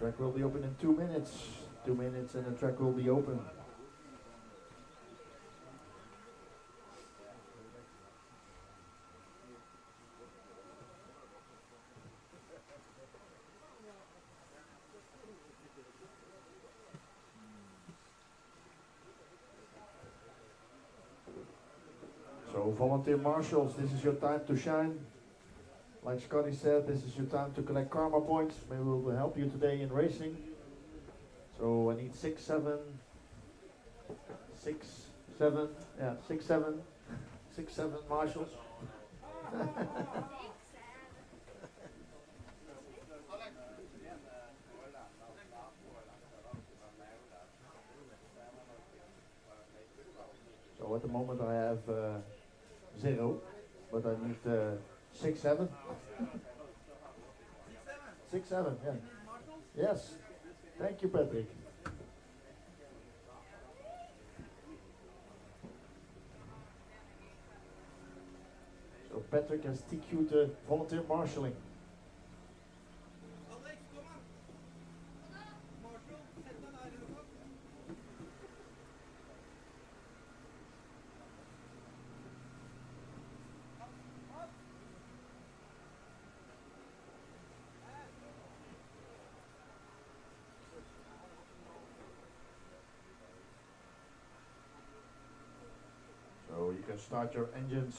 Track will be open in 2 minutes. 2 minutes and the track will be open. So volunteer marshals, this is your time to shine. Like Scotty said, this is your time to collect karma points. Maybe we'll help you today in racing. So I need 6, 7, 6, 7 marshals. So at the moment I have 0, but I need 6, 7. 6, 7, yeah. Yes. Thank you, Patrick. So Patrick has TQ'd the volunteer marshalling. So you can start your engines.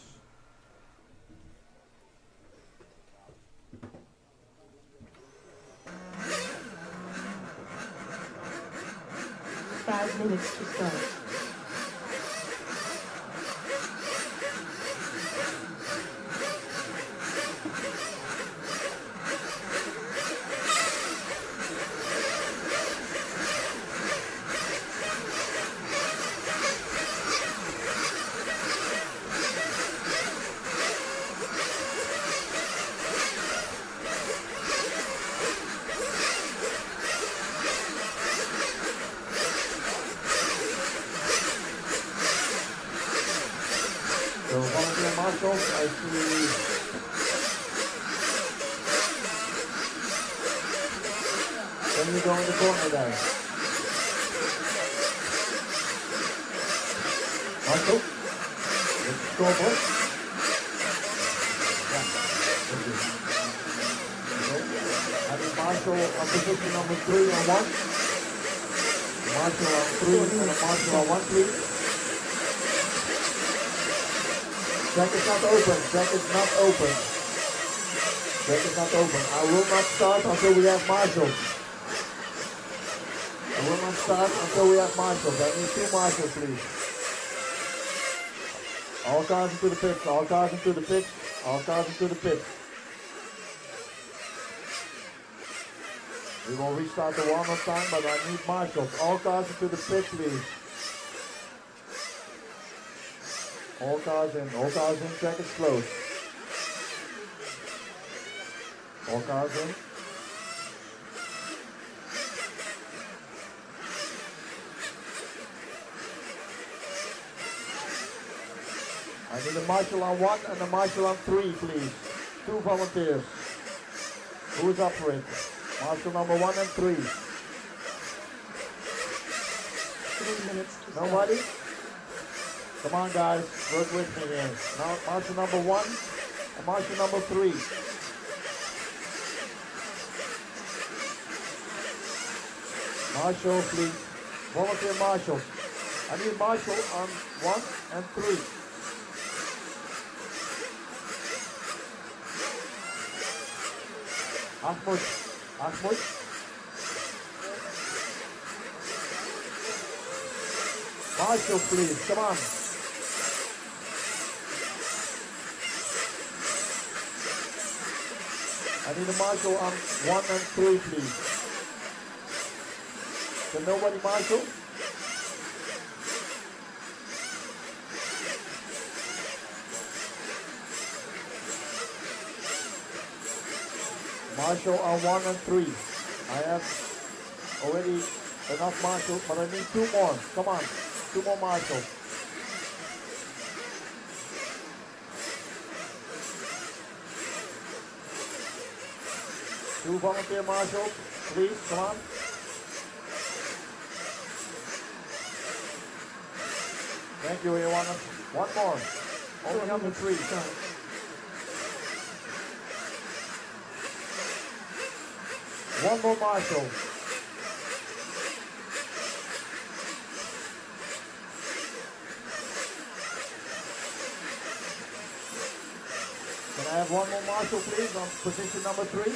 Five minutes to start. So volunteer marshals, I see then you go in the corner there. Marshal, with the scoreboard. Yeah, thank you. Okay. I need Marshal on position number 3 and 1. Marshal on 3 and a Marshal on 1, please. Track is not open. Track is not open. Track is not open. I will not start until we have marshals. I will not start until we have marshals. I need 2 marshals, please. All cars into the pits. All cars into the pits. All cars into the pits. We will restart the warm-up time, but I need marshals. All cars into the pit, please. All cars in, track is closed. All cars in. I need a marshal on 1 and a marshal on 3, please. 2 volunteers. Who is up for it? Marshal number 1 and 3. 3 minutes to start. Nobody? Come on guys, work with me here. Now marshal number 1 and marshal number 3. Marshal, please. Volunteer marshals. I need marshal on 1 and 3. Ahmad. Ahmad. Marshal, please. Come on. I need a marshal on 1 and 3, please. Can nobody marshal? Marshal on 1 and 3. I have already enough marshals, but I need 2 more. Come on, 2 more marshals. 2 volunteer marshals, please, come on. Thank you, Johannes. One more. Only number 3. One more marshal. Can I have one more marshal, please, on position number 3?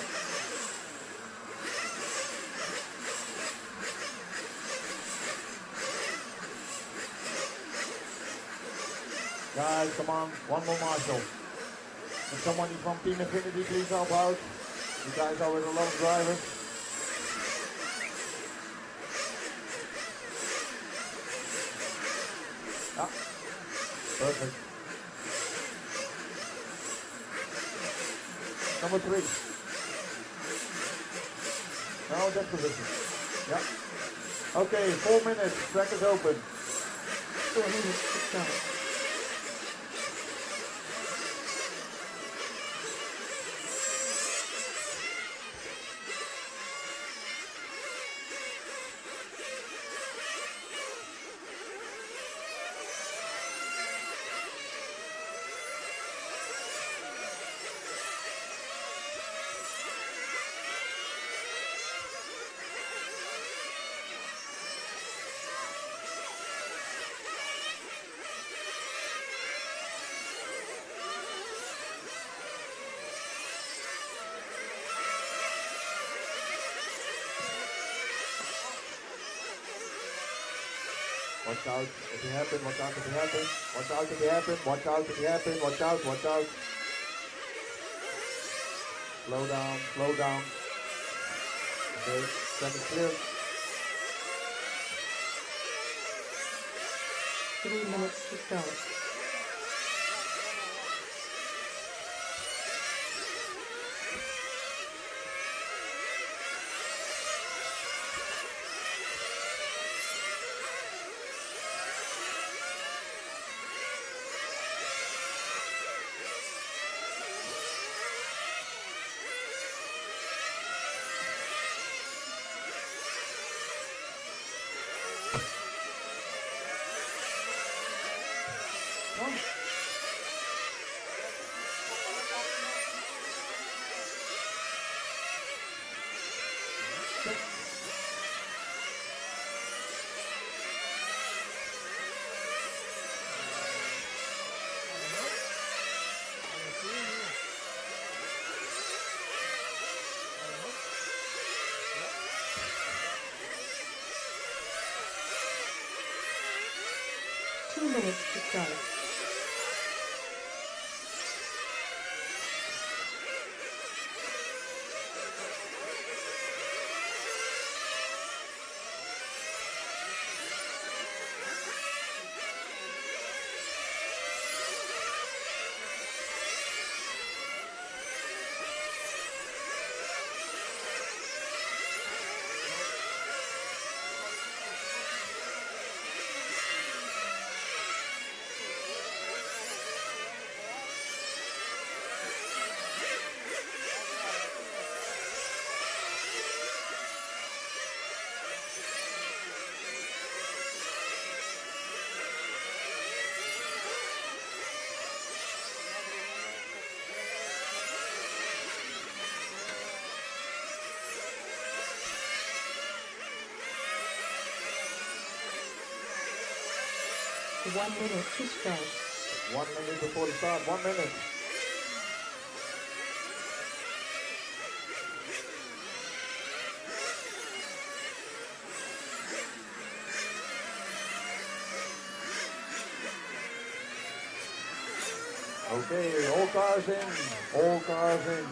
Guys, come on, one more marshal. Can somebody from Team Infinity please help out? You guys are with a lot of drivers. Yeah, perfect. Number 3. No, that position. Yeah. Okay, 4 minutes. Track is open. 4 minutes to start. Watch out if you happen, watch out if you happen, watch out if you happen, watch out if you happen, watch out, watch out. Slow down, slow down. Okay, track is clear. 3 minutes to start. Minutes to start. One minute to start. 1 minute before the start, 1 minute. Okay, all cars in, all cars in,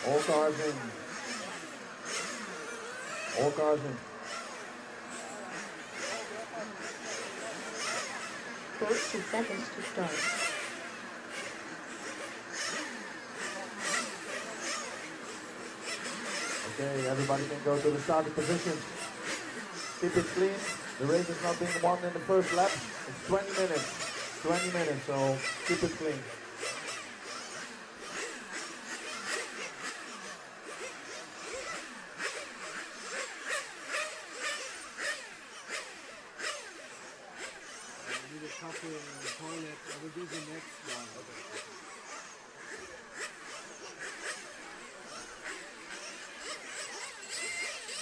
all cars in, all cars in. 40 seconds to start. Okay, everybody can go to the starting positions. Keep it clean. The race is not being won in the first lap. It's 20 minutes. 20 minutes, so keep it clean.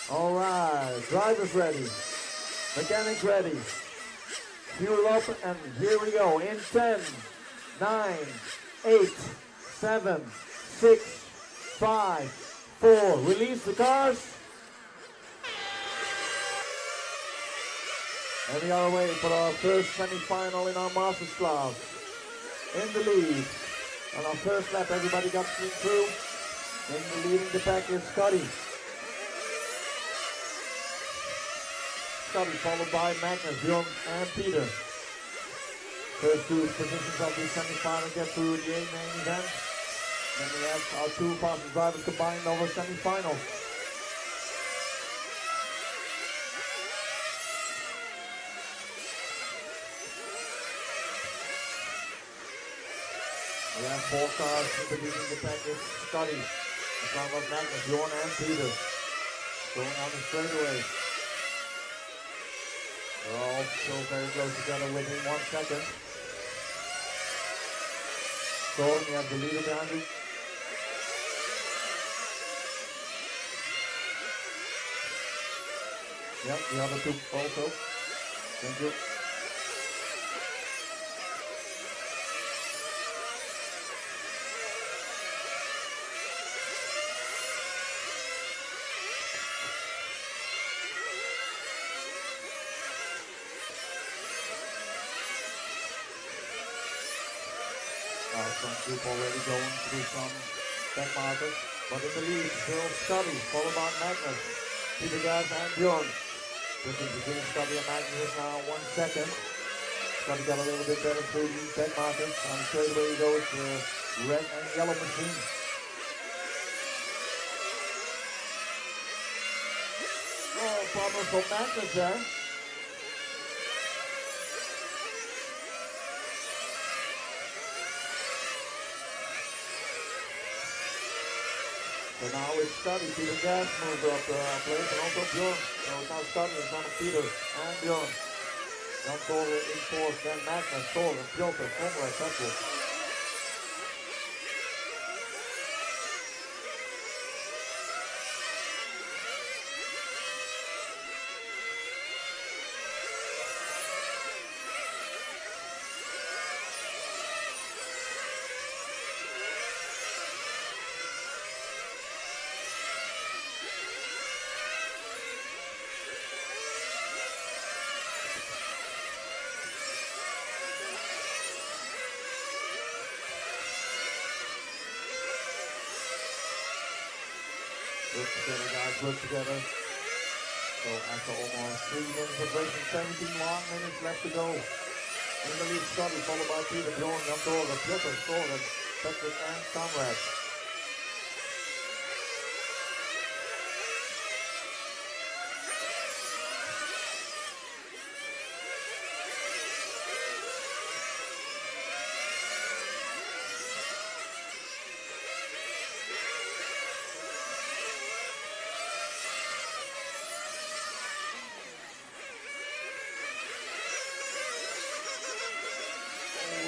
Alright, drivers ready, mechanics ready, fuel up, and here we go in 10, 9, 8, 7, 6, 5, 4, release the cars. And we are away for our first semi-final in our Masters class. In the lead, on our first lap everybody got through. In the leading the pack is Scotty. Scotty followed by Magnus, Bjorn and Peter. First two positions of the semi-final get through the main event. Then we have our two fastest drivers combined over semi-finals. We have four cars in the leading the pack is Scotty. In front of Magnus, Bjorn and Peter. Going on the straightaway. They're all still very close together within 1 second. Gordon, you have the leader behind you. Yep, the other two also. Thank you. Some group already going through some back markers, but in the lead still Scotty, followed by Magnus, Peter Gas and Bjorn. Difference between Scotty and Magnus is now 1 second. Scotty got a little bit better through the back markers, and straight away goes the red and yellow machine. Oh, problem for Magnus there. So now it's Scotty, Peter Gas moves up place, and also Bjorn. So it's now Scotty in front of Peter and Bjorn. Jan Tore in fourth, then Magnus, Tore, Piotr, Conrad, Patrick. Work together, guys, work together. So after almost 3 minutes of racing, 17 long minutes left to go. In the lead, Scotty, followed by Peter, Bjorn, Jan Tore, Piotr, Soren, Patrick and Conrad.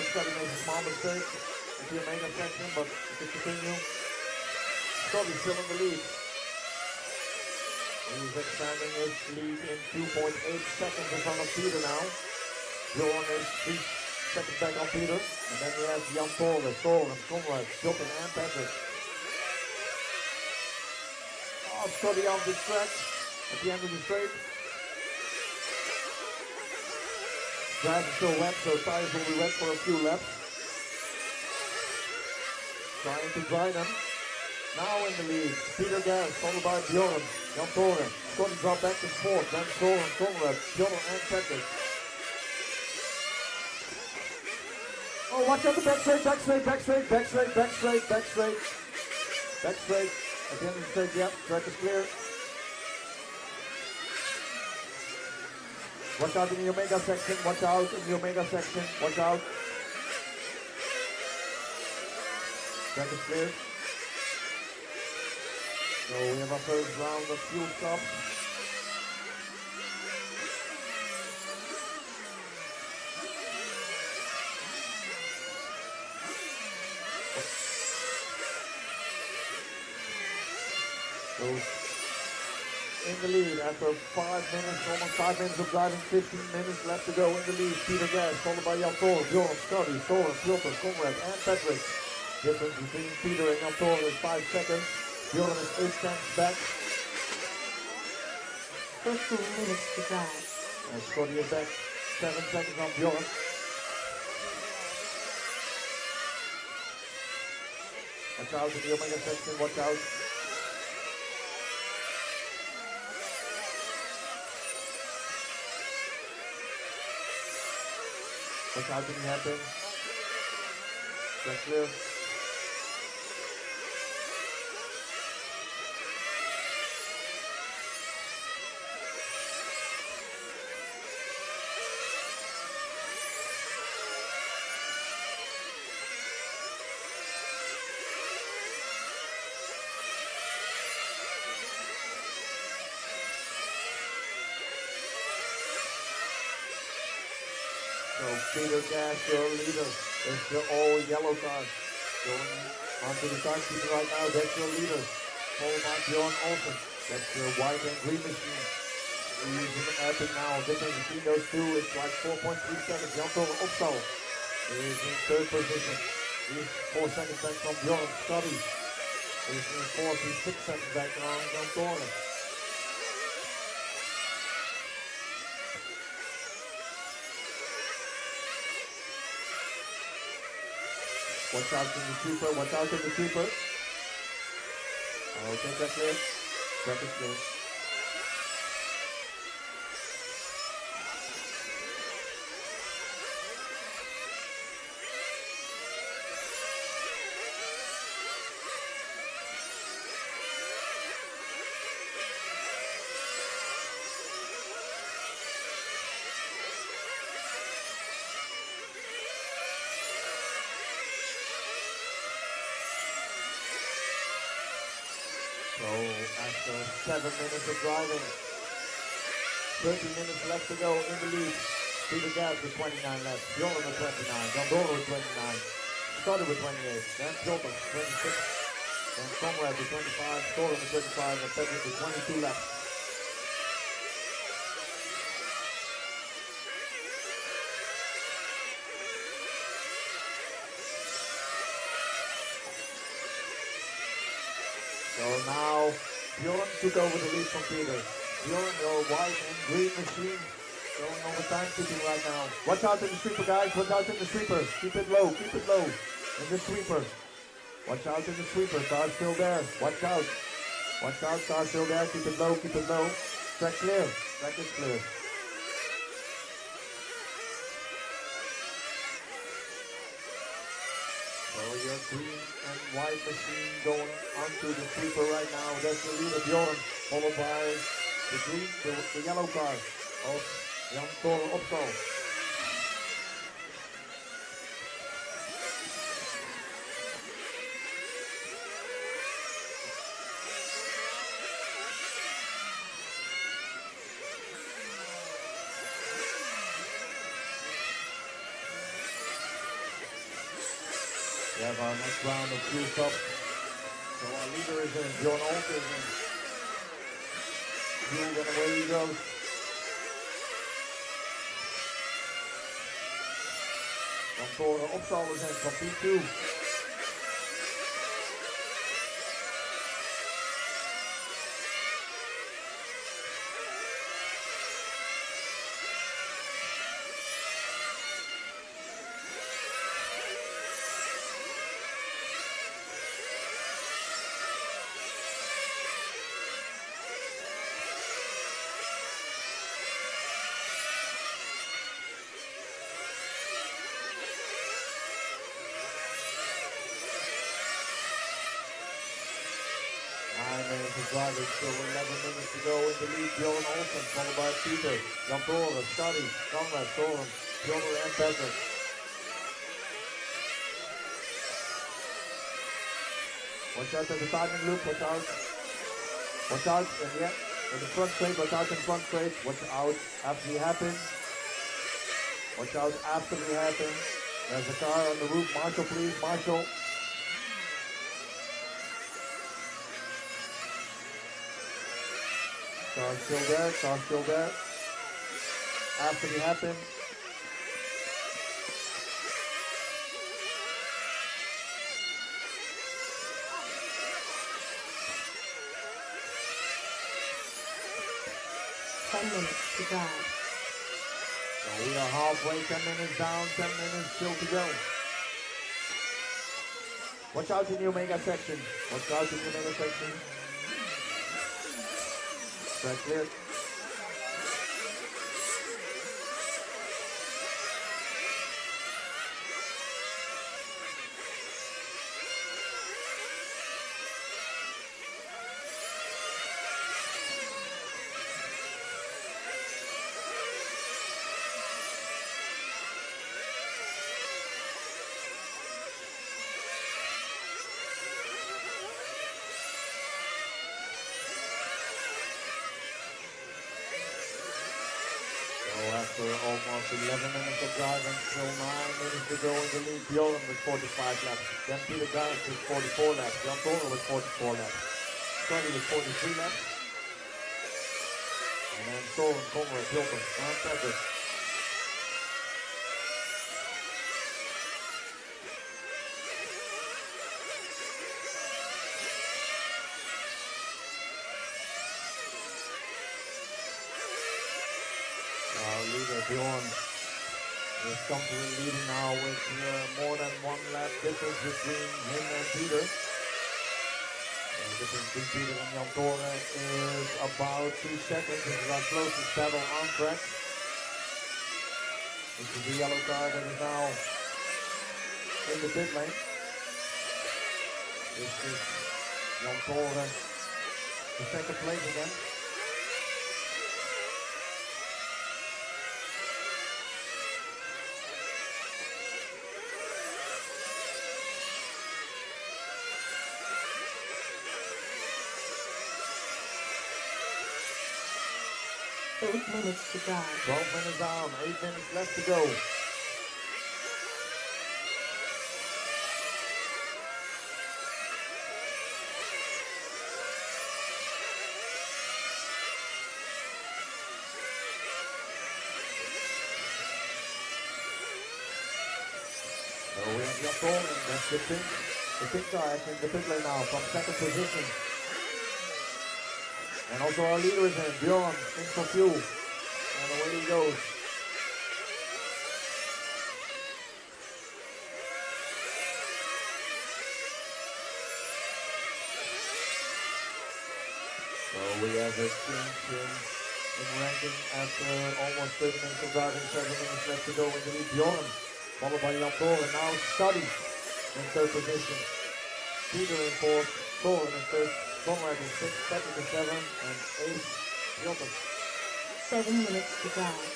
Scotty makes a small mistake in the Omega section, but it can continue. Scotty still in the lead. He's expanding his lead in 2.8 seconds in front of Peter now. Bjorn is 3 seconds back on Peter. And then we have Jan Tore, Soren, Conrad, Jochen and Patrick. Oh, Scotty on the track at the end of the straight. Grass is still wet, so tires will be wet for a few laps. Trying to dry them. Now in the lead, Peter Gas, followed by Bjorn, Jan Tore. Scotty drop back to fourth, then Soren, Conrad, Bjorn and Patrick. Oh, watch out the back straight, back straight, back straight, back straight, back straight, back straight. Back straight. At the end of the straight, yep, track is clear. Watch out in the Omega section, watch out in the Omega section, watch out. Track is clear. So we have our first round of fuel stop. So in the lead after 5 minutes, almost 5 minutes of driving, 15 minutes left to go in the lead. Peter Gas, followed by Jan Toren, Bjorn, Scotty, Soren, Piotr, Conrad, and Patrick. Difference between Peter and Jan Toren is 5 seconds. Bjorn is 8 tenths back. 15 minutes to drive. And Scotty is back 7 seconds on Bjorn. Watch out in the Omega section, watch out. Watch out in the hairpin. Just clear. So Peter Gas, your leader, is the all yellow car. Going onto the timekeeper right now, that's your leader. Followed by Bjorn Olsen, that's your white and green machine. We're using the epic now. Difference between those two is like 4.3 seconds. Jan Toren Opstal is in third position. He's 4 seconds back from Bjorn. Scotty is in fourth, he's 6 seconds back on Jan Toren. Watch out in the sweeper, watch out in the sweeper. Okay, that's clear. That is clear. So after 7 minutes of driving, 30 minutes left to go in the lead. Peter Gas with 29 left, Bjorn with 29, Jan Toren with 29, Scotty with 28, then Piotr 26, then Conrad with 25, Soren with 35, and Patrick with 22 left. So now Bjorn took over the lead from Peter. Bjorn, your white and green machine going on the timekeeping right now. Watch out in the sweeper, guys. Watch out in the sweeper. Keep it low. Keep it low. In the sweeper. Watch out in the sweeper. Car's still there. Watch out. Watch out. Car's still there. Keep it low. Keep it low. Track clear. Track is clear. So your green and white machine going onto the sweeper right now. That's the leader Bjorn, followed by the green, the yellow car of Jan Toren Opstal. We have our next round of fuel stop. So our leader is in, Bjorn Olsen is in. Fuel, then away he goes. Jan Toren Opstal is in from P2. Driving, still 11 minutes to go in the lead. Bjorn Olsen, followed by Peter, Jan Toren, Scotty, Conrad, Soren, Piotr and Patrick. Watch out in the timing loop, watch out. Watch out in the front straight, watch out in front straight. Watch out after the hairpin. Watch out after the hairpin. There's a car on the roof. Marshall, please, Marshall. Car's still there, car's still there. After the hairpin. minutes to drive. So we are halfway, 10 minutes down, 10 minutes still to go. Watch out in your mega section. Watch out in your mega section. Track clear. After almost 11 minutes of driving, still 9 minutes to go in the lead. Bjorn with 45 laps. Then Peter Giles with 44 laps. Jan Toren with 44 laps. Sonny with 43 laps. And then Toren, Conrad, Hilton, and Patrick. Leader Bjorn is comfortably leading now with more than 1 lap difference between him and Peter. The difference between Peter and Jan Toren is about 2 seconds. This is our closest battle on track. This is the yellow car that is now in the pit lane. This is Jan Toren, the second place again. Eight minutes to drive. 12 minutes down, 8 minutes left to go. So we have Jan Toren, that's the pink car is in the pit lane now from second position. And also our leader is in, Bjorn, in for fuel. And away he goes. So we have a change in ranking after almost 30 minutes of driving, 7 minutes left to go in the lead. Bjorn, followed by Jan Toren. Now Staddy in third position. Peter in fourth, Toren in third. Conrad in 6th, Patrick in 7th, and 8th, Hilton. 7 minutes to drive.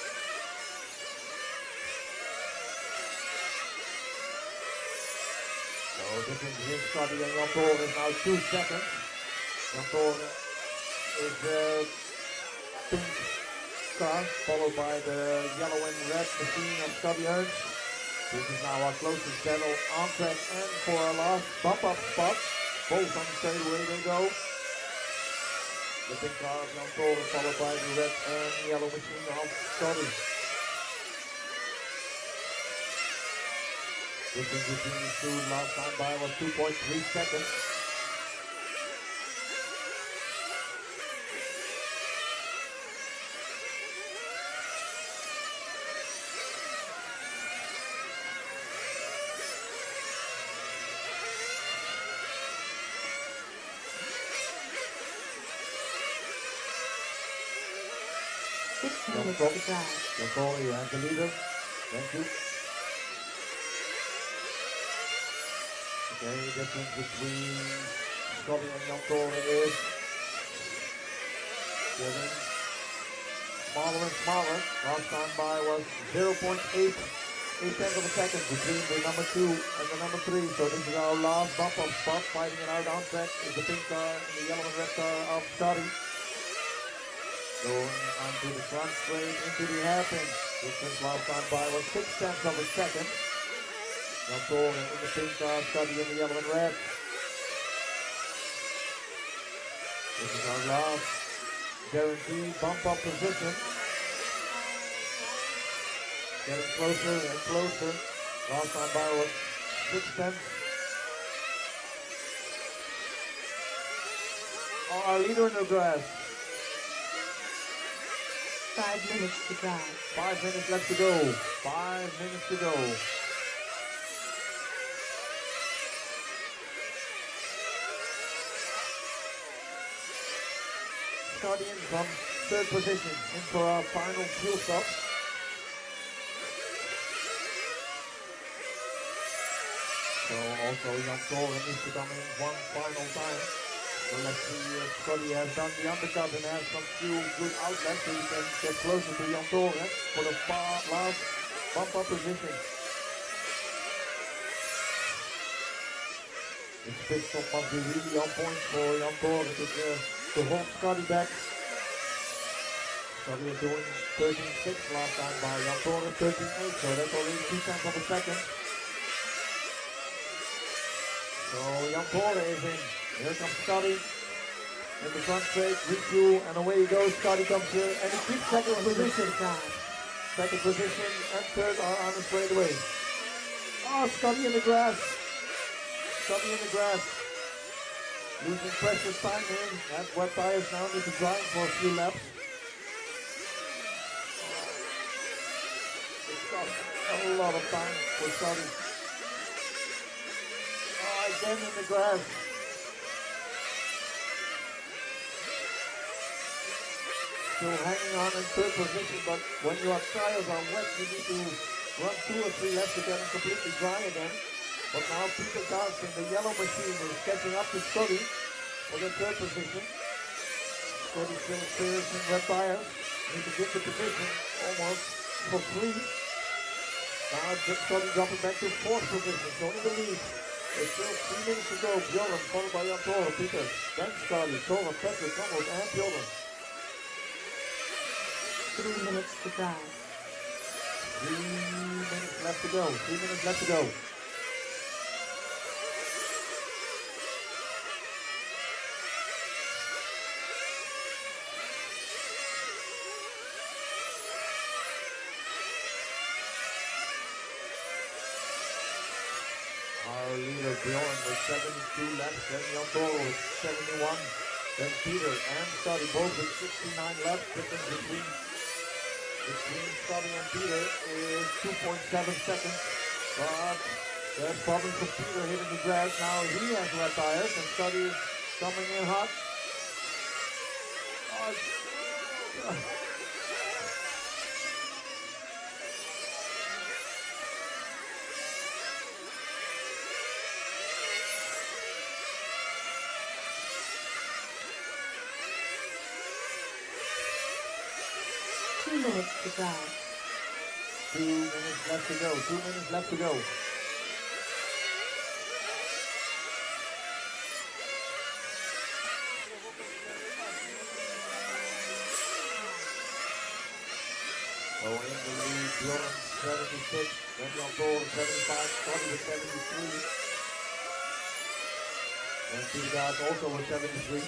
So difference between Scotty and Jan Toren is now 2 seconds. Jan Toren is the pink car, followed by the yellow and red machine of Scotty Ernst. This is now our closest battle on track and for our last bump up spot. Both on the straightaway they go. The pink car of Jan Toren followed by the red and yellow machine of Scotty. Difference between these two last time by was 2.3 seconds. Minutes to drive. Jan Toren, you have the leader. Thank you. Okay, the difference between Scotty and Jan Toren is getting smaller and smaller. Last time by was 0.8 tenths of a second between the number 2 and the number 3. So this is our last bump up spot. Fighting it out on track is the pink car and the yellow and red car of Scotty. Going onto the front straight into the hairpin. Difference last time by was 6 tenths of a second. Jan Toren in the pink car, Scotty in the yellow and red. This is our last guarantee bump up position. Getting closer and closer. Last time by was 6 tenths. Our leader in the grass. 5 minutes to drive. 5 minutes left to go. 5 minutes to go. Starting in from third position in for our final fuel stop. So also Jan Toren needs to come in one final time. So let's see if Scotty has done the undercut and has some few good outlets so he can get closer to Jan Toren for the last bump up position. This pit stop must be really on point for Jan Toren to hold Scotty back. Scotty is doing 13.6 last time by Jan Toren 13.8, so that's already 2 tenths of a second. So Jan Toren is in. Here comes Scotty in the front straight, refuel, and away he goes. Scotty comes here and he keeps second position. Second position and third are on the straightaway. Oh, Scotty in the grass. Scotty in the grass. Losing precious time here. And wet tires now need to grind for a few laps. It's got a lot of time for Scotty. Oh, again in the grass. Still hanging on in third position, but when your tires are wet, you need to run 2 or 3 laps to get them completely dry again. But now Peter Carlson, the yellow machine, is catching up to Scotty for the third position. Scotty still experiencing wet tires. Need to get the position almost for free. Now Scotty dropping back to fourth position, so in the lead. There's still 3 minutes to go. Bjorn followed by Jan Toren, Peter, then Scotty, Toren, Patrick, Onroad, and Bjorn. 3 minutes to drive. 3 minutes left to go. 3 minutes left to go. Our leader Bjorn with 72 laps, then Jan Toren with 71, then Peter and Scotty both with 69 laps, difference between Scotty and Peter is 2.7 seconds. But there's problems for Peter hitting the grass. Now he has wet tires and Scotty is coming in hot. Oh, 2 minutes to drive. 2 minutes left to go. 2 minutes left to go. So in the lead, Bjorn 76, then Jan Toren 75, Scotty with 73. And 2 guys also with 73.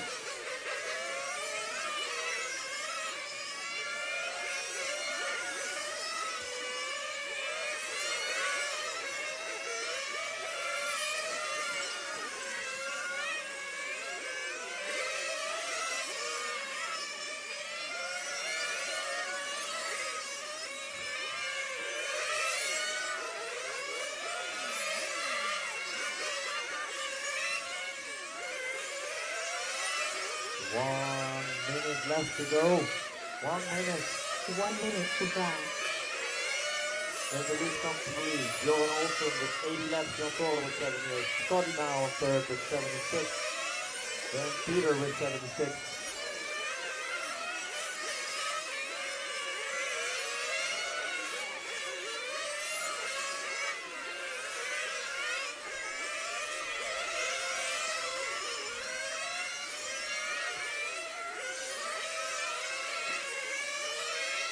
Left to go. 1 minute. 1 minute to drive. Then the lead comes three. Bjorn Olsen with 80 laps. Jan Toren with 78. Scotty now on third with 76. Then Peter with 76.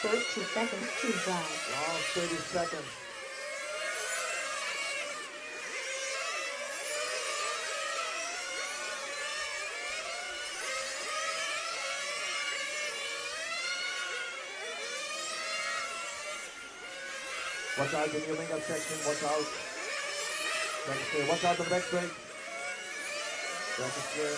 Thirty seconds to drive. Last 30 seconds. Watch out in your mega section, watch out. Track is clear, watch out on the back straight. Track is clear.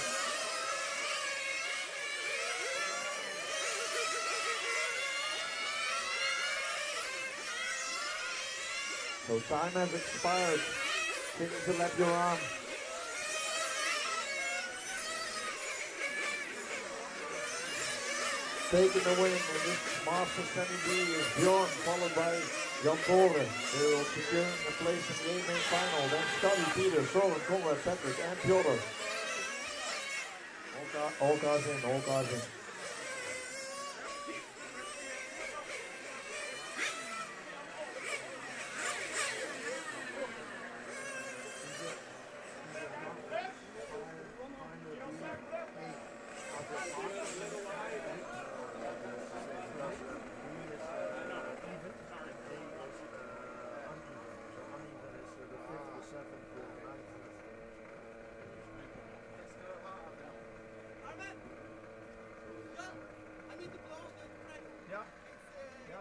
So time has expired. Finish the lap you're on. Taking the win in this Master Semi B is Bjorn, followed by Jan Tore. They will securing a place in the A main final. Then Scotty, Peter, Soren, Conrad, Patrick, and Piotr. All cars in, all cars in.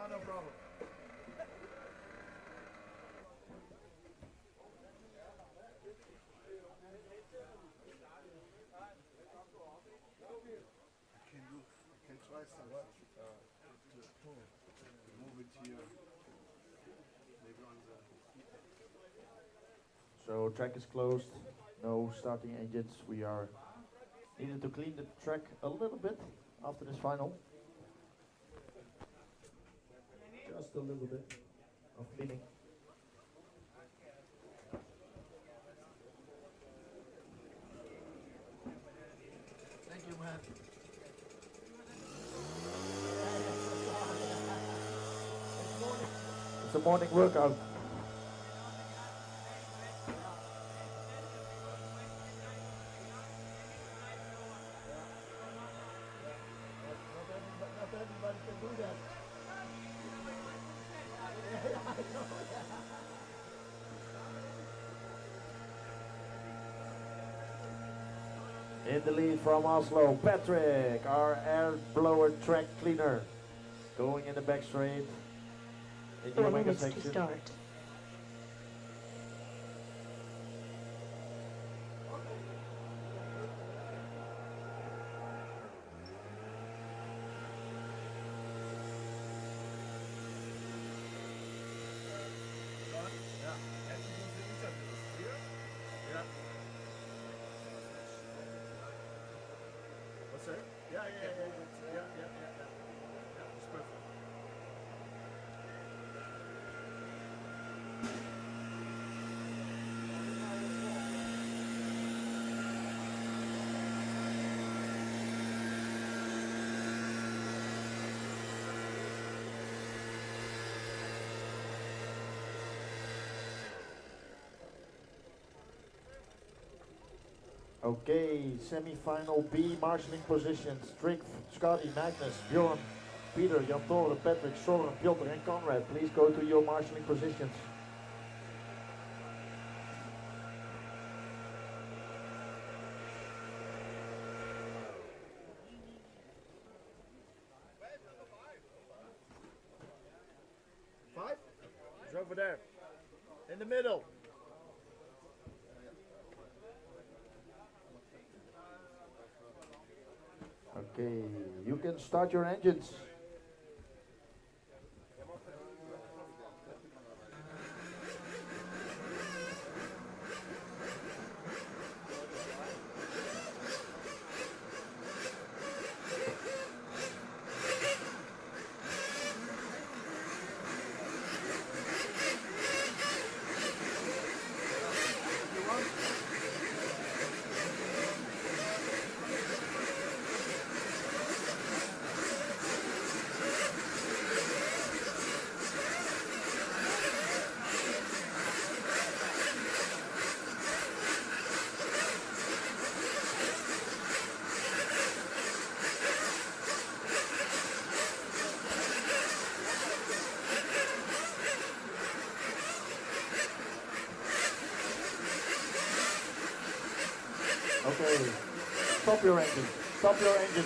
No problem. Can try some what? To move it here. Maybe on the. So track is closed, no starting engines. We are needed to clean the track a little bit after this final. Just a little bit of cleaning. Thank you, man. It's a morning workout. Not everybody can do that. In the lead from Oslo, Patrick, our air blower track cleaner, going in the back straight. In 4 your mega minutes to section. start. What's that? Yeah. It's perfect. Okay, semi-final B marshalling positions. Strick, Scotty, Magnus, Bjorn, Peter, Jan Tore, Patrick, Soren, Piotr and Conrad. Please go to your marshalling positions. Five? It's over there. In the middle. Okay, you can start your engines. Okay, stop your engine, stop your engine.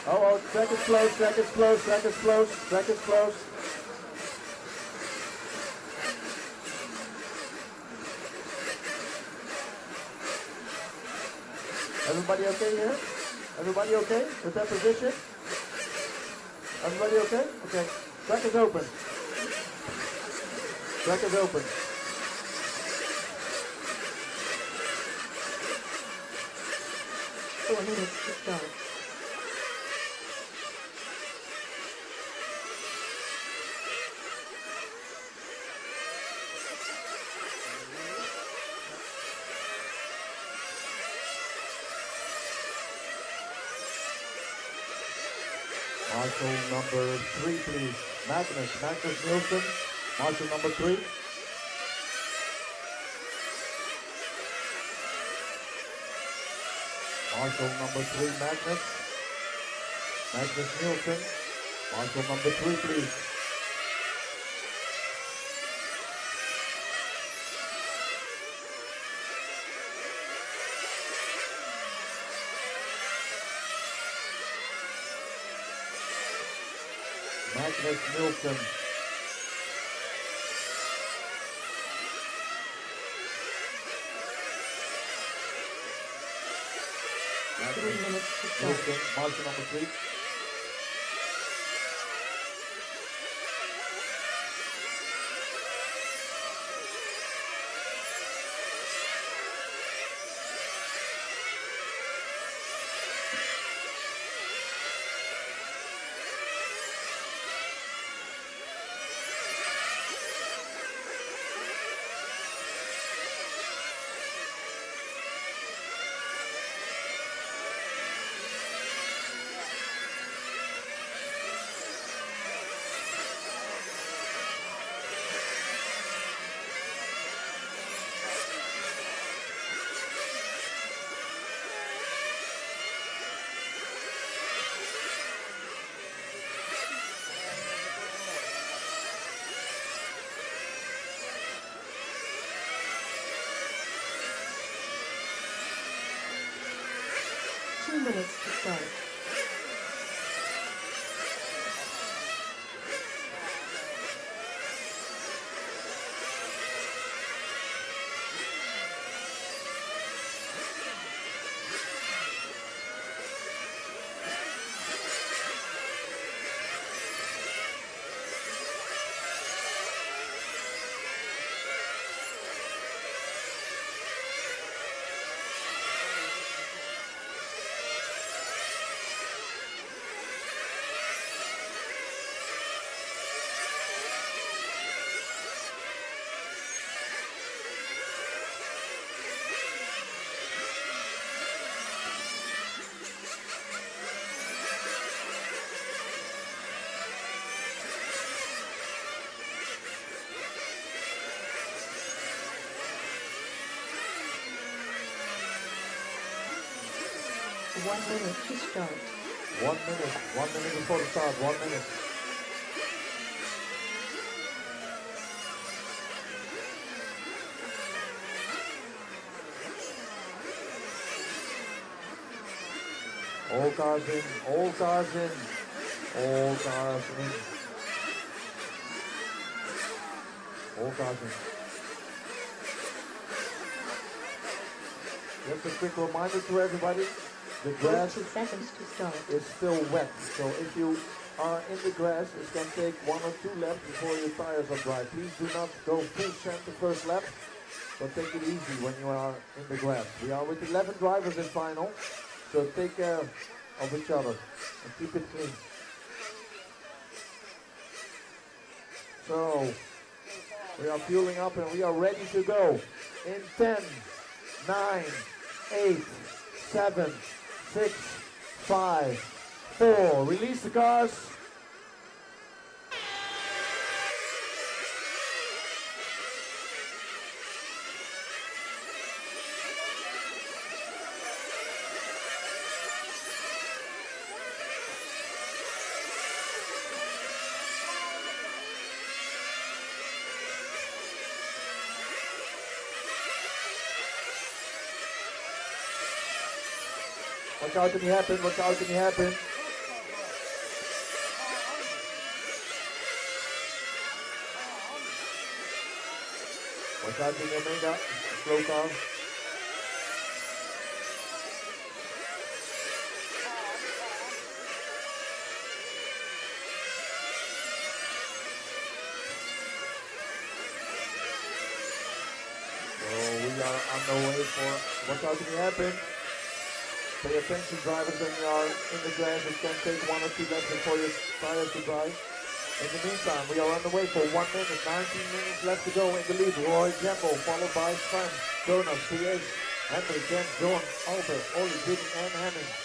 Oh, track is closed, track is closed, track is closed, track is closed. Everybody okay here? Everybody okay with that position? Everybody okay? Okay. Track is open. Track is open. Four minutes to start. Marshal number 3, please. Magnus Nielsen. Marshal number 3. Marshal number 3, Magnus Nielsen. Marshal number 3, please. Magnus Nielsen. Three minutes to start. Nielsen, marshal number 3. Two minutes to start. One minute to start. 1 minute. 1 minute before the start. 1 minute. All cars in. All cars in. All cars in. All cars in. Just a quick reminder to everybody. The grass 40 seconds to start. is still wet, so if you are in the grass, it can take 1 or 2 laps before your tires are dry. Please do not go full send the first lap, but take it easy when you are in the grass. We are with 11 drivers in final, so take care of each other and keep it clean. So, we are fueling up and we are ready to go in 10, 9, 8, 7, 6, 5, 4. Release the cars. Watch out, can you happen? Watch out, can you happen? Watch out, in your mega slow car. we are on the way for what's out in the hairpin. Pay attention, drivers, when you are in the grass. It can take 1 or 2 laps before your tires to dry. In the meantime, we are on the way for 1 minute, 19 minutes left to go. In the lead, Roy Jembo, followed by Sven, Jonas, PH, Henry, Jen, John, Alter, Ollie, Gideon, and Hemming.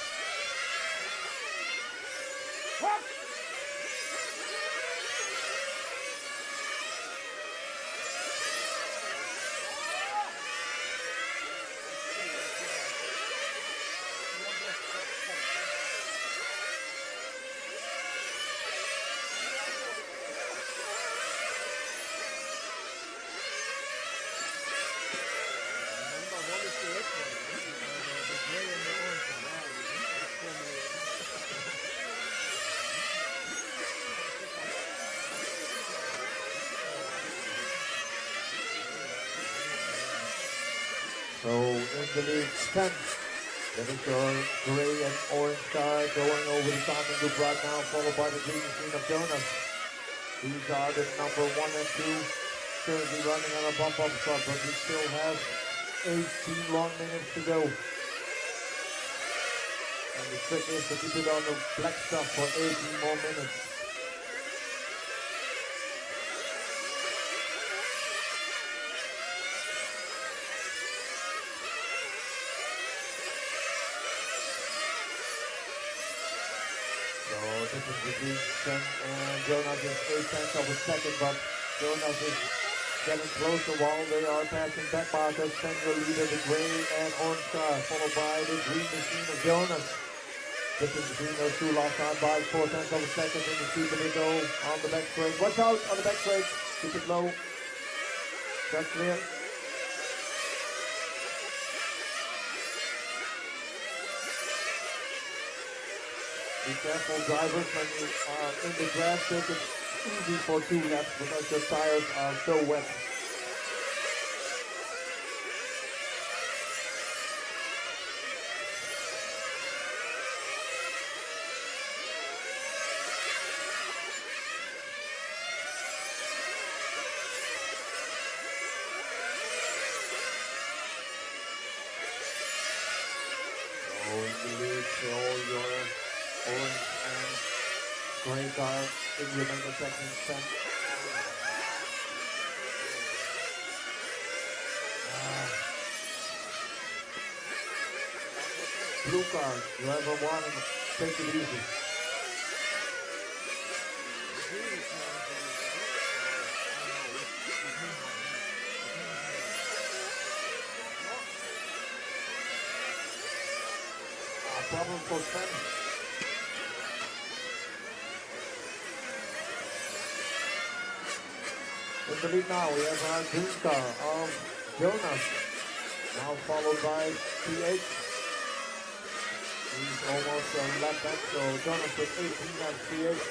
So in the lead, 10. That is your gray and orange car going over the timing loop right now, followed by the green machine of Jonas. These are the number 1 and 2, currently running on a bump-up stop, but we still have 18 long minutes to go. And the trick is to keep it on the black stuff for 18 more minutes. This is between Sven and Jonas is 8/10 of a second, but Jonas is getting closer while they are passing back markers. Sven your leader, the gray and orange car, followed by the green machine of Jonas. Difference between those two last time by 4/10 of a second in the steep and they go on the back straight. Watch out on the back straight, keep it low. Track clear. Be careful, drivers, when you are in the grass, take it easy for 2 laps because your tires are so wet. So in the lead, all your orange and gray car in your main attacking stand. Blue car, you have a warning, take it easy. Problem for Sven. In the lead now, we have our green car of Jonas, now followed by PH. He's almost a lap back, so Jonas with 18 and PH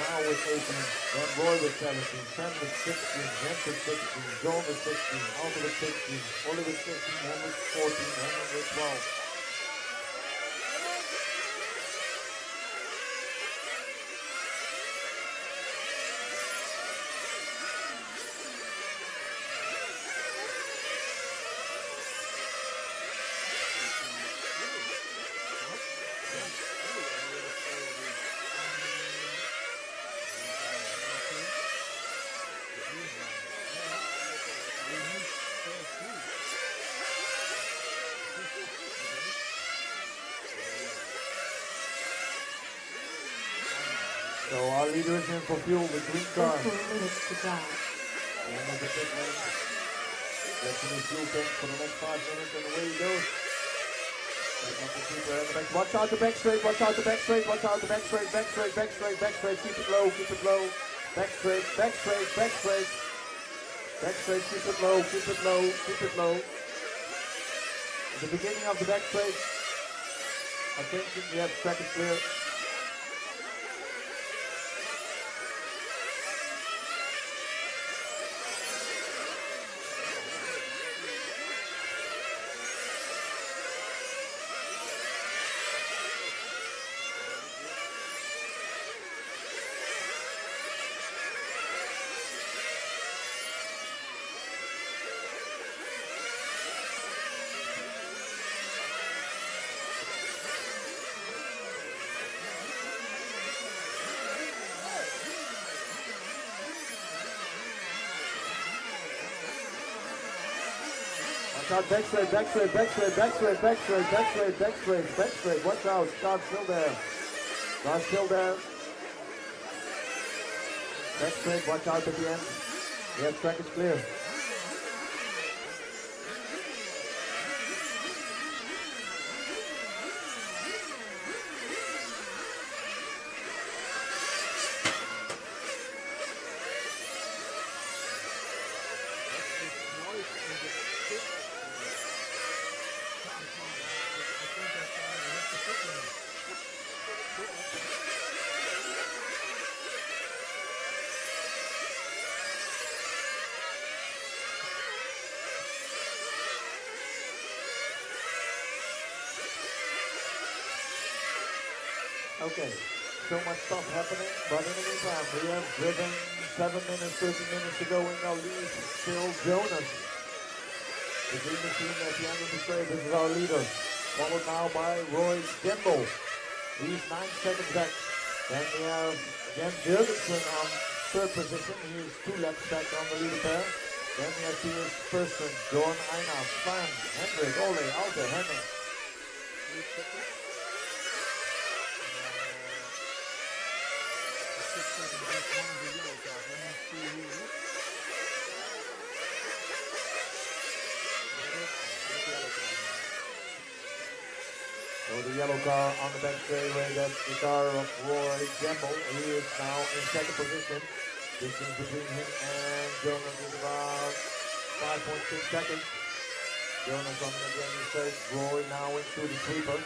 now with 18. Then Roy with 17, Sam with 16, Jen with 16, John with 16, Alter with 16, Ollie with 16, Henry with 14, Henry with 12. So our leader is in for fuel, the green car. 15 minutes to drive. And with the pit lane, gets in his fuel tank for the next 5 minutes and away he goes. Watch out the back straight, watch out the back straight, watch out the back straight, back straight, back straight, back straight, keep it low, keep it low. Back straight, back straight, back straight. Back straight, keep it low, keep it low, keep it low. At the beginning of the back straight, attention, you have track is clear. Watch out, back straight, back straight, back straight, back straight, back straight, back straight, back straight, back straight. Watch out, start still there. Start still there. Back straight, watch out at the end. Yes, track is clear. Okay, so much stuff happening, but in the meantime, we have driven 7 minutes, 13 minutes to go in our lead. Still Jonas. The green machine at the end of the straight. This is our leader. Followed now by Roy Gembo. He's 9 seconds back. Then we have Jens Jurgensen on third position. He is 2 laps back on the leader pair. Then we have Piers Person, John Aina, Span, Hendrik, Ole, Alte, Henning. So the yellow car on the back straightaway, that's the car of Roy Gemble. He is now in second position. Distance between him and Jonas is about 5.6 seconds. Jonas on the again straight. Roy now into the sweeper.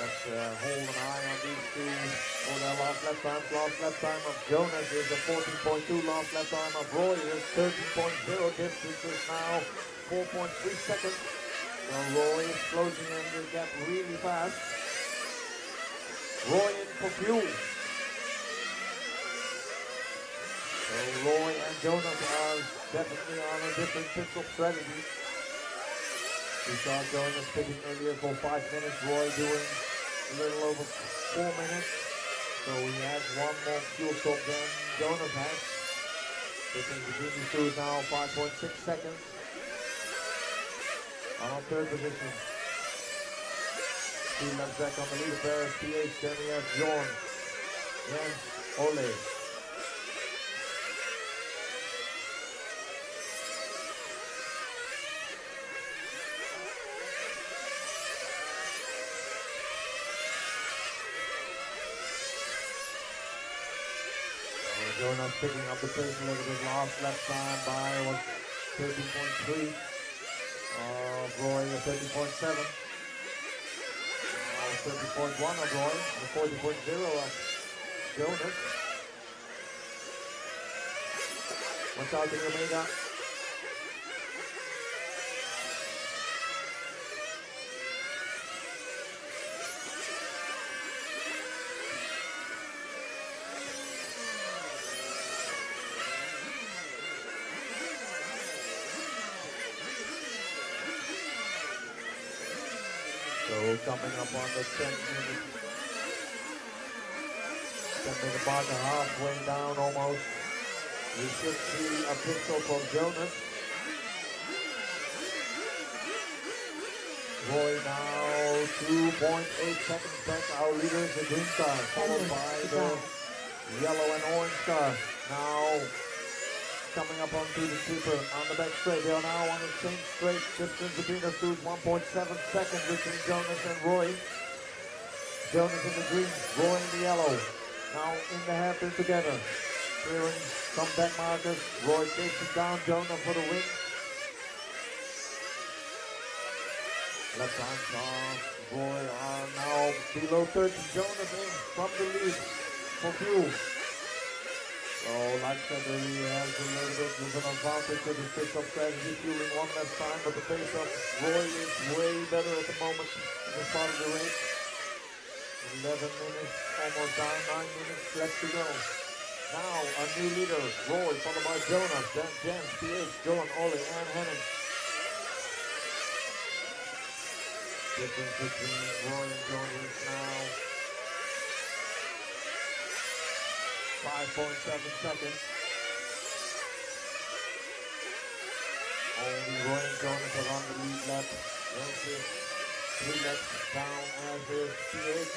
Let's hold an eye on these two for their last lap times. Last lap time of Jonas is a 14.2. Last lap time of Roy is 13.0. Distance is now 4.3 seconds. So Roy is closing in the gap really fast. Roy in for fuel. So Roy and Jonas are definitely on a different pit stop strategy. We saw Jonas pitting earlier for 5 minutes. Roy doing a little over 4 minutes. So he has one more fuel stop than Jonas has. Pitting between these two is now 5.6 seconds. On third position. 2 laps back on the leader pair, PH, then we have John, Jens, Ole. Jonas picking up the pace a little bit. Last lap time by was 13.3. Roy at 30.7. 30.1 of Roy, and 40.0 of Jonas. Watch out in your mega. So coming up on the 10-minute mark, halfway down almost. We should see a pit stop from Jonas. Roy now 2.8 seconds back. Our leader is the green car, followed by the yellow and orange car. Now coming up onto the sweeper on the back straight. They are now on the same straight. Distance between the two is 1.7 seconds between Jonas and Roy. Jonas in the green, Roy in the yellow. Now in the hairpin together. Clearing some back markers. Roy takes it down, Jonas for the win. Left hand off. Roy are now below 30. Jonas in from the lead for fuel. So, like I said earlier, he has a little bit of an advantage with his pit stop strategy, fueling one less time, but the pace of Roy is way better at the moment in the start of the race. 11 minutes, almost down, 9 minutes left to go. Now, a new leader, Roy, followed by Jonas, then Jens, PH, John, Ole, and Henning. Difference between Roy and John is now 5.7 seconds. Only Roy and Jonas are on the lead lap. Jonas is 3 laps down as is P8.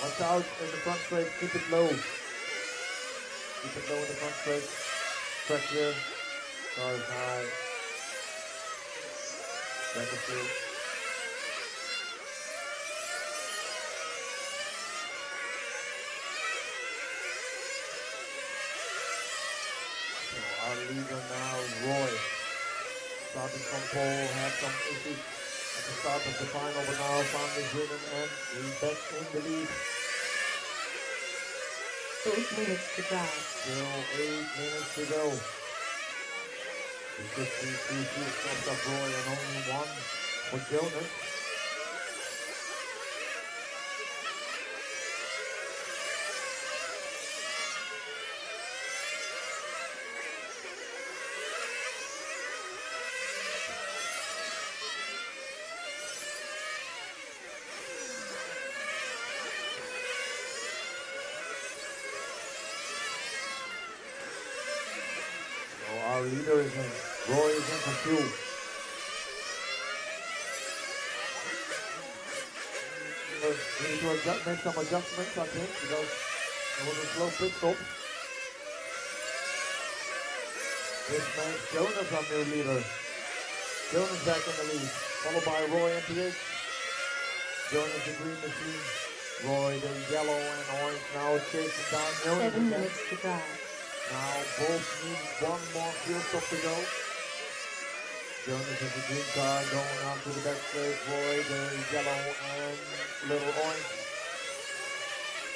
Watch out in the front straight, keep it low. Keep it low in the front straight. Track clear. Cars high. Back of field. So our leader now, Roy. Starting from pole, had some issues at the start of the final, but now found his rhythm and he's back in the lead. 8 minutes to drive. Still 8 minutes to go. The 52 fuel stops up Roy and only 1 for Jonas. Our leader is in. Roy is in for fuel. We need to make some adjustments, I think, because there was a slow pit stop. This makes Jonas our new leader. Jonas back in the lead, followed by Roy and P8. Jonas the green machine. Roy the yellow and orange now chasing down Jonas. 7 minutes to drive. Now both need 1 more fuel stop to go. Jonas is the green car going on to the back straight. Roy the yellow and little orange.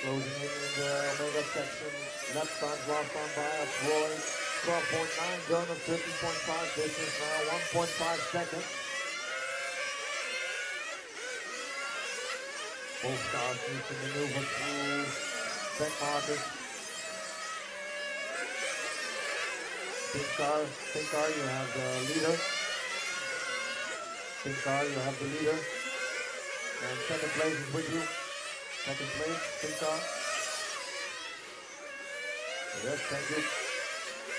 Closing in the Omega section. Left time, last time by us. Roy 12.9, Jonas 13.5. This is now 1.5 seconds. Both cars need to maneuver through back markers. Pink car, you have the leader. Pink car, you have the leader. And second place is with you. Second place, pink car. Yes, thank you.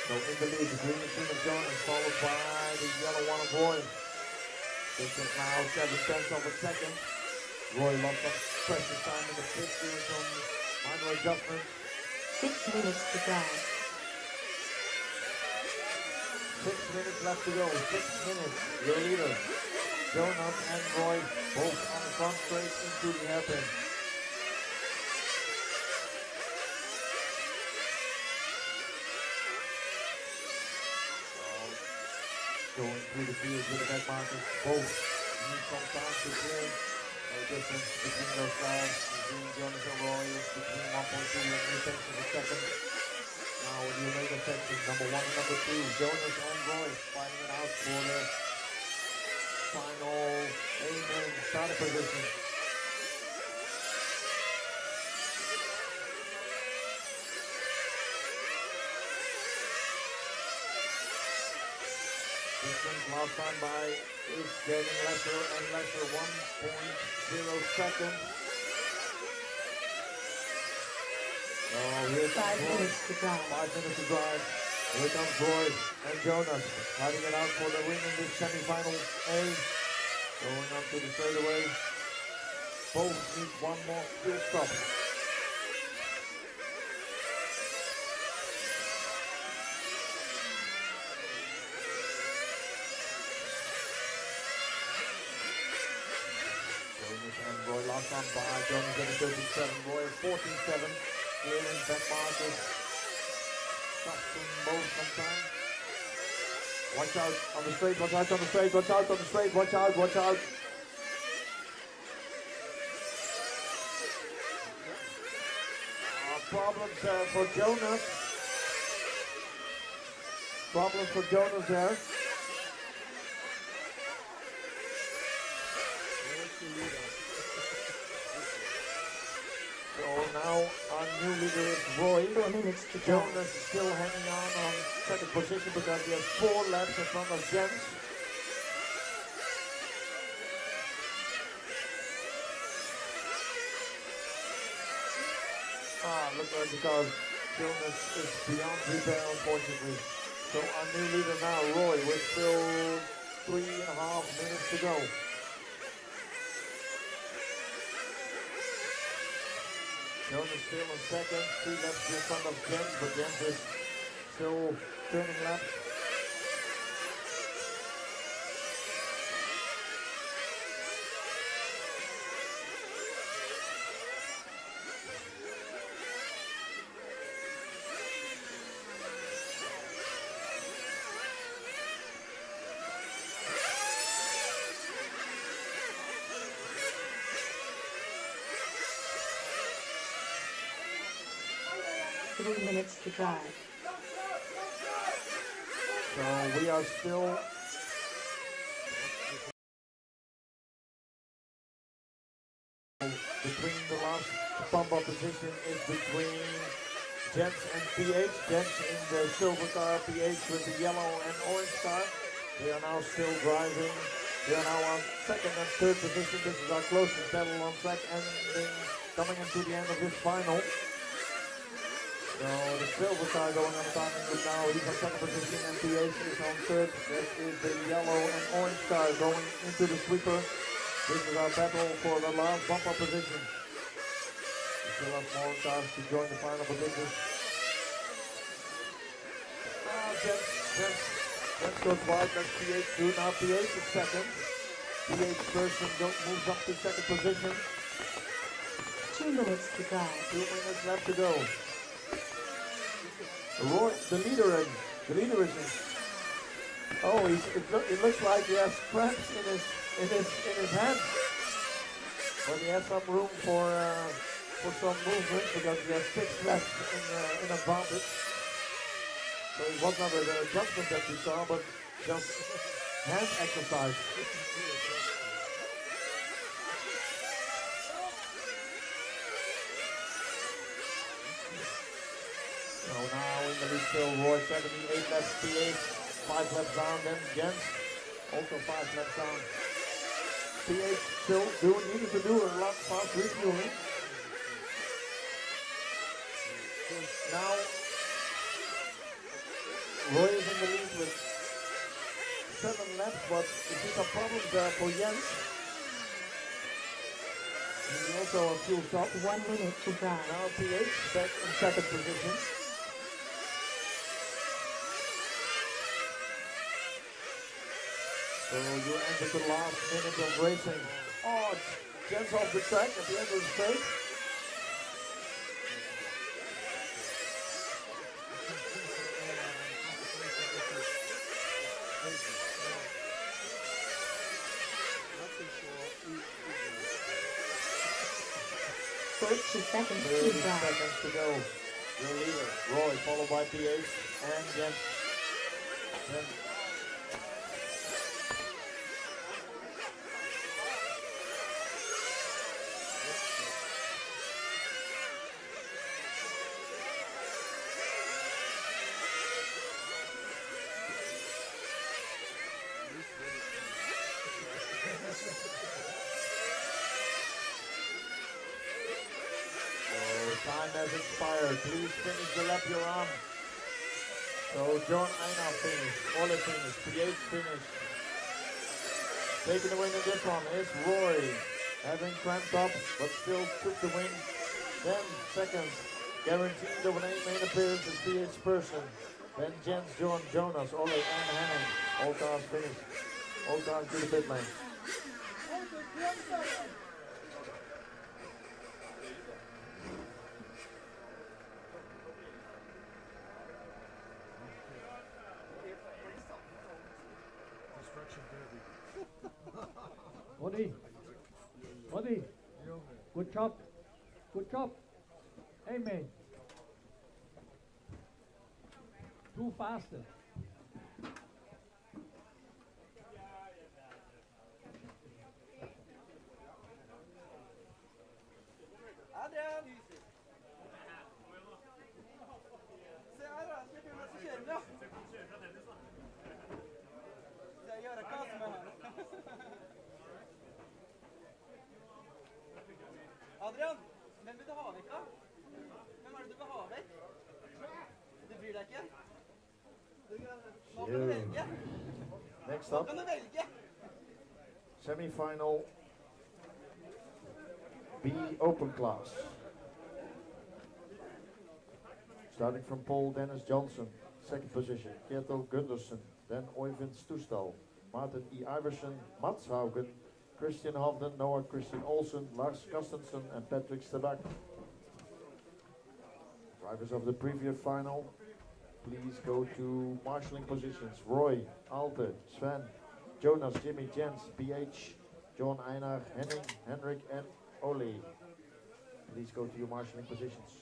So in the lead, the green machine of Jonas, followed by the yellow one of Roy. This is now 7/10 of a second. Roy lost some precious time in the pit, doing some minor adjustments. 6 minutes to drive. 6 minutes left to go. 6 minutes. Your leader, Jonas and Roy, both on the front straight into the hairpin. Going through the field with the back markers. Both need some time to clear. No difference between those cars. Between Jonas and Roy is between 1.2 and 3 tenths of a second. Now in the Omega section, number 1 and number 2, Jonas and Roy fighting it out for the final amen starter position. Distance last time by is getting lesser and lesser, 1.0 seconds. Oh, here 5 comes Roy. minutes to drive. 5 minutes to drive. Here comes Roy and Jonas fighting it out for the win in this semi-final A. Going up to the straightaway. Both need 1 more fuel stop. Jonas and Roy last time by. Jonas getting 13.7, Roy 14.7. Clearing back markers. Touching both sometimes. Watch out on the straight, watch out on the straight, watch out on the straight, watch out, watch out. Problems for Jonas. Problems for Jonas there. So now our new leader is Roy. 4 minutes to drive. Jonas is still hanging on second position because he has 4 laps in front of Jens. Look like the car is beyond repair, unfortunately. So our new leader now, Roy, with still 3.5 minutes to go. Jonas still in second, 3 laps in front of Jens, but Jens is still turning laps. Three minutes to drive. So we are still between the last bumper position is between Jens and PH. Jens in the silver car, PH with the yellow and orange car. They are now still driving. They are now on second and third position. This is our closest battle on track, ending coming into the end of this final. So the silver car going on the timing loop now, he's on second position and PH is on third. That is the yellow and orange car going into the sweeper. This is our battle for the last bumper position. We still have more cars to join the final position. Jens goes wide, that's PH too. Now PH is second. PH first and moves up to second position. 2 minutes to drive. 2 minutes left to go. Roy, the leader is in. Oh, it looks like he has cramps in his hand. But he has some room for some movement because he has 6 left in advantage. So it was not an adjustment that we saw, but just hand exercise. So now in the lead still Roy, 78 laps, PH, 5 laps down, then Jens, also 5 laps down. PH still needed to do a lot fast refueling. Now Roy is in the lead with 7 laps, but we see some problems there for Jens. He's also on fuel stop. 1 minute to drive. Now PH back in second position. So you enter the last minute of racing. Oh, Jens off the track at the end of the straight. Seconds to 30 drive. seconds to go. Your leader, Roy, followed by PH and Jens. Time has expired. Please finish the lap you're on. So John Aina finished. Ole finished. PH finished. Taking the win in this one is Roy. Having cramped up, but still took the win. Then second, guaranteed of an 8 main appearance is PH person. Then Jens, John, Jonas, Ole and Henning. All cars finished. All cars to the pit lane. Buddy, good job. Good job. Hey, mate. Too faster. Adrian! Se Adrian, släpp in oss i källan då! Så göra kaos med här. Adrian, vem vill du ha, Victor? er det du vil ha vekk? Du bryr deg ikke? Nå So, kan du velge. next Nå up, kan du velge. semi-final B open class. Starting from pole, Dennis Johnson, second position, Kjetil Gundersen, then Oyvind Stoestal, Martin E. Iversen, Mats Haugen, Christian Hovden, Noah Christian Olsen, Lars Carstensen, and Patrick Stabak. Drivers of the previous final, please go to marshalling positions. Roy, Alte, Sven, Jonas, Jimmy, Jens, PH, John, Einar, Henning, Henrik, and Ole. Please go to your marshalling positions.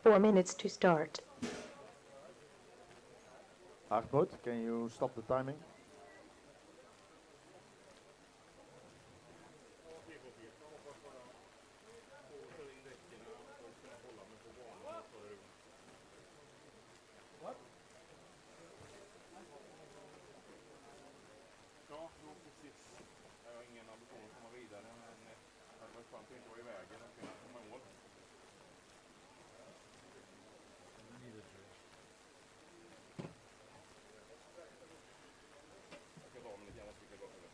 Four minutes to start. Hartmut, can you stop the timing? Ja, jo precis. Jag har ingen ambition att komma vidare, men det hade varit skönt att inte vara i vägen och kunna komma i mål. Jag ska ta mig lite grann, jag tycker det är bra för det.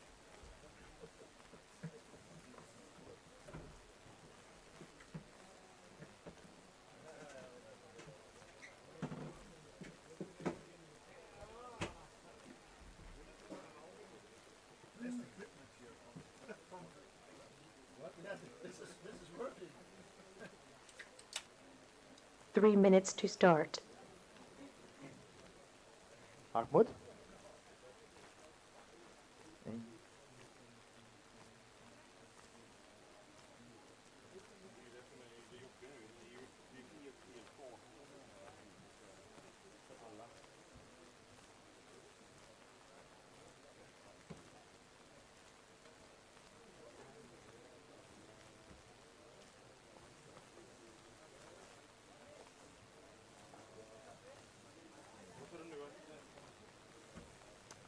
This is working. 3 minutes to start. Hartmut?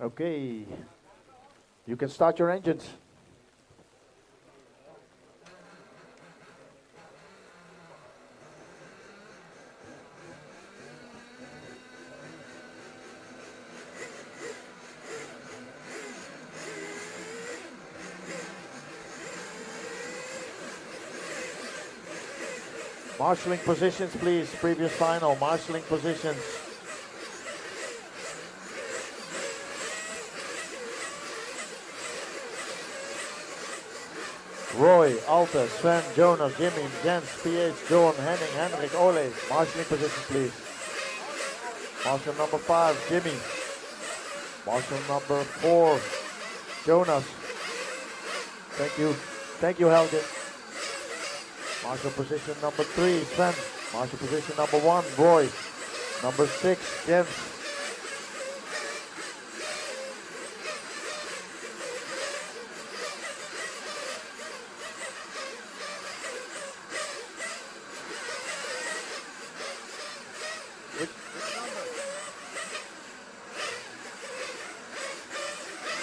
Okay, you can start your engines. Marshalling positions, please. Previous final, marshalling positions. Roy, Alte, Sven, Jonas, Jimmy, Jens, PH, John, Henning, Henrik, Ole. Marshalling positions, please. Marshal number 5, Jimmy. Marshal number 4, Jonas. Thank you. Thank you, Helge. Marshal position number 3, Sven. Marshal position number 1, Roy. Number 6, Jens.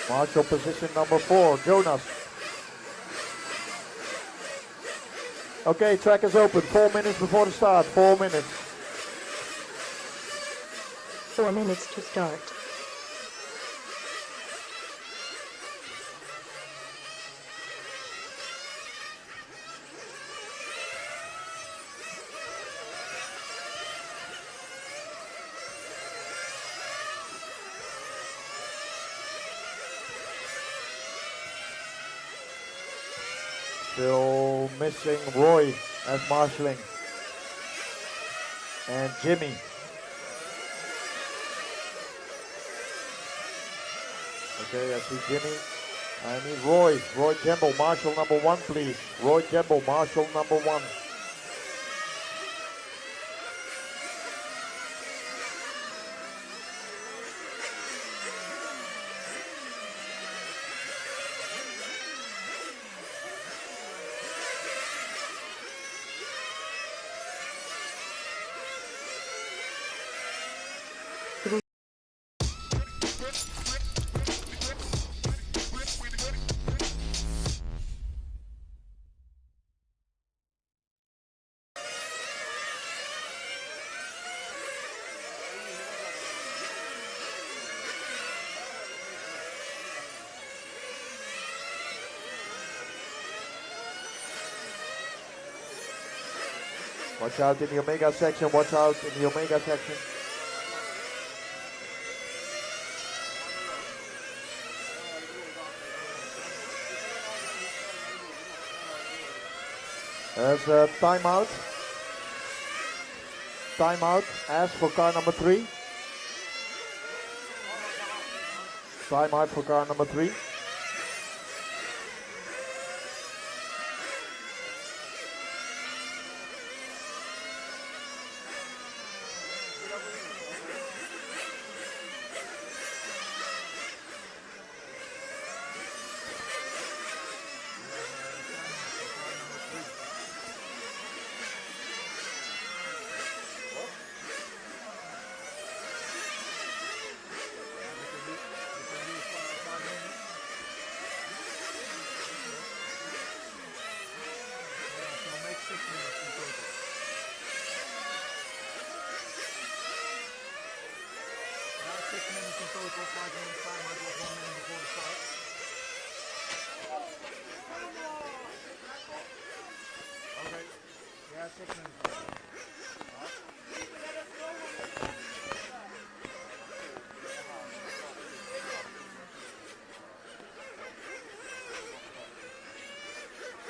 Marshal position number 4, Jonas. Okay, track is open. 4 minutes before the start. 4 minutes. 4 minutes to start. Still missing Roy as marshalling. And Jimmy. Okay, I see Jimmy. I need Roy. Roy Campbell, marshal number 1, please. Roy Campbell, marshal number 1. Watch out in the Omega section, watch out in the Omega section. There's a timeout. Timeout, ask for car number 3. Timeout for car number 3.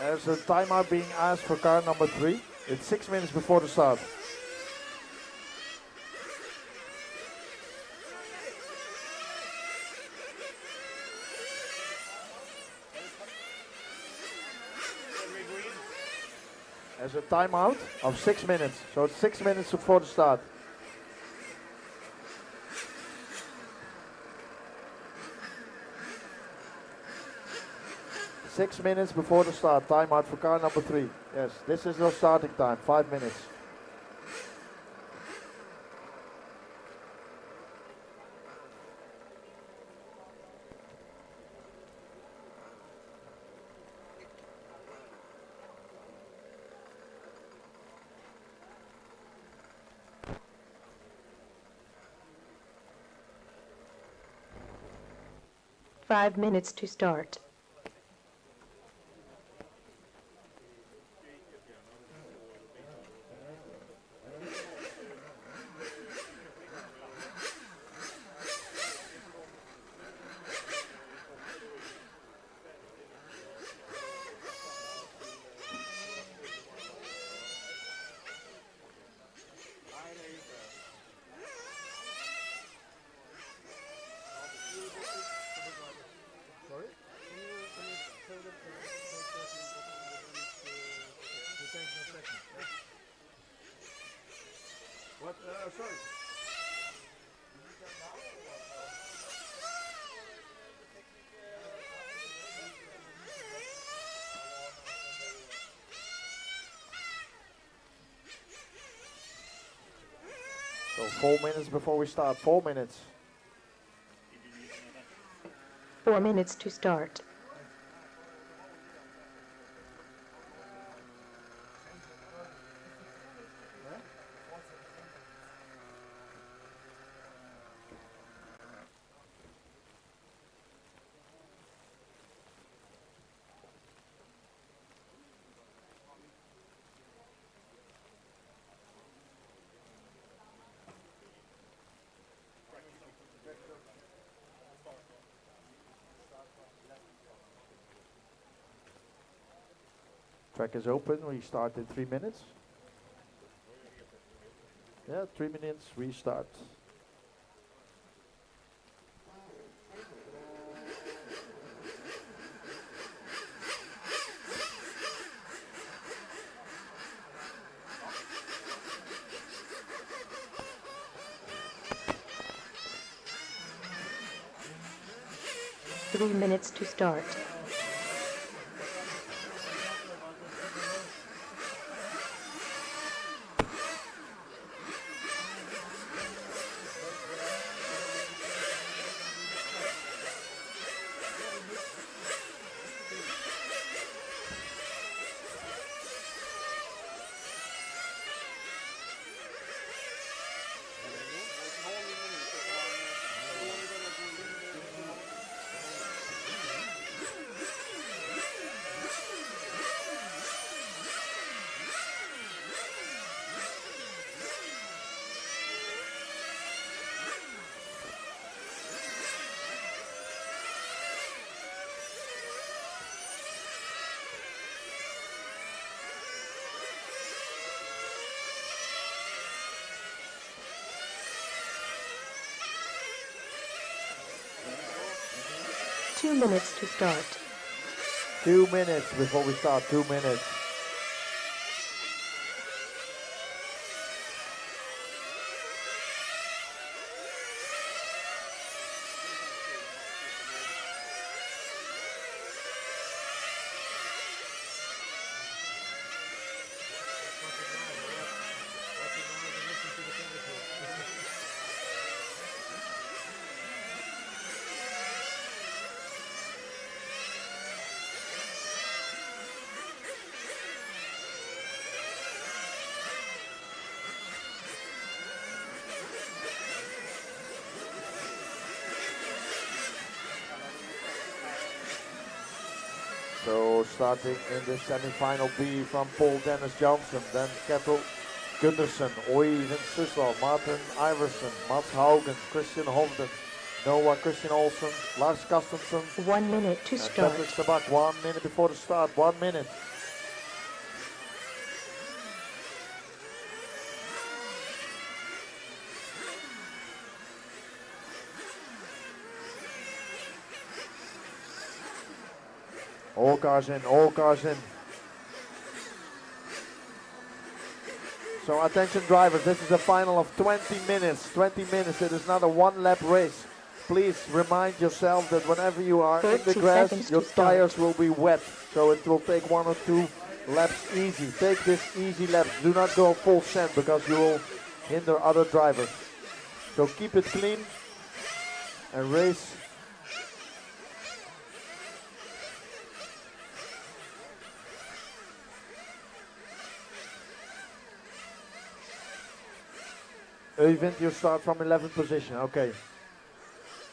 There's a timeout being asked for car number 3. It's 6 minutes before the start. There's a timeout of 6 minutes, so it's 6 minutes before the start. Six minutes before the start, timeout for car number 3. Yes, this is the starting time, 5 minutes. Five minutes to start. What? Sorry. So 4 minutes before we start, 4 minutes. 4 minutes to start. Track is open. We start in 3 minutes. Yeah, 3 minutes. Restart. Three minutes to start. Two minutes to start. 2 minutes before we start. 2 minutes. So starting in the semi-final B from Paul Dennis Johnson, then Kettle Gunderson, Oyvind Sussel, Martin Iverson, Mats Haugen, Christian Hovden, Noah Christian Olsen, Lars Carstensen, 1 minute to and start. Patrick Stabak. 1 minute before the start. 1 minute. All cars in, all cars in. So attention drivers, this is a final of 20 minutes. 20 minutes, it is not a one lap race. Please remind yourself that whenever you are in the 30 grass, seconds your to start. tires will be wet. So it will take 1 or 2 laps easy. Take this easy laps. Do not go full send because you will hinder other drivers. So keep it clean and race. Oyvind, you start from 11th position. Okay.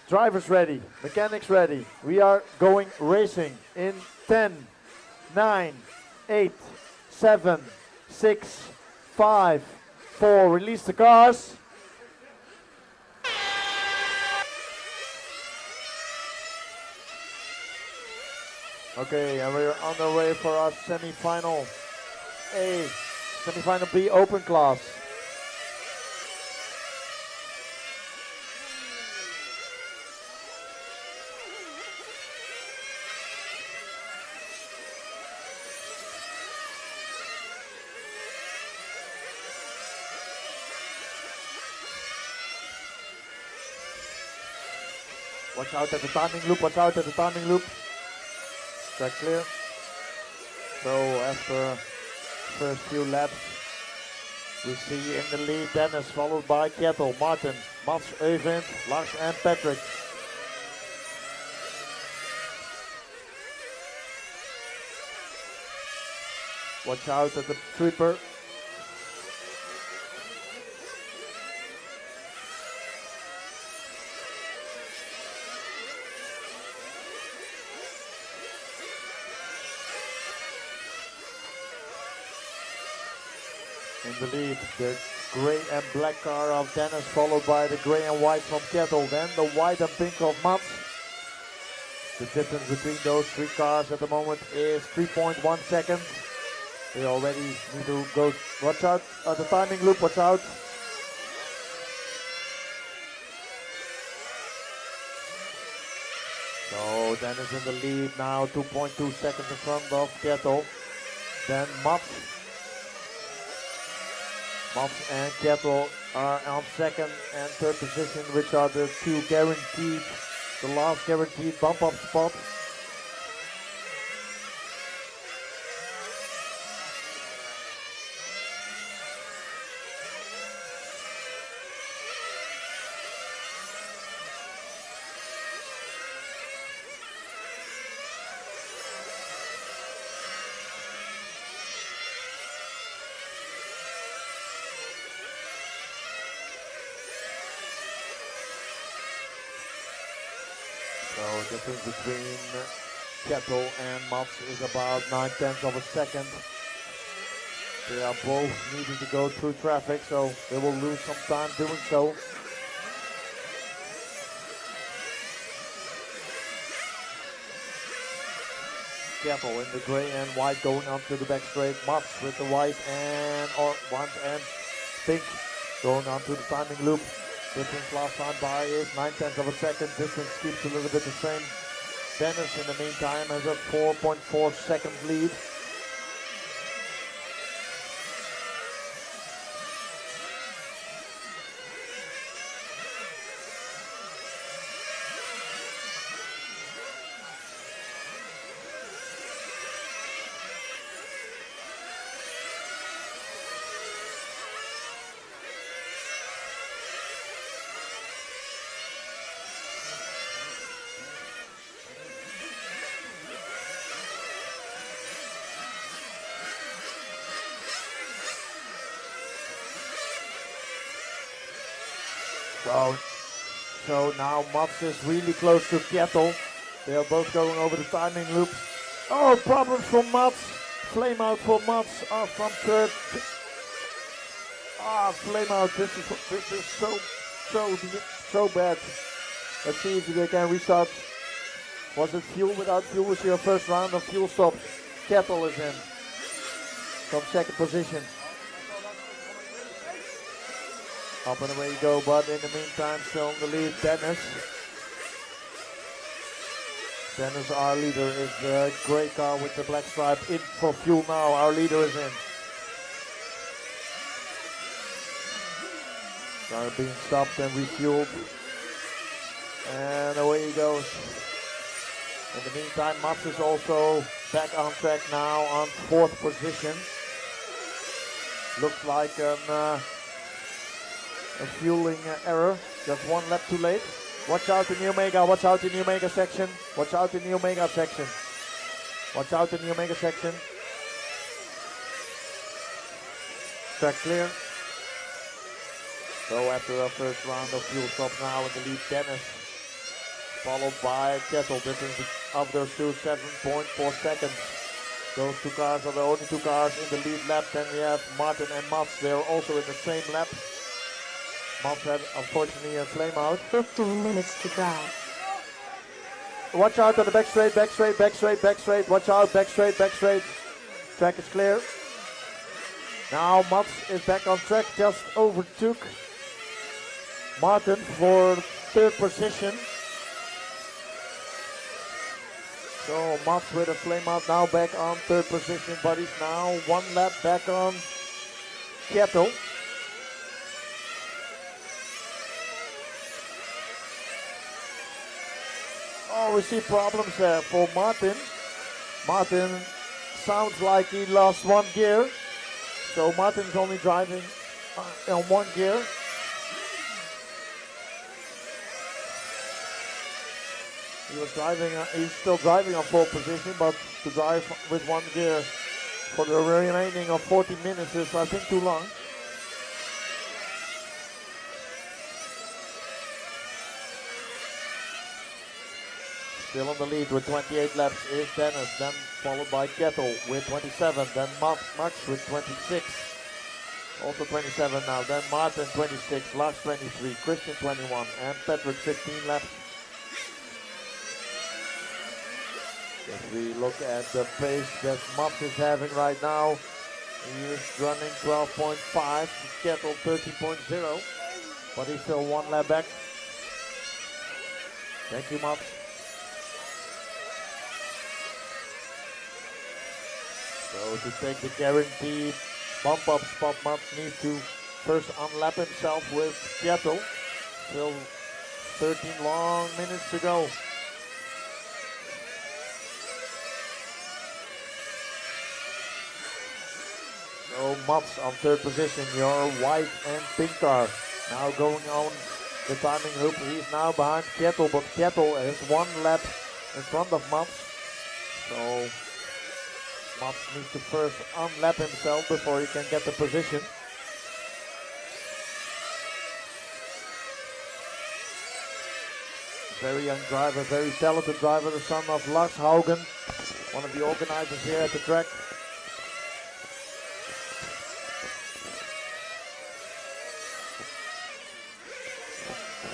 Drivers ready, mechanics ready. We are going racing in 10, 9, 8, 7, 6, 5, 4. Release the cars. Okay, and we're on the way for our semi-final A, semi-final B open class. Watch out at the timing loop, watch out at the timing loop. Track clear. So after first few laps, we see in the lead Dennis, followed by Kettle, Martin, Mats, Oyvind, Lars and Patrick. Watch out at the sweeper. In the lead, the grey and black car of Dennis, followed by the grey and white from Kettle, then the white and pink of Mats. The difference between those three cars at the moment is 3.1 seconds. They already need to go. Watch out at the timing loop. Watch out. So Dennis in the lead now, 2.2 seconds in front of Kettle. Then Mats and Kettle are on second and third position, which are the two guaranteed, the last guaranteed bump up spot. So difference between Kettle and Mats is about 9/10 of a second. They are both needing to go through traffic, so they will lose some time doing so. Kettle in the gray and white going onto the back straight. Mats with the white and pink going onto the timing loop. Difference last time by is 9/10 of a second. Distance keeps a little bit the same. Dennis in the meantime has a 4.4 second lead. So now Mats is really close to Kettle. They are both going over the timing loop. Oh, problems for Mats. Flame out for Mats from third. Flame out. This is so bad. Let's see if they can restart. Was it fuel? Without fuel was your first round of fuel stops. Kettle is in from second position. Up and away you go, but in the meantime, still in the lead, Dennis. Dennis, our leader, is the gray car with the black stripe in for fuel now. Our leader is in. Car being stopped and refueled. And away he goes. In the meantime, Mats is also back on track now on fourth position. Looks like a fueling error, just one lap too late. Watch out in the Omega, watch out in the Omega section. Watch out in the Omega section. Watch out in the Omega section. Track clear. So after our first round of fuel stops now in the lead, Dennis. Followed by Kettle, difference of those two, 7.4 seconds. Those two cars are the only two cars in the lead lap. Then we have Martin and Mats, they are also in the same lap. Mats had unfortunately a flame out. 15 minutes to drive. Watch out on the back straight, back straight, back straight, back straight. Watch out, back straight, back straight. Track is clear. Now Mats is back on track, just overtook Martin for third position. So Mats with a flame out now back on third position, but he's now one lap back on Kettle. Oh, we see problems there for Martin. Martin sounds like he lost one gear. So Martin's only driving on one gear. He's still driving on pole position, but to drive with one gear for the remaining of 40 minutes is, I think, too long. Still on the lead with 28 laps is Dennis, then followed by Kettle with 27, then Max with 26, also 27 now, then Martin 26, Lars 23, Christian 21, and Patrick 15 laps. If we look at the pace that Max is having right now, He is running 12.5, Kettle 13.0, but he's still 1 lap back. Thank you, Mats. So to take the guaranteed bump up spot, Mats needs to first unlap himself with Kettle. Still 13 long minutes to go. So Mats on 3rd position, your white and pink car. Now going on the timing loop. He's now behind Kettle, but Kettle is 1 lap in front of Mats. So Mats needs to first unlap himself before he can get the position. Very young driver, very talented driver, the son of Lars Haugen, one of the organizers here at the track.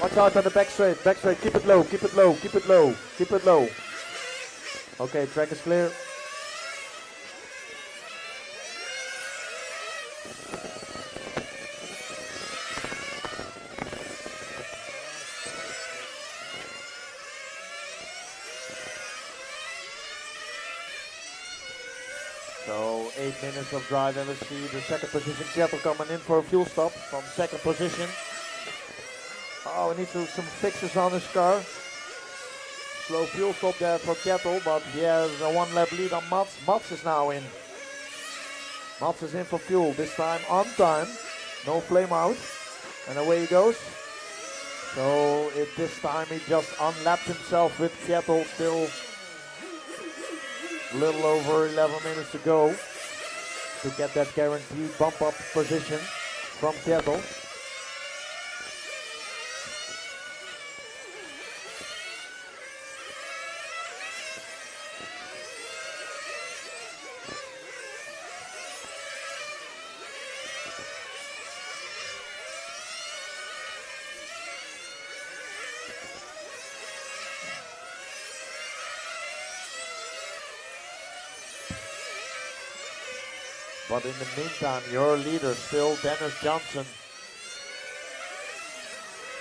Watch out on the back straight, keep it low, keep it low, keep it low, keep it low. Okay, track is clear. So 8 minutes of drive, and let's see the 2nd position, Kettle coming in for a fuel stop from 2nd position. Oh, he needs to do some fixes on his car. Slow fuel stop there for Kettle, but he has a 1 lap lead on Mats. Mats is now in. Mats is in for fuel, this time on time. No flame out. And away he goes. So this time he just unlapped himself with Kettle. Still a little over 11 minutes to go to get that guaranteed bump up position from Kettle. But in the meantime, your leader still Dennis Johnson.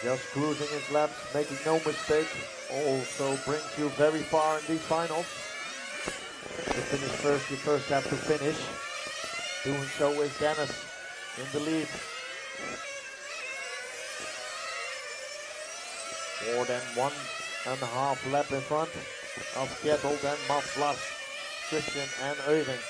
Just cruising his laps, making no mistake. Also brings you very far in these finals. To finish first, you first have to finish. Doing so is Dennis in the lead. More than 1.5 lap in front of Kettle, then Mats, Lars, Christian and Euring.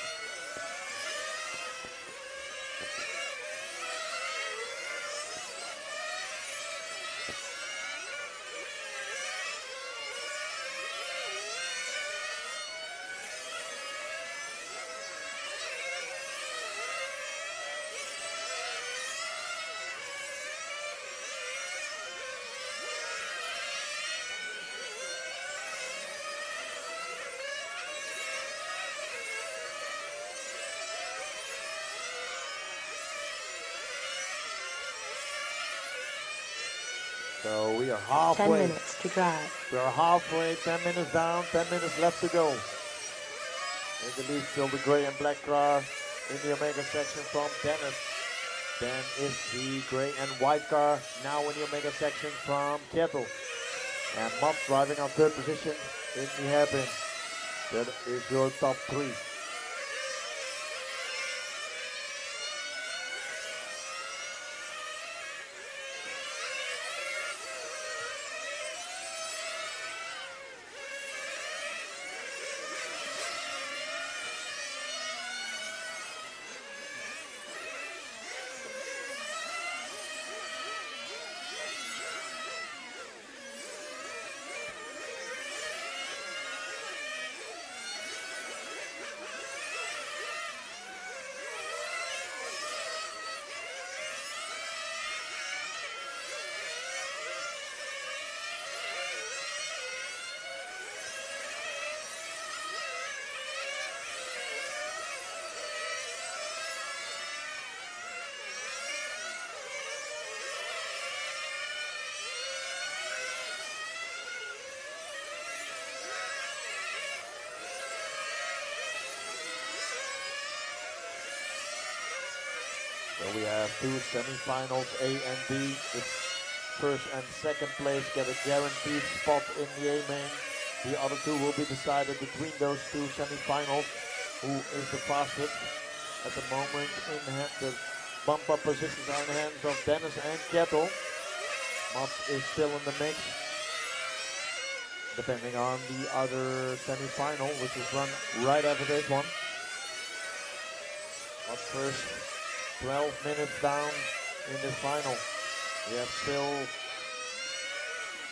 So we are 10 halfway. minutes to drive. We are halfway, 10 minutes down, 10 minutes left to go. In the lead still the gray and black car in the Omega section from Dennis. Then is the gray and white car now in the Omega section from Kettle. And Mats driving on 3rd position in the hairpin. That is your top 3. So we have two semi-finals, A and B. The first and second place get a guaranteed spot in the A main. The other two will be decided between those two semi-finals. Who is the fastest? At the moment, the bump-up positions are in the hands of Dennis and Kettle. Mats is still in the mix, depending on the other semi-final, which is run right after this one. But first, 12 minutes down in the final. We have still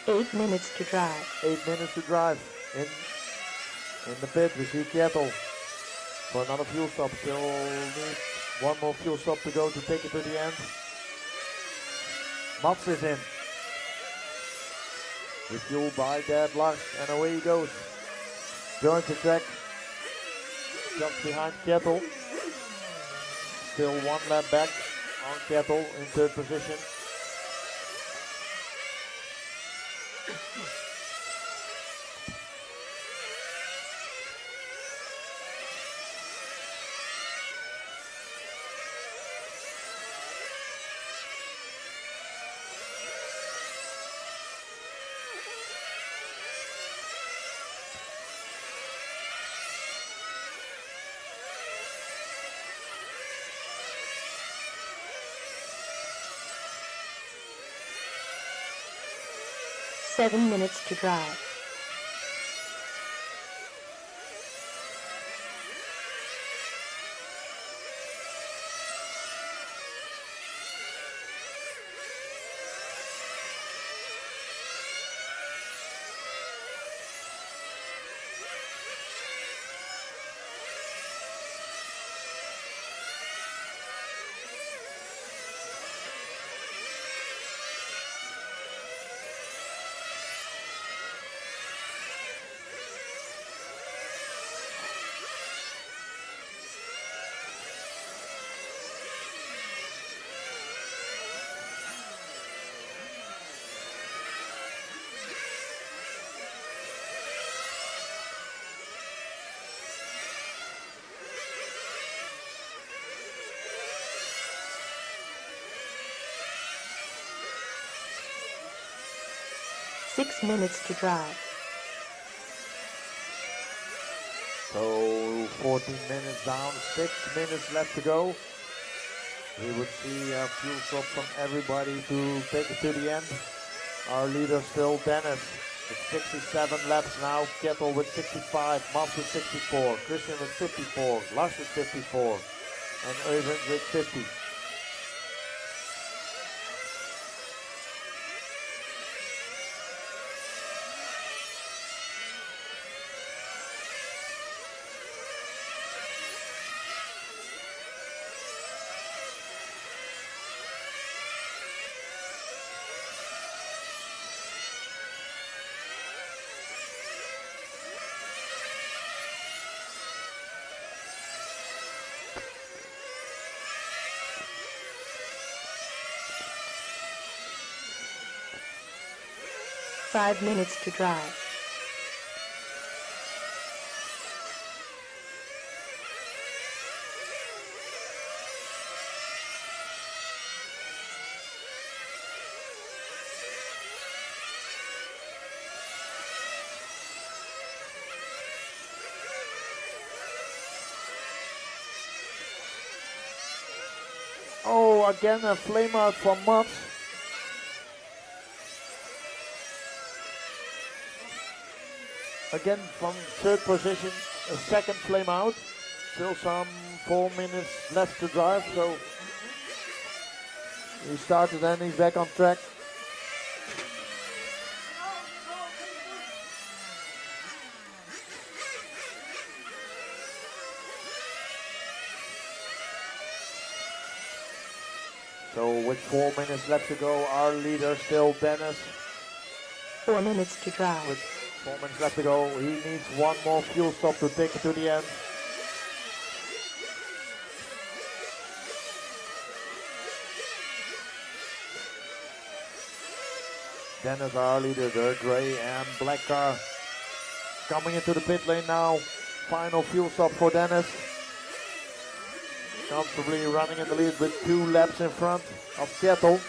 8 minutes to drive. 8 minutes to drive. In the pit, we see Kettle for another fuel stop. Still needs one more fuel stop to go to take it to the end. Mats is in. Refueled by Dad Lars, and away he goes. Joins the track. Jumps behind Kettle. Still one lap back on Kettle in third position. Seven minutes to drive. Six minutes to drive. So 14 minutes down, 6 minutes left to go. We would see a fuel swap from everybody to take it to the end. Our leader still Dennis with 67 laps now. Kettle with 65, Mats with 64, Christian with 54, Lars with 54, and Øyvind with 50. Five minutes to drive. Oh, again a flame out from Mats. Again from third position, a second flame out. Still some 4 minutes left to drive, so he started and he's back on track. So with 4 minutes left to go, our leader still Dennis. 4 minutes to drive. With 4 minutes left to go, he needs one more fuel stop to take it to the end. Dennis, our leader, the grey and black car, coming into the pit lane now. Final fuel stop for Dennis. comfortably running in the lead with 2 laps in front of Kettle.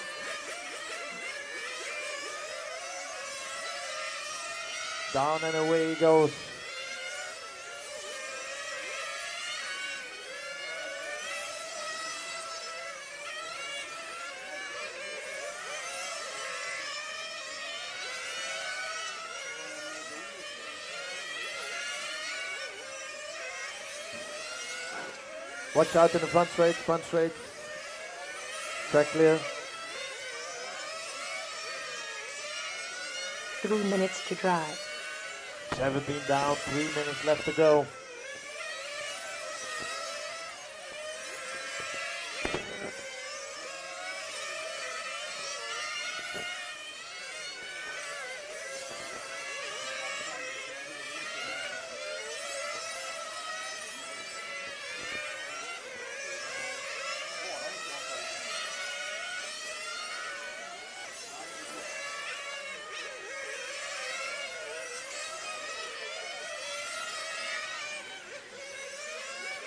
Down and away he goes. Watch out in the front straight, track clear. 3 minutes to drive. 17 down, 3 minutes left to go.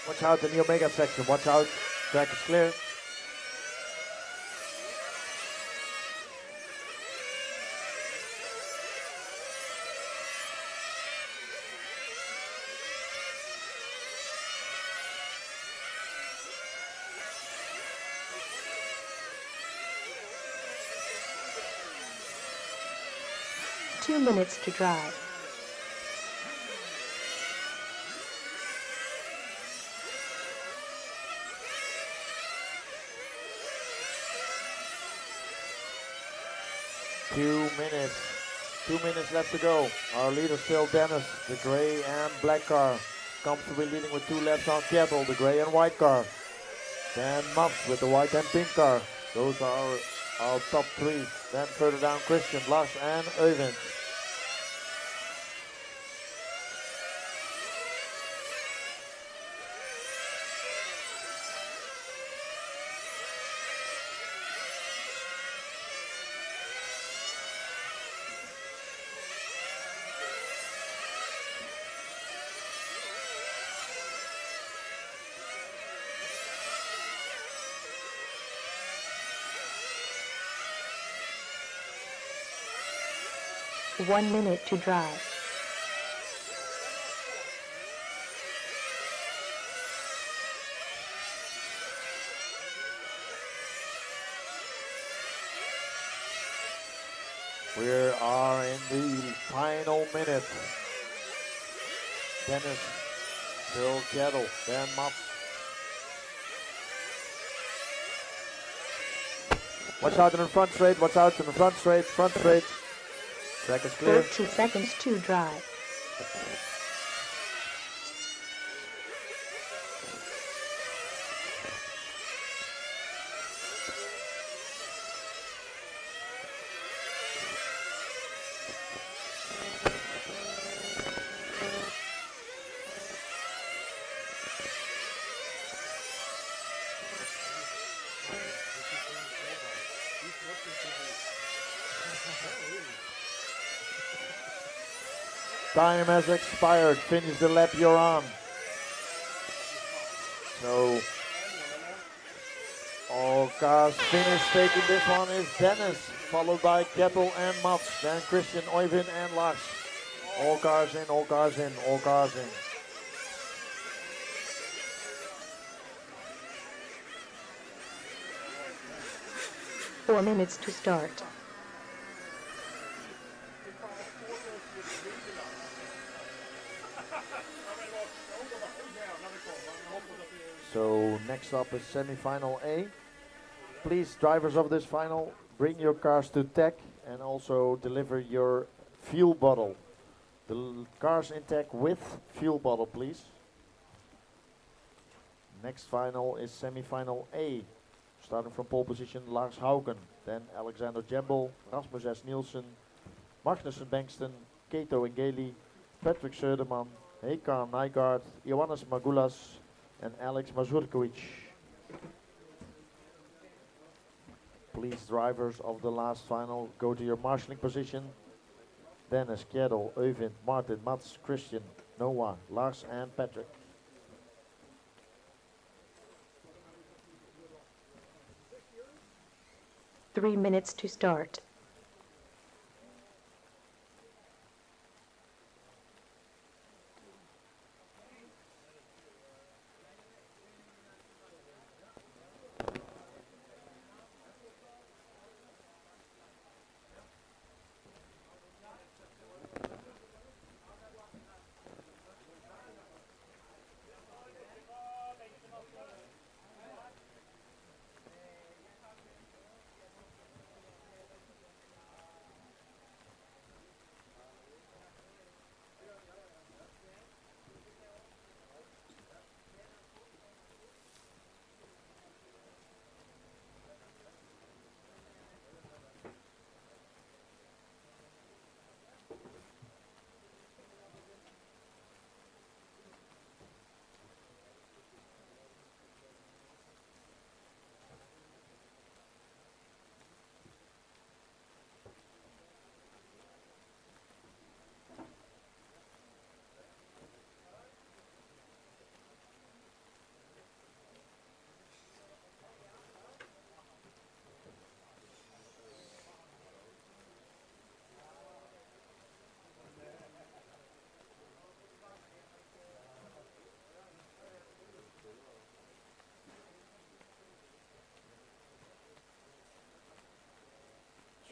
Watch out in the Omega section, watch out, track is clear. Two minutes to drive. Two minutes left to go. Our leader still Dennis, the gray and black car. Comfortably leading with 2 laps on Kettle, the gray and white car. Then Muffs with the white and pink car. Those are our top 3. Then further down Christian, Lars and Øyvind. One minute to drive. We are in the final minute. Dennis, still Kettle, then Muffs. Watch out in the front straight, watch out in the front straight, Track is clear. 30 seconds to drive. Time has expired. Finish the lap you're on. So all cars finished. Taking this one is Dennis, followed by Kettle and Mats, then Christian, Øyvind and Lars. All cars in, all cars in, all cars in. Four minutes to start. So next up is semi-final A. Please, drivers of this final, bring your cars to tech and also deliver your fuel bottle. The cars in tech with fuel bottle, please. Next final is semi-final A. Starting from pole position, Lars Haugen, then Alexander Jembel, Rasmus S. Nielsen, Magnussen Bengtsen, Keto Ngeli, Patrick Söderman, Hekar Nygaard, Ioannis Magoulas, and Alex Mazurkovic. Please, drivers of the last final, go to your marshalling position. Dennis, Kjetil, Øyvind, Martin, Mats, Christian, Noah, Lars and Patrick. 3 minutes to start.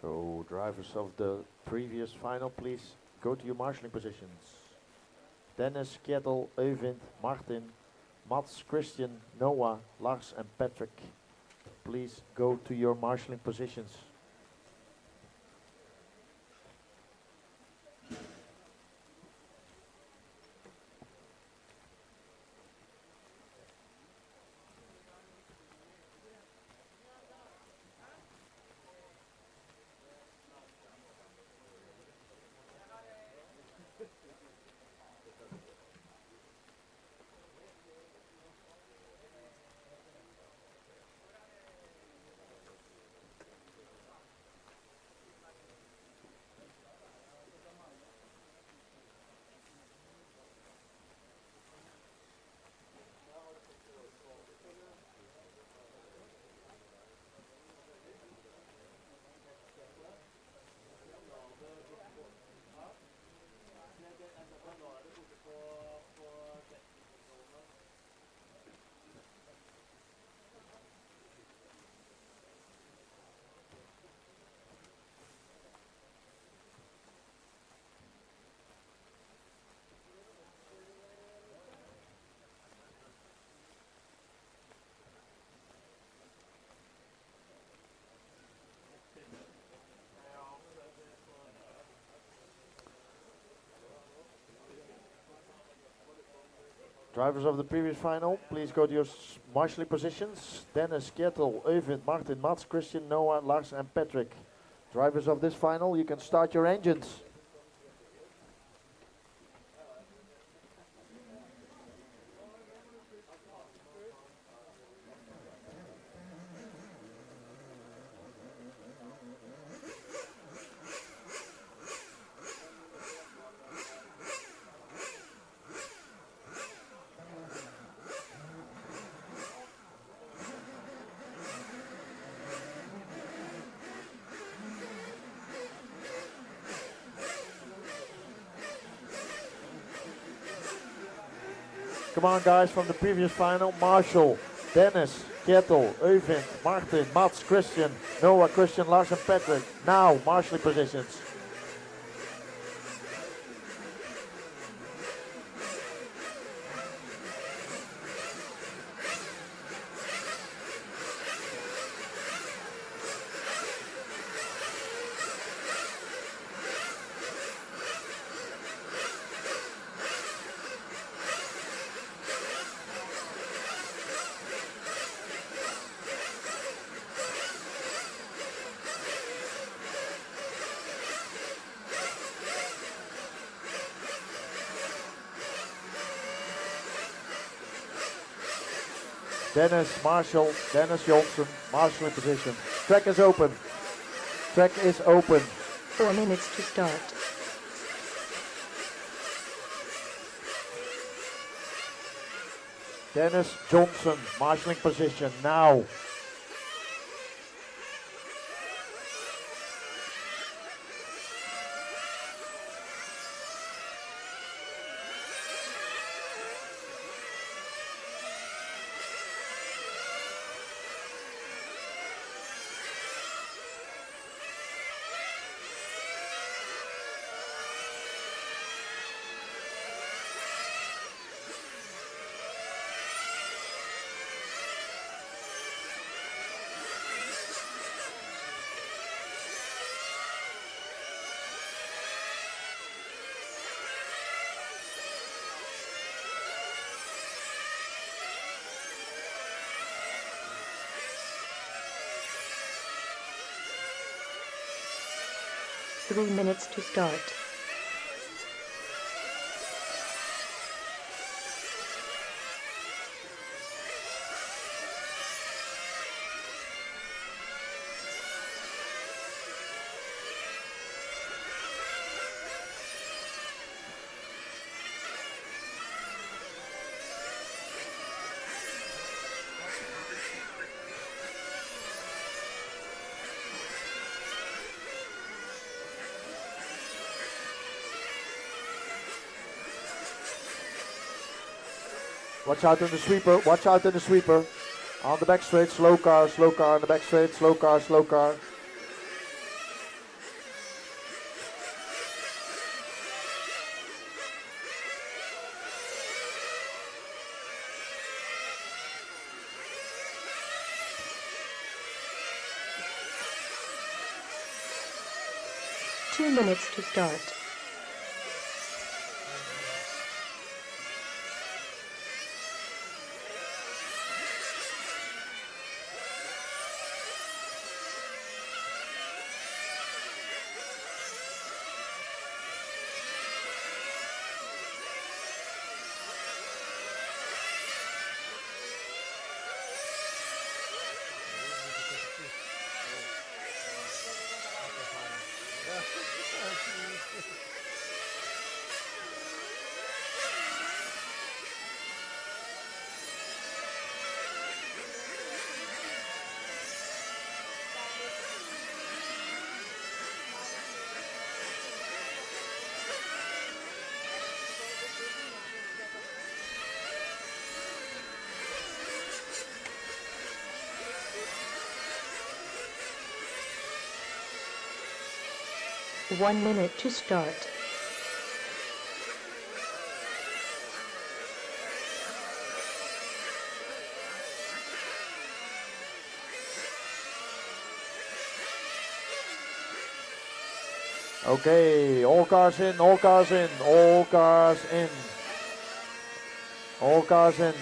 So drivers of the previous final, please go to your marshalling positions. Dennis, Kjetil, Øyvind, Martin, Mats, Christian, Noah, Lars and Patrick. Please go to your marshalling positions. Drivers of the previous final, please go to your marshalling positions. Dennis, Kjetil, Øyvind, Martin, Mats, Christian, Noah, Lars and Patrick. Drivers of this final, you can start your engines. Come on guys, from the previous final, Marshall, Dennis, Kjetil, Øyvind, Martin, Mats, Christian, Noah, Christian, Lars and Patrick. Now, marshalling positions. Dennis, Marshall, Dennis Johnson, marshalling position. Track is open. Track is open. 4 minutes to start. Dennis Johnson, marshalling position now. 3 minutes to start. Watch out in the sweeper, watch out in the sweeper. On the back straight, slow car on the back straight, slow car, slow car. Two minutes to start. One minute to start. Okay, all cars in, all cars in, all cars in. All cars in.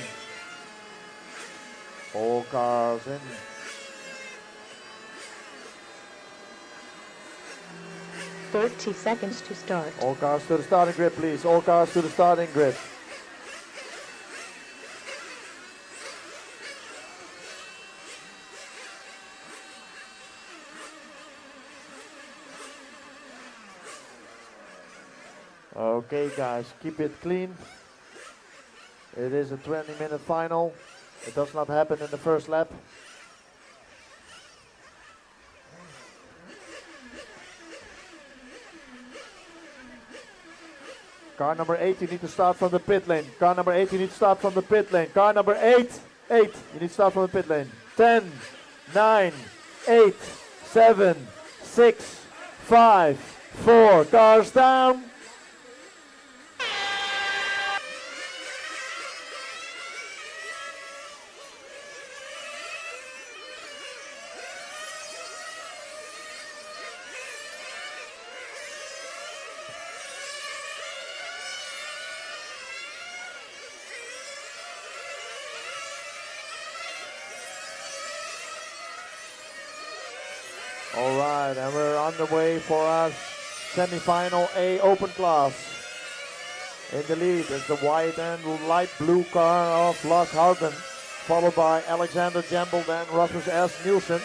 All cars in. 30 seconds to start. All cars to the starting grid, please. All cars to the starting grid. Okay, guys, keep it clean. It is a 20-minute final. It does not happen in the first lap. Car number 8, you need to start from the pit lane. Car number 8, you need to start from the pit lane. Car number 8, you need to start from the pit lane. 10, 9, 8, 7, 6, 5, 4. Cars down. All right, and we're on the way for our semi-final A open class. In the lead is the white and light blue car of Lars Houghton, followed by Alexander Jambel and Rasmus S. Nielsen.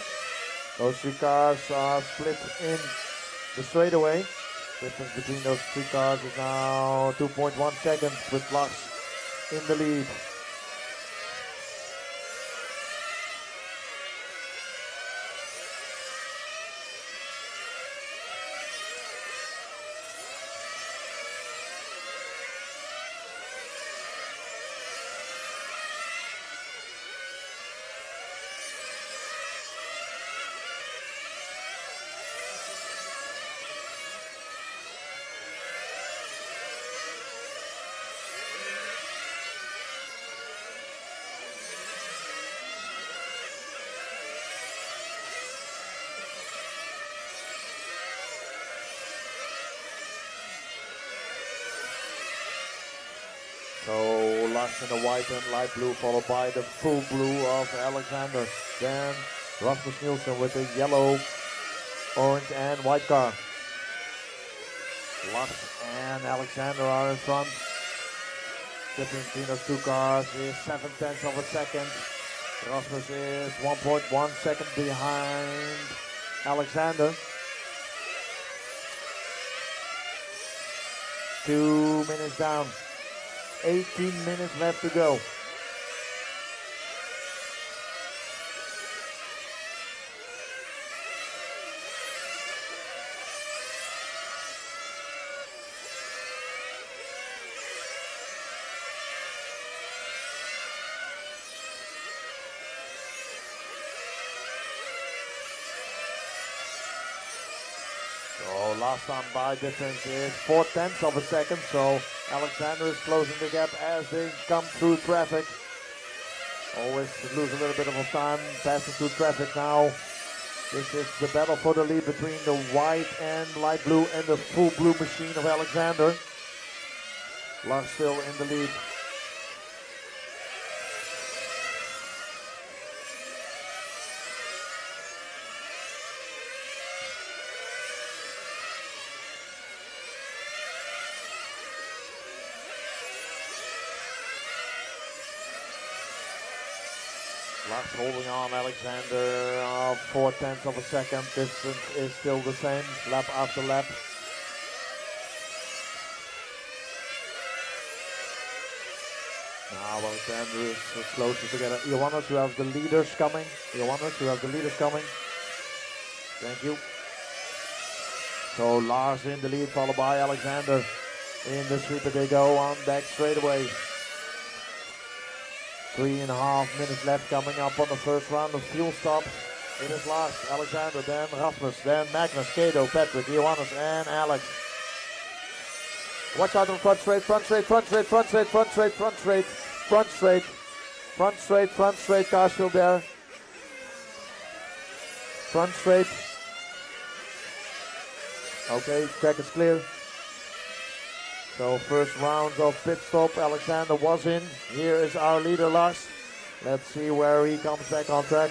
Those three cars are split in the straightaway. Difference between those three cars is now 2.1 seconds with Lars in the lead. So Lars in the white and light blue, followed by the full blue of Alexander. Then Rasmus Nielsen with the yellow, orange and white car. Lars and Alexander are in front. Difference between those two cars is 7/10 of a second. Rasmus is 1.1 second behind Alexander. 2 minutes down. 18 minutes left to go. So last time by difference is 4/10 of a second, so Alexander is closing the gap as they come through traffic. Always lose a little bit of time passing through traffic now. This is the battle for the lead between the white and light blue and the full blue machine of Alexander. Lars still in the lead. Lars holding on Alexander 4/10 of a second. Distance is still the same, lap after lap. Now Alexander is closer together. Johannes, you have the leaders coming. Johannes, you have the leaders coming. Thank you. So Lars in the lead, followed by Alexander. In the sweeper they go on back straightaway. 3.5 minutes left coming up on the first round of fuel stops. It is Lars, Alexander, then Rasmus, then Magnus, Kato, Patrick, Johannes, and Alex. Watch out on front straight, front straight, front straight, front straight, front straight, front straight, front straight, front straight, front straight, car still there. Front straight. Okay, track is clear. So first round of pit stop, Alexander was in. Here is our leader, Lars. Let's see where he comes back on track.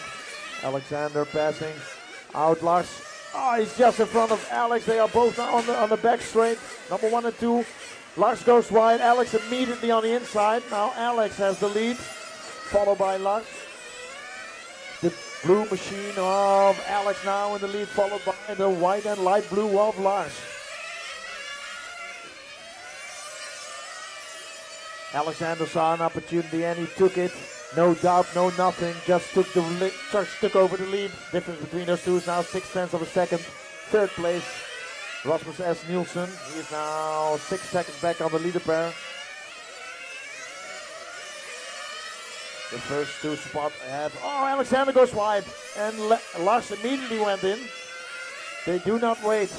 Alexander passing out Lars. Oh, he's just in front of Alex. They are both now on the back straight. Number 1 and 2. Lars goes wide. Alex immediately on the inside. Now Alex has the lead, followed by Lars. The blue machine of Alex now in the lead, followed by the white and light blue of Lars. Alexander saw an opportunity and he took it. No doubt, no nothing. Just took over the lead. Difference between those two is now 6/10 of a second. Third place, Rasmus S. Nielsen. He is now 6 seconds back on the leader pair. The first two spots have. Oh, Alexander goes wide, and Lars immediately went in. They do not wait.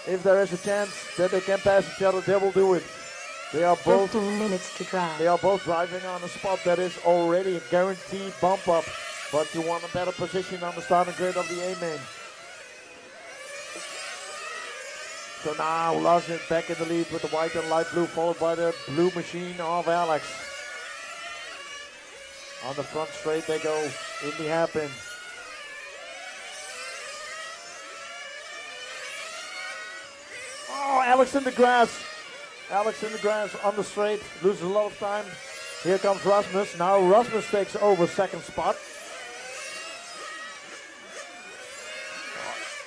If there is a chance that they can pass each other, they will do it. They are both 15 minutes to drive. They are both driving on a spot that is already a guaranteed bump up, but you want a better position on the starting grid of the A main. So now Lars is back in the lead with the white and light blue, followed by the blue machine of Alex. On the front straight they go. Indy happen. Oh, Alex in the grass. Alex in the grass on the straight, loses a lot of time. Here comes Rasmus. Now Rasmus takes over second spot.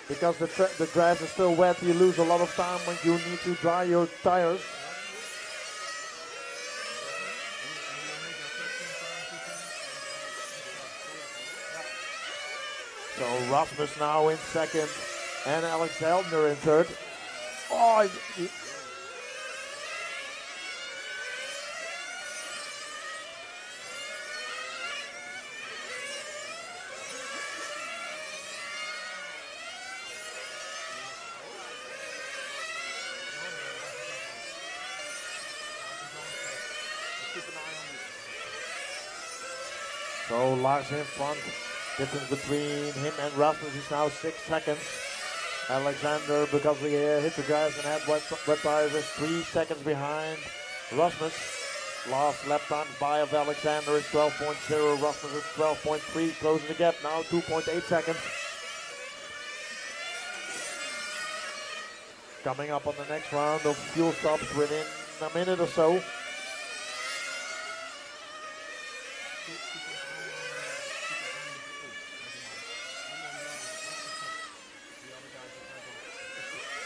Because the grass is still wet, you lose a lot of time when you need to dry your tires. So Rasmus now in second and Alex Helmner in third. Oh, so Lars in front. Difference between him and Rasmus is now 6 seconds. Alexander, because we hit the grass and had wet tires, is 3 seconds behind Rasmus. Last lap time by of Alexander is 12.0. Rasmus is 12.3, closing the gap now 2.8 seconds. Coming up on the next round of fuel stops within a minute or so.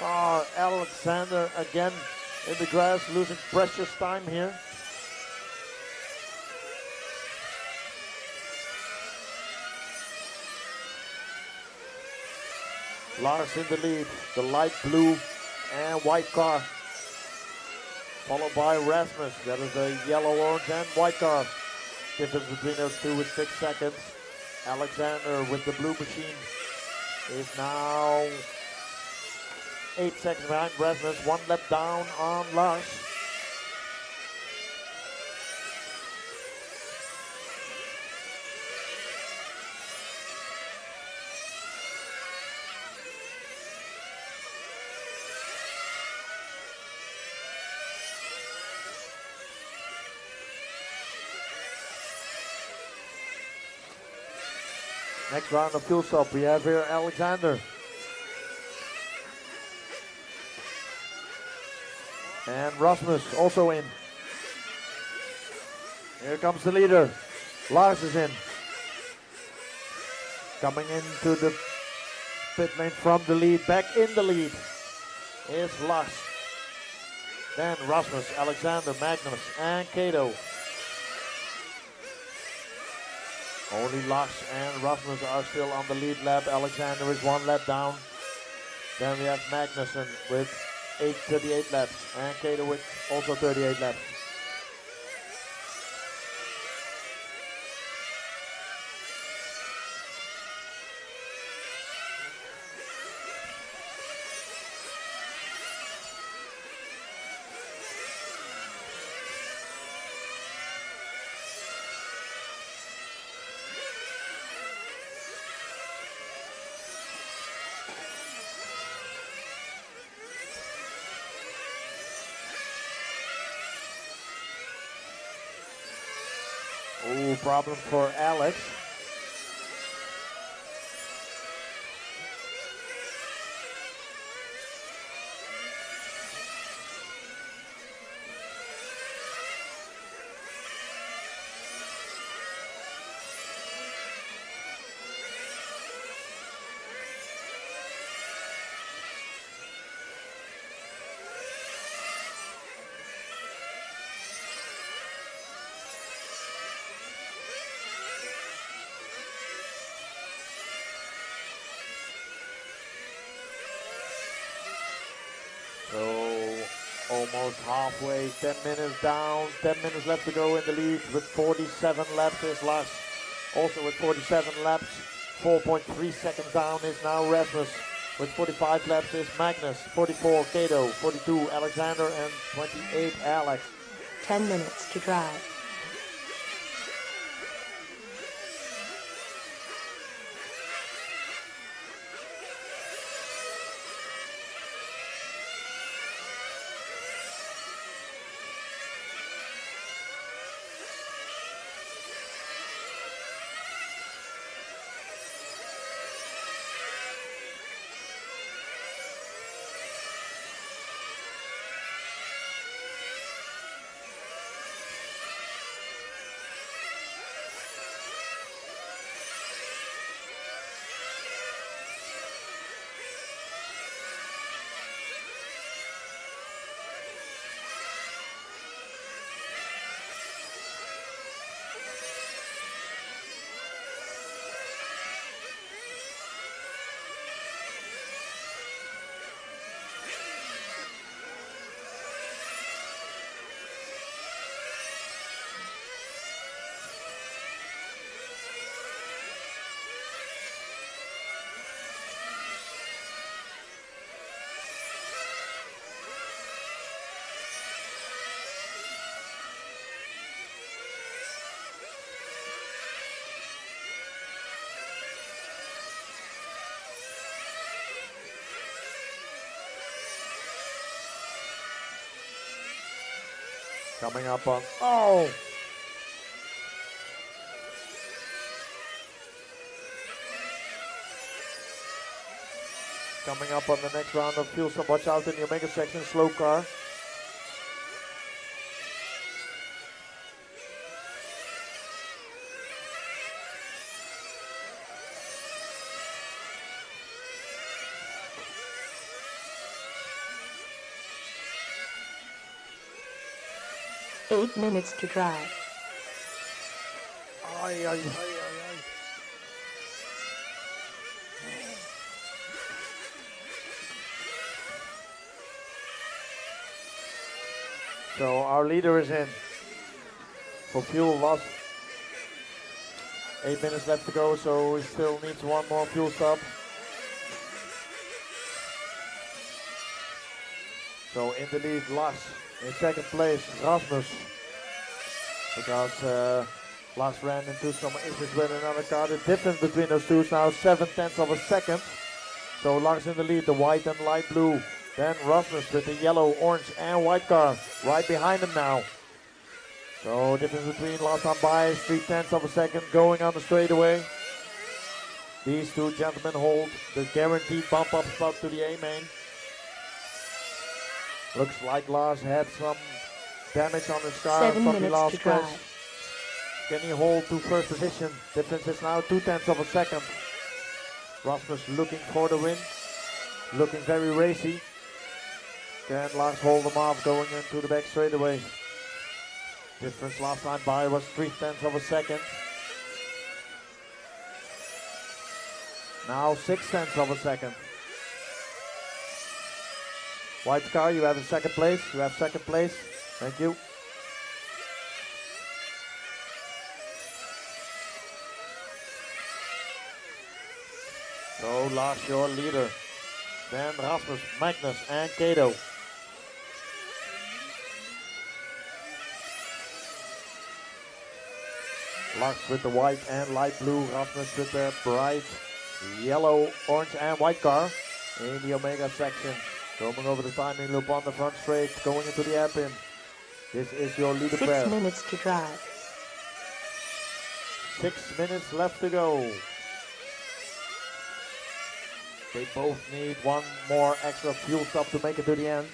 Oh, Alexander again in the grass, losing precious time here. Lars in the lead, the light blue and white car. Followed by Rasmus, that is a yellow, orange and white car. Difference between those two is 6 seconds. Alexander with the blue machine is now 8 seconds behind Rasmus, 1 lap down on Lars. Next round of fuel stop, we have here Alexander. And Rasmus also in. Here comes the leader. Lars is in. Coming into the pit lane from the lead, back in the lead is Lars. Then Rasmus, Alexander, Magnus and Kato. Only Lars and Rasmus are still on the lead lap. Alexander is 1 lap down. Then we have Magnussen with 38 laps and Kato with also 38 laps. Ooh, problem for Alex. So almost halfway, 10 minutes down, 10 minutes left to go in the lead with 47 laps is Lars. Also with 47 laps, 4.3 seconds down is now Rasmus. With 45 laps is Magnus, 44 Kato, 42 Alexander and 28 Alex. 10 minutes to drive. Coming up on, oh! Coming up on the next round of fuel stop. Watch out in the Omega section, slow car. Eight minutes to drive. Ay, ay, ay, ay, ay. So our leader is in for fuel loss. 8 minutes left to go, so he still needs one more fuel stop. So in the lead, Lars. In second place, Rasmus. Because Lars ran into some issues with another car. The difference between those two is now 7/10 of a second. So Lars in the lead, the white and light blue. Then Rasmus with the yellow, orange and white car right behind him now. So difference between last time by is 3/10 of a second going on the straightaway. These two gentlemen hold the guaranteed bump up spot to the A main. Looks like Lars had some damage on his car 7 from the minutes last to crash. drive. Can he hold to first position? Difference is now 2/10 of a second. Rasmus looking for the win. Looking very racy. Can Lars hold them off going into the back straightaway? Difference last time by was 3/10 of a second. Now 6/10 of a second. White car, you have in second place. You have second place. Thank you. So Lars, your leader. Then Rasmus, Magnus and Kato. Lars with the white and light blue. Rasmus with the bright yellow, orange and white car in the Omega section. Coming over the timing loop on the front straight, going into the hairpin. This is your leader 6 pair. minutes to drive. 6 minutes left to go. They both need one more extra fuel stop to make it to the end.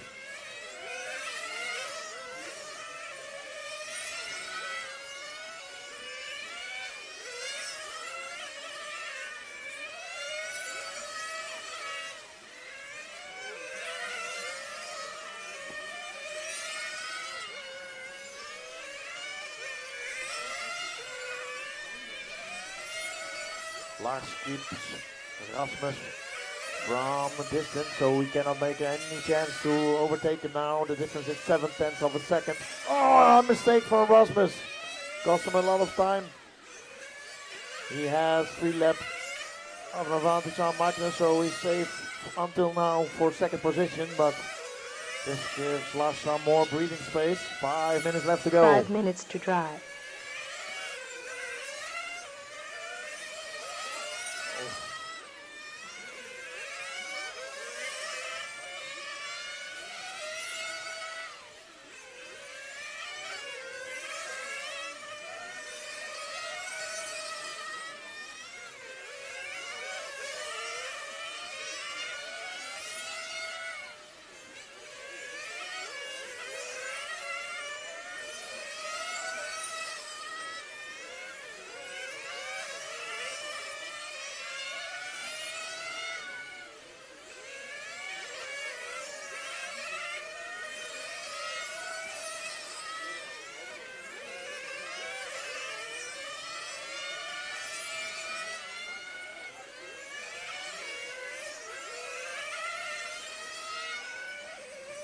Lars keeps Rasmus from a distance, so we cannot make any chance to overtake him now. The difference is 7/10 of a second. Oh, a mistake from Rasmus. Cost him a lot of time. He has 3 laps of an advantage on Magnus, so he's safe until now for second position, but this gives Lars some more breathing space. 5 minutes left to go. 5 minutes to drive.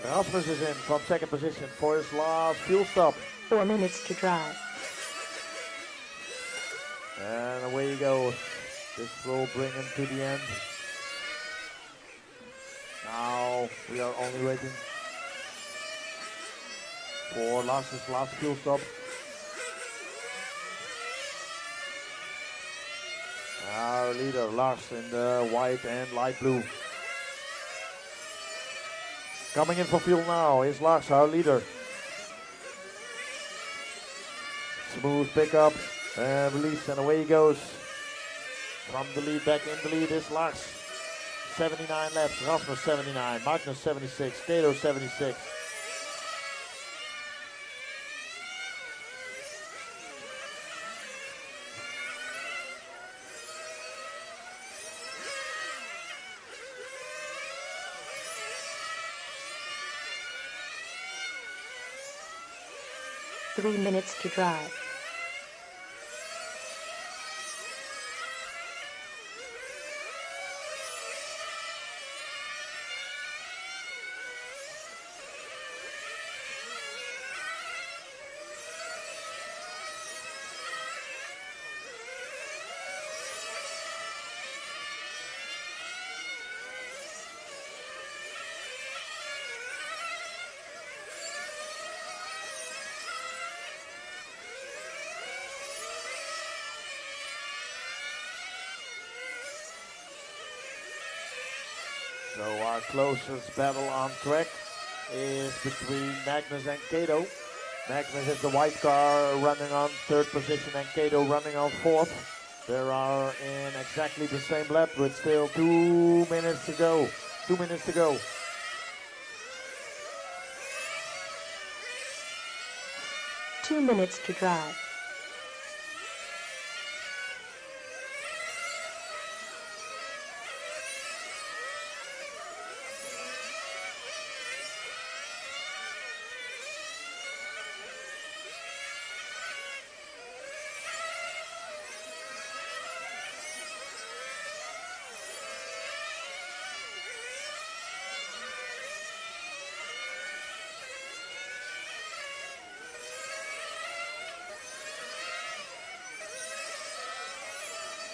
Rasmus is in from second position for his last fuel stop. 4 minutes to drive. And away he goes. This will bring him to the end. Now we are only waiting for Lars's last fuel stop. Our leader Lars in the white and light blue. Coming in for fuel now is Lars, our leader. Smooth pickup and release, and away he goes. From the lead, back in the lead is Lars. 79 laps. Rasmus 79, Magnus 76, Kato 76. Three minutes to drive. So our closest battle on track is between Magnus and Kato. Magnus is the white car running on third position and Kato running on fourth. They are in exactly the same lap with still 2 minutes to go. 2 minutes to go. Two minutes to drive.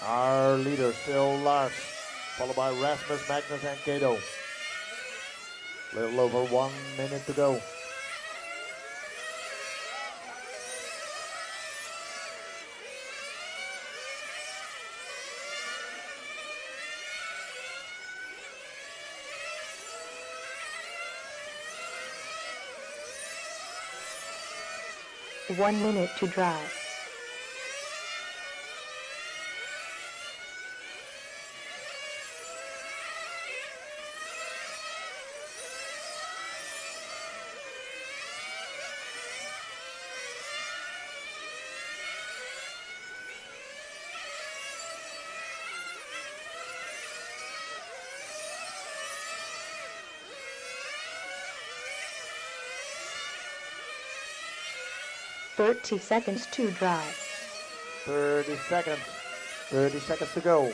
Our leader still Lars, followed by Rasmus, Magnus and Kato. Little over 1 minute to go. One minute to drive. Thirty seconds to drive. 30 seconds. 30 seconds to go.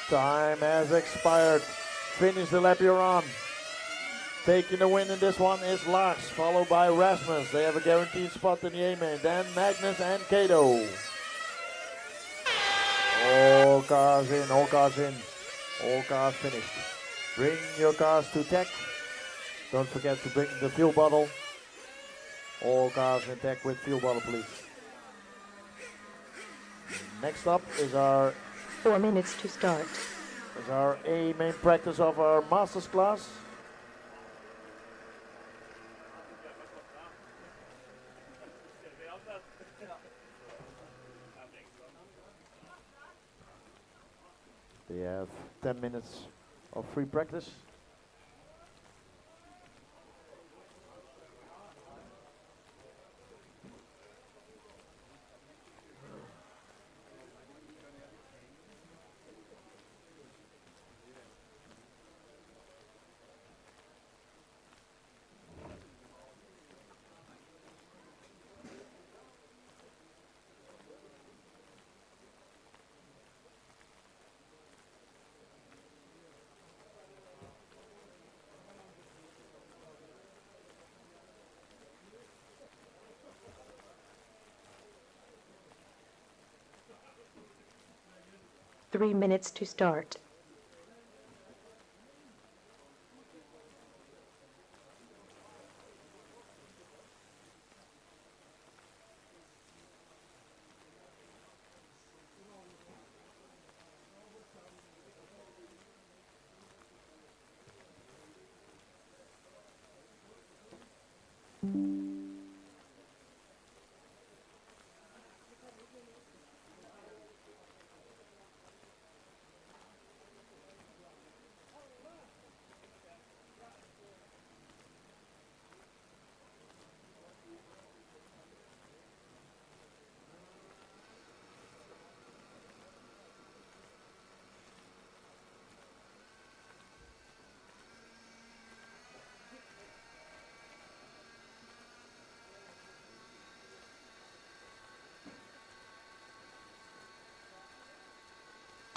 Time has expired. Finish the lap you're on. Taking the win in this one is Lars, followed by Rasmus. They have a guaranteed spot in the A-main. Then Magnus and Kato. All cars in, all cars in. All cars finished. Bring your cars to tech. Don't forget to bring the fuel bottle. All cars in tech with fuel bottle, please. Next up is our 4 minutes to start. A main practice of our Masters class. They have 10 minutes of free practice. Three minutes to start.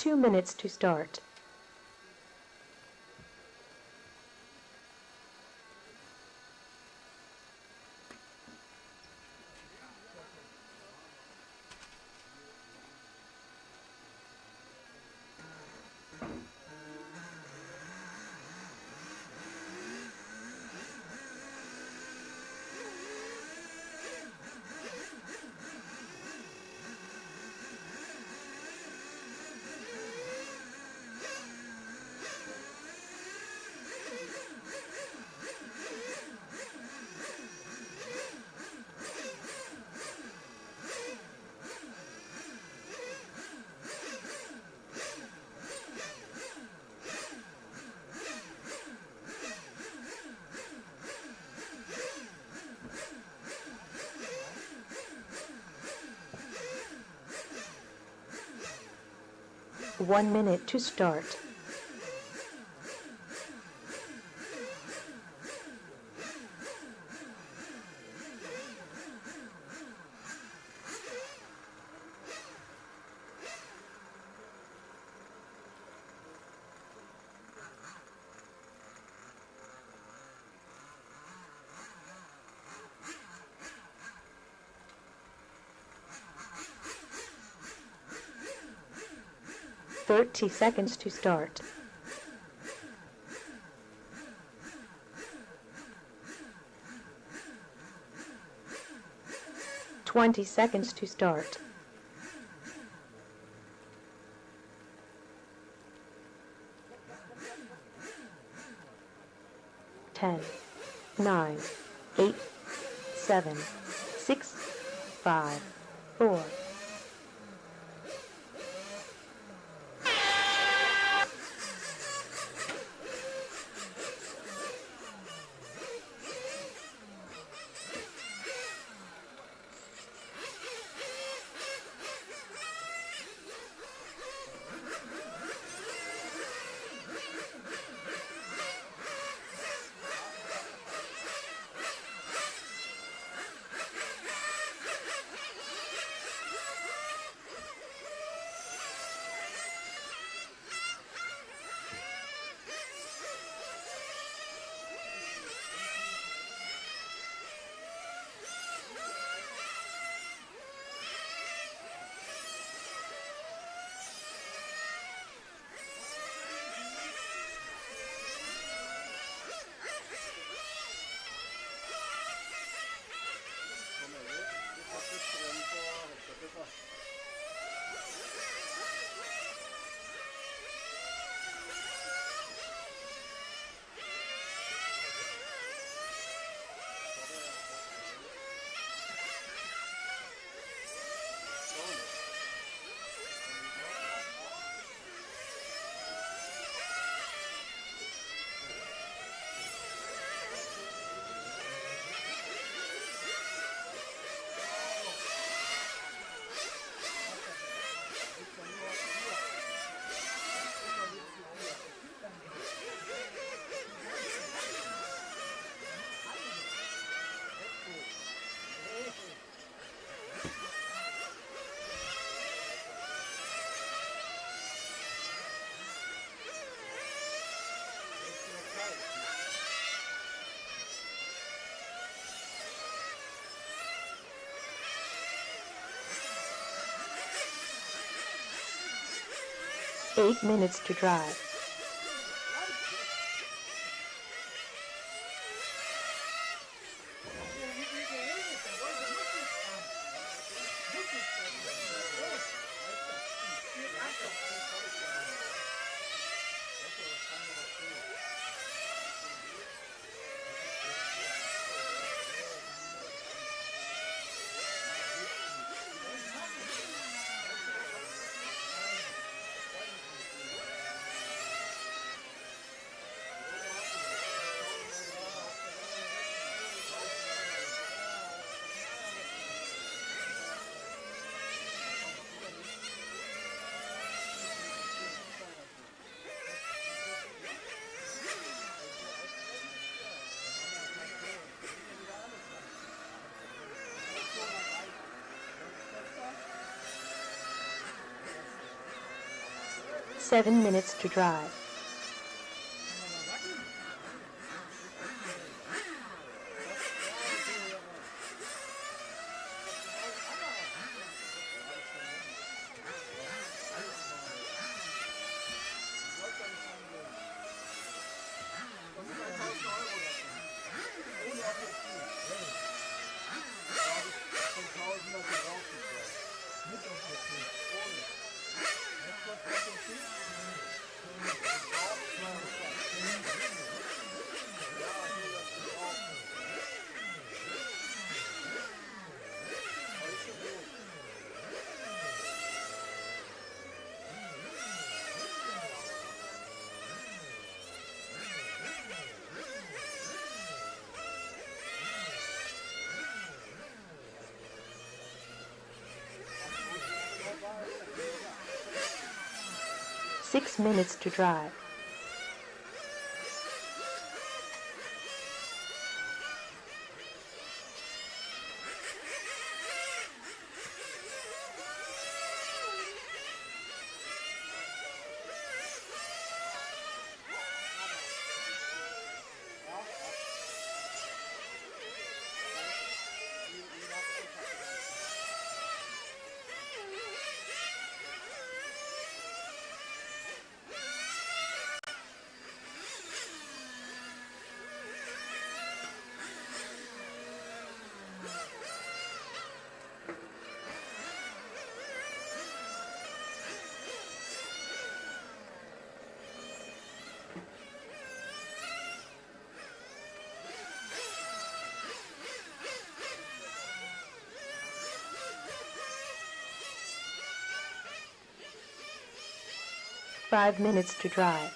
2 minutes to start. One minute to start. Thirty seconds to start. 20 seconds to start. 10, 9, 8, 7, 6, 5, 4. Eight minutes to drive. 7 minutes to drive. 6 minutes to drive. 5 minutes to drive.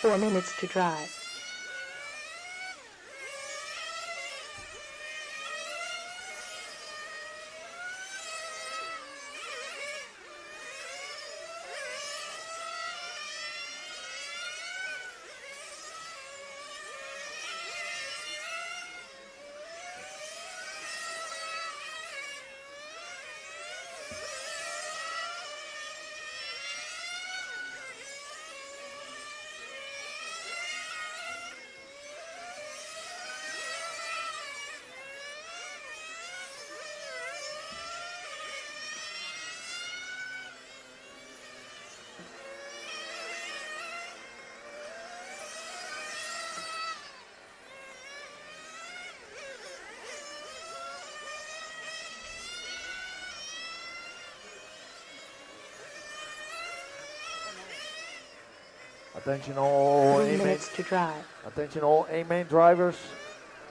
Four minutes to drive. Attention all 3 A main. minutes to drive. Attention all A main drivers.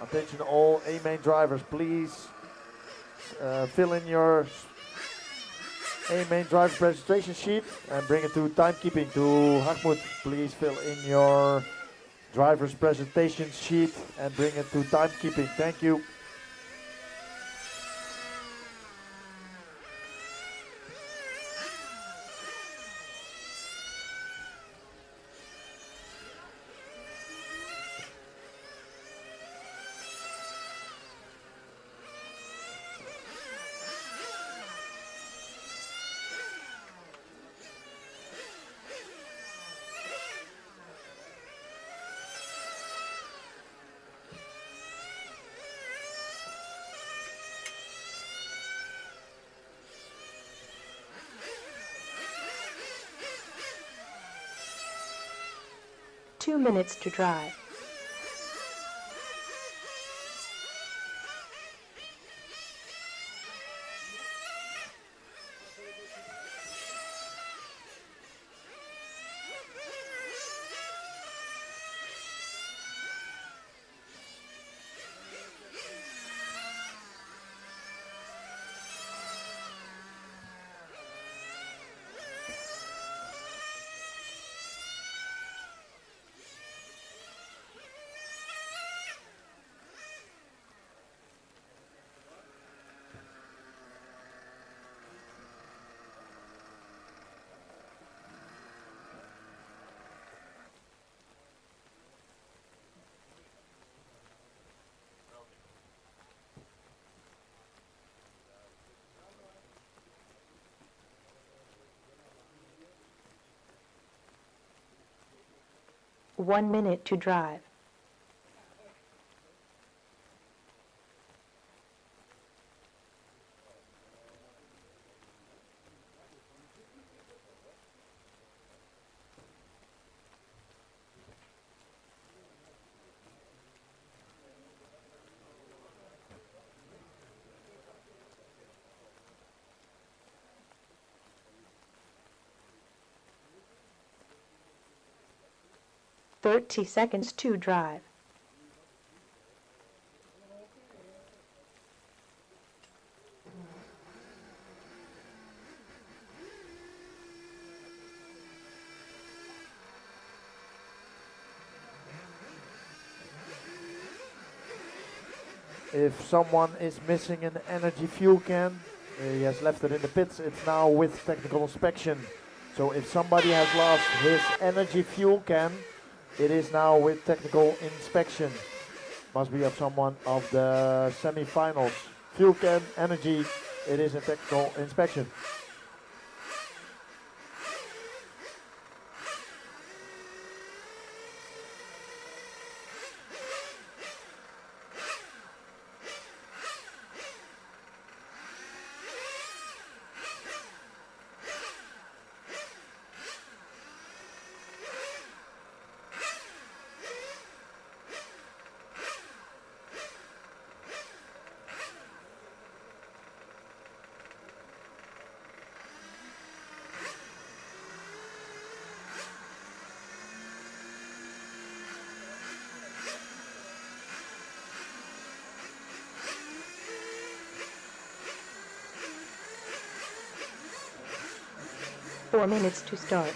Attention all A main drivers, please fill in your A main driver presentation sheet and bring it to timekeeping to Hartmut. Please fill in your driver's presentation sheet and bring it to timekeeping. Thank you. 2 minutes to drive. One minute to drive. Thirty seconds to drive. If someone is missing an energy fuel can, he has left it in the pits, it's now with technical inspection. So if somebody has lost his energy fuel can, it is now with technical inspection. Must be of someone of the semi-finals. Fuel can, energy, it is in technical inspection. Four minutes to start.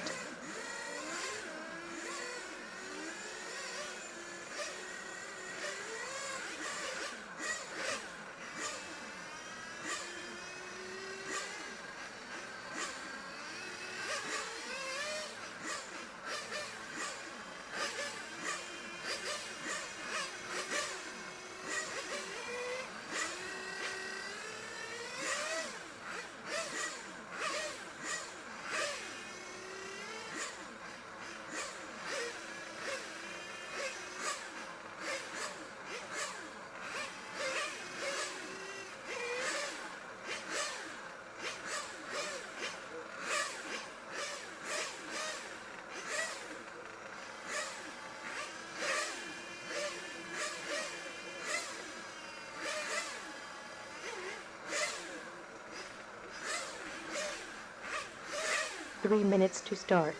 Three minutes to start.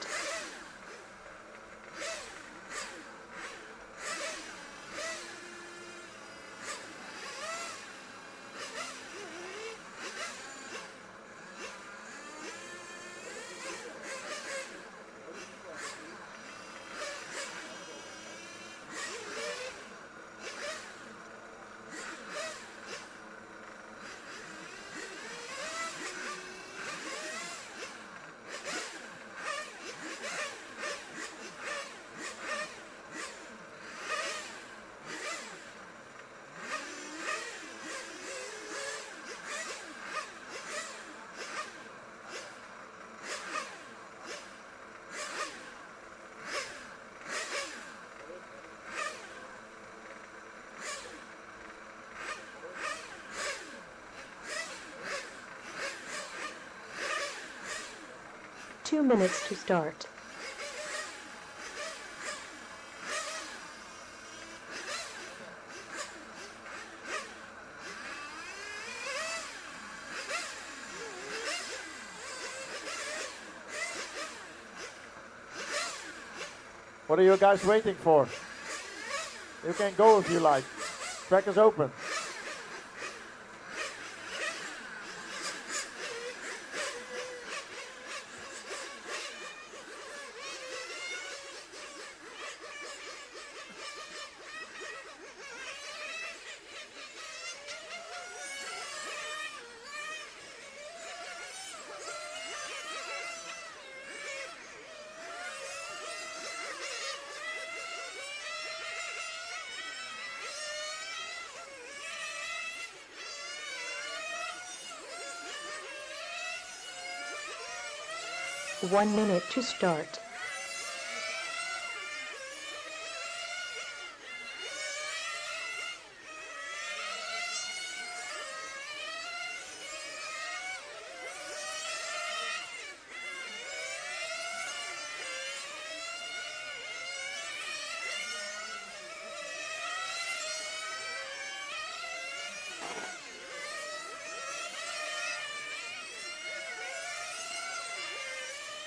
Two minutes to start. What are you guys waiting for? You can go if you like. Track is open. One minute to start.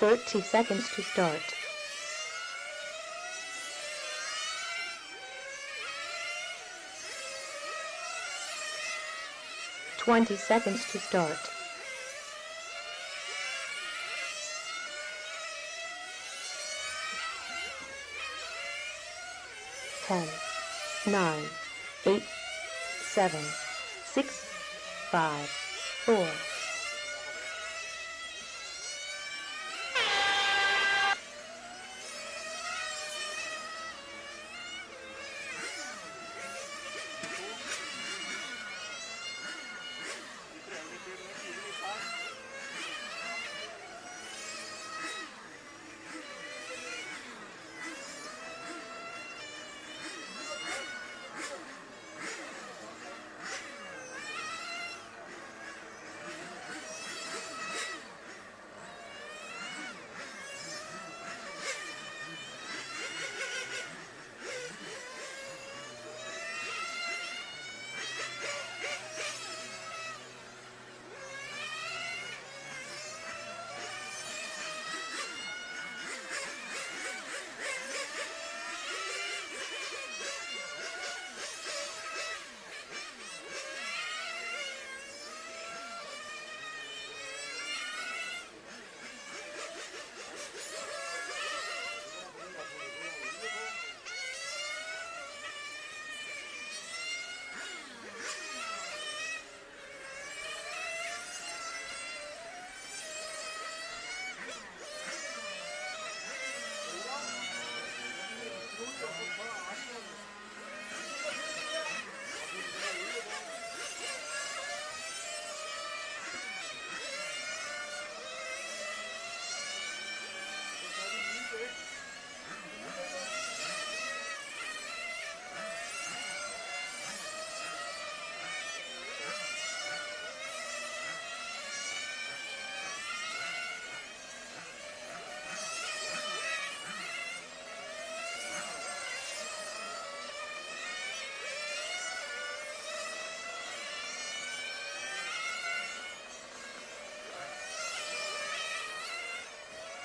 Thirty seconds to start. Twenty seconds to start. 10, 9, 8, 7, 6, 5, 4.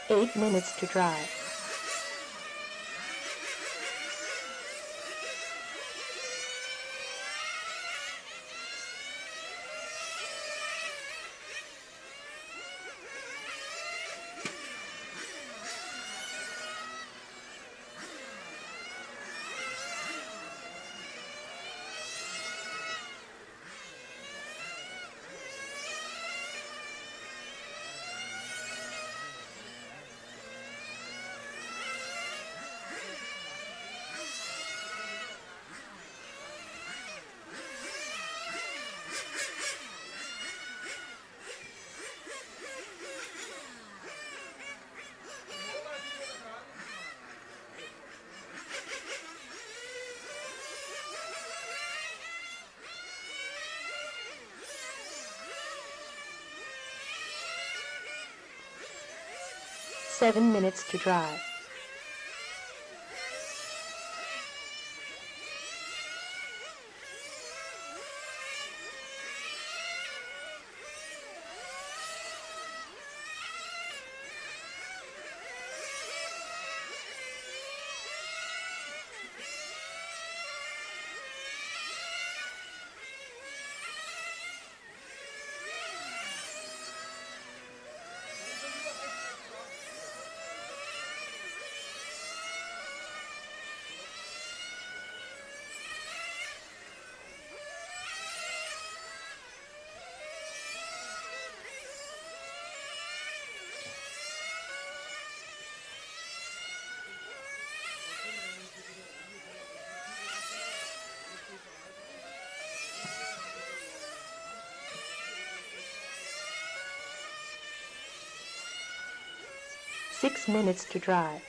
Eight minutes to drive. Seven minutes to drive. 6 minutes to drive.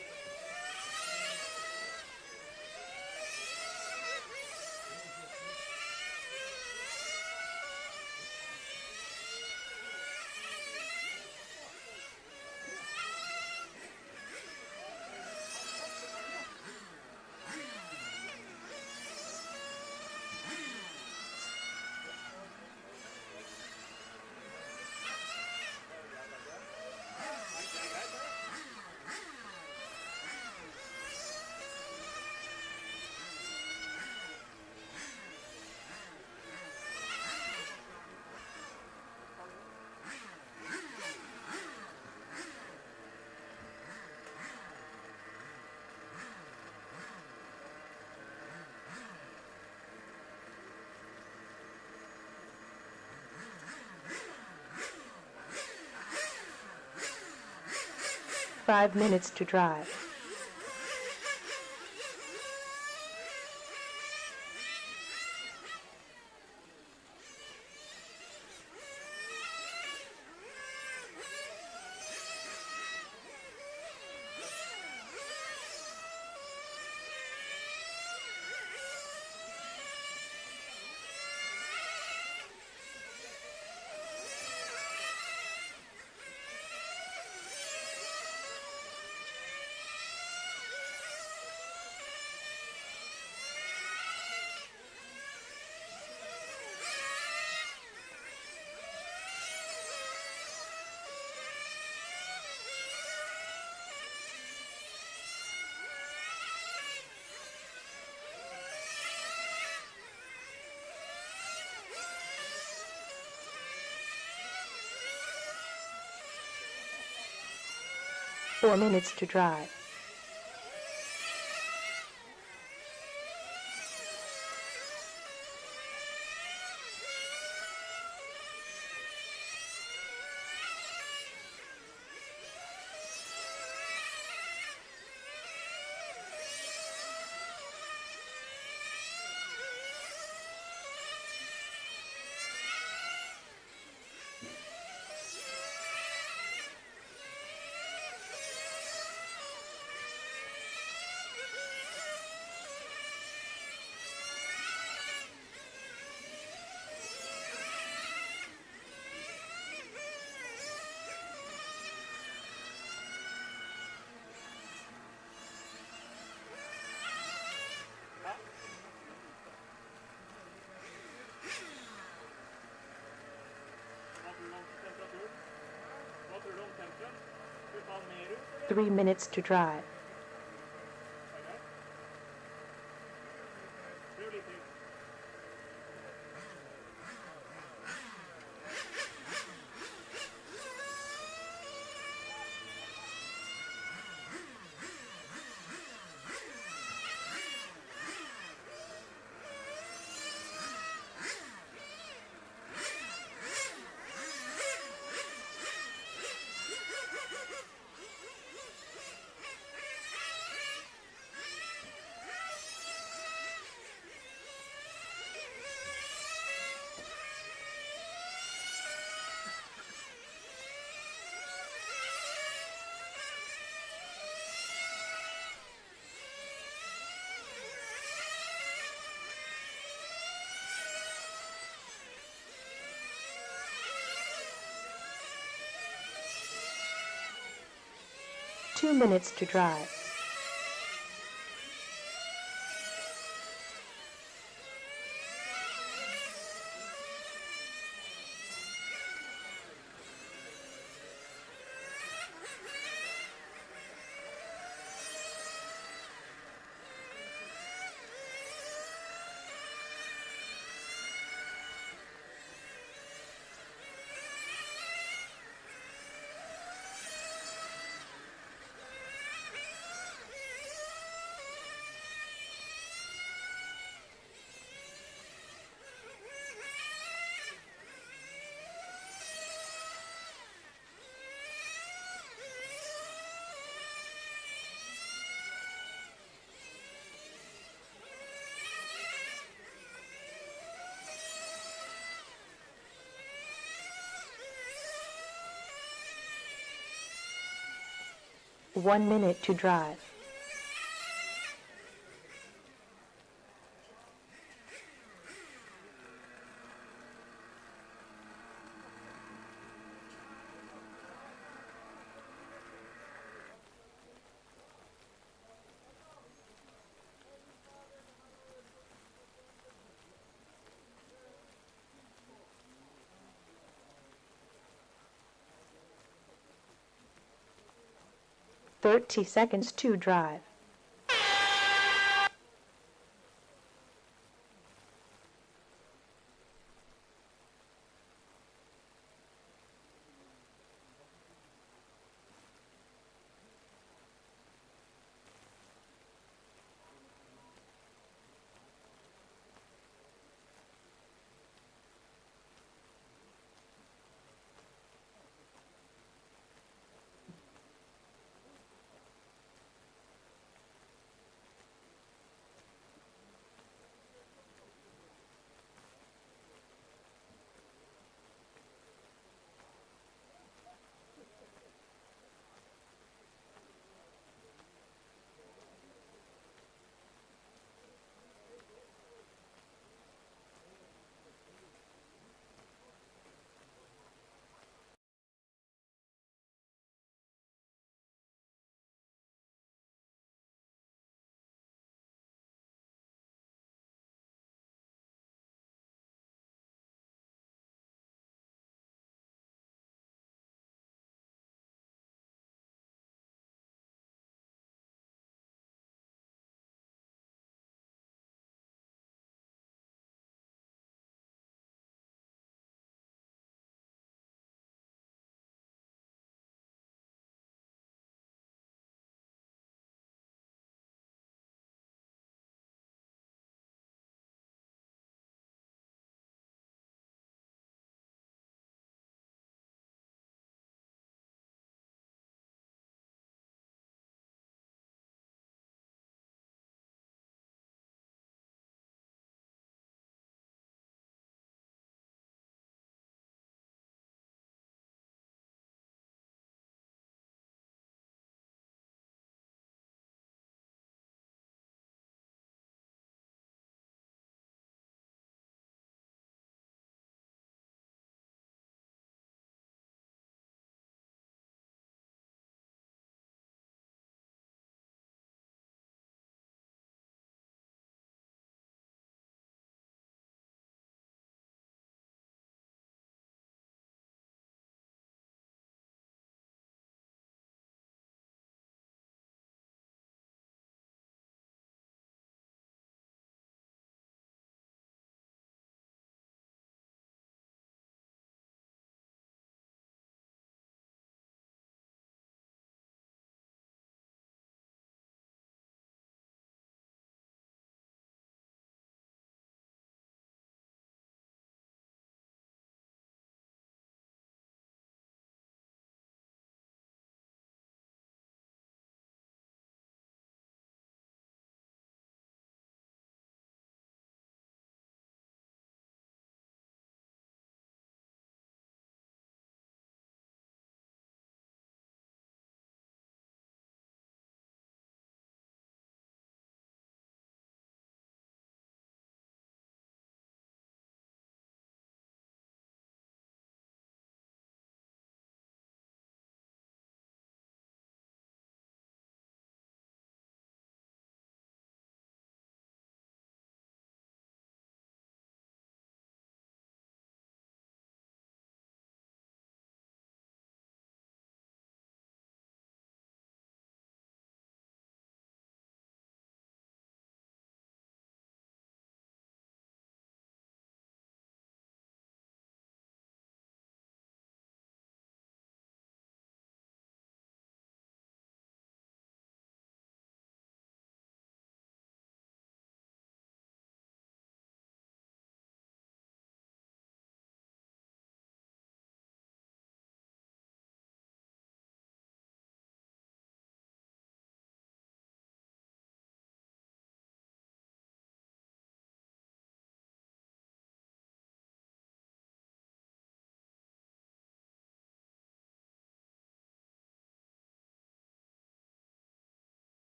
Five minutes to drive. Four minutes to drive. Vad tror du om tempen? Hur fan mer ut? 3 minutes to drive. Skruv lite ut. Two minutes to drive. 1 minute to drive. Thirty seconds to drive.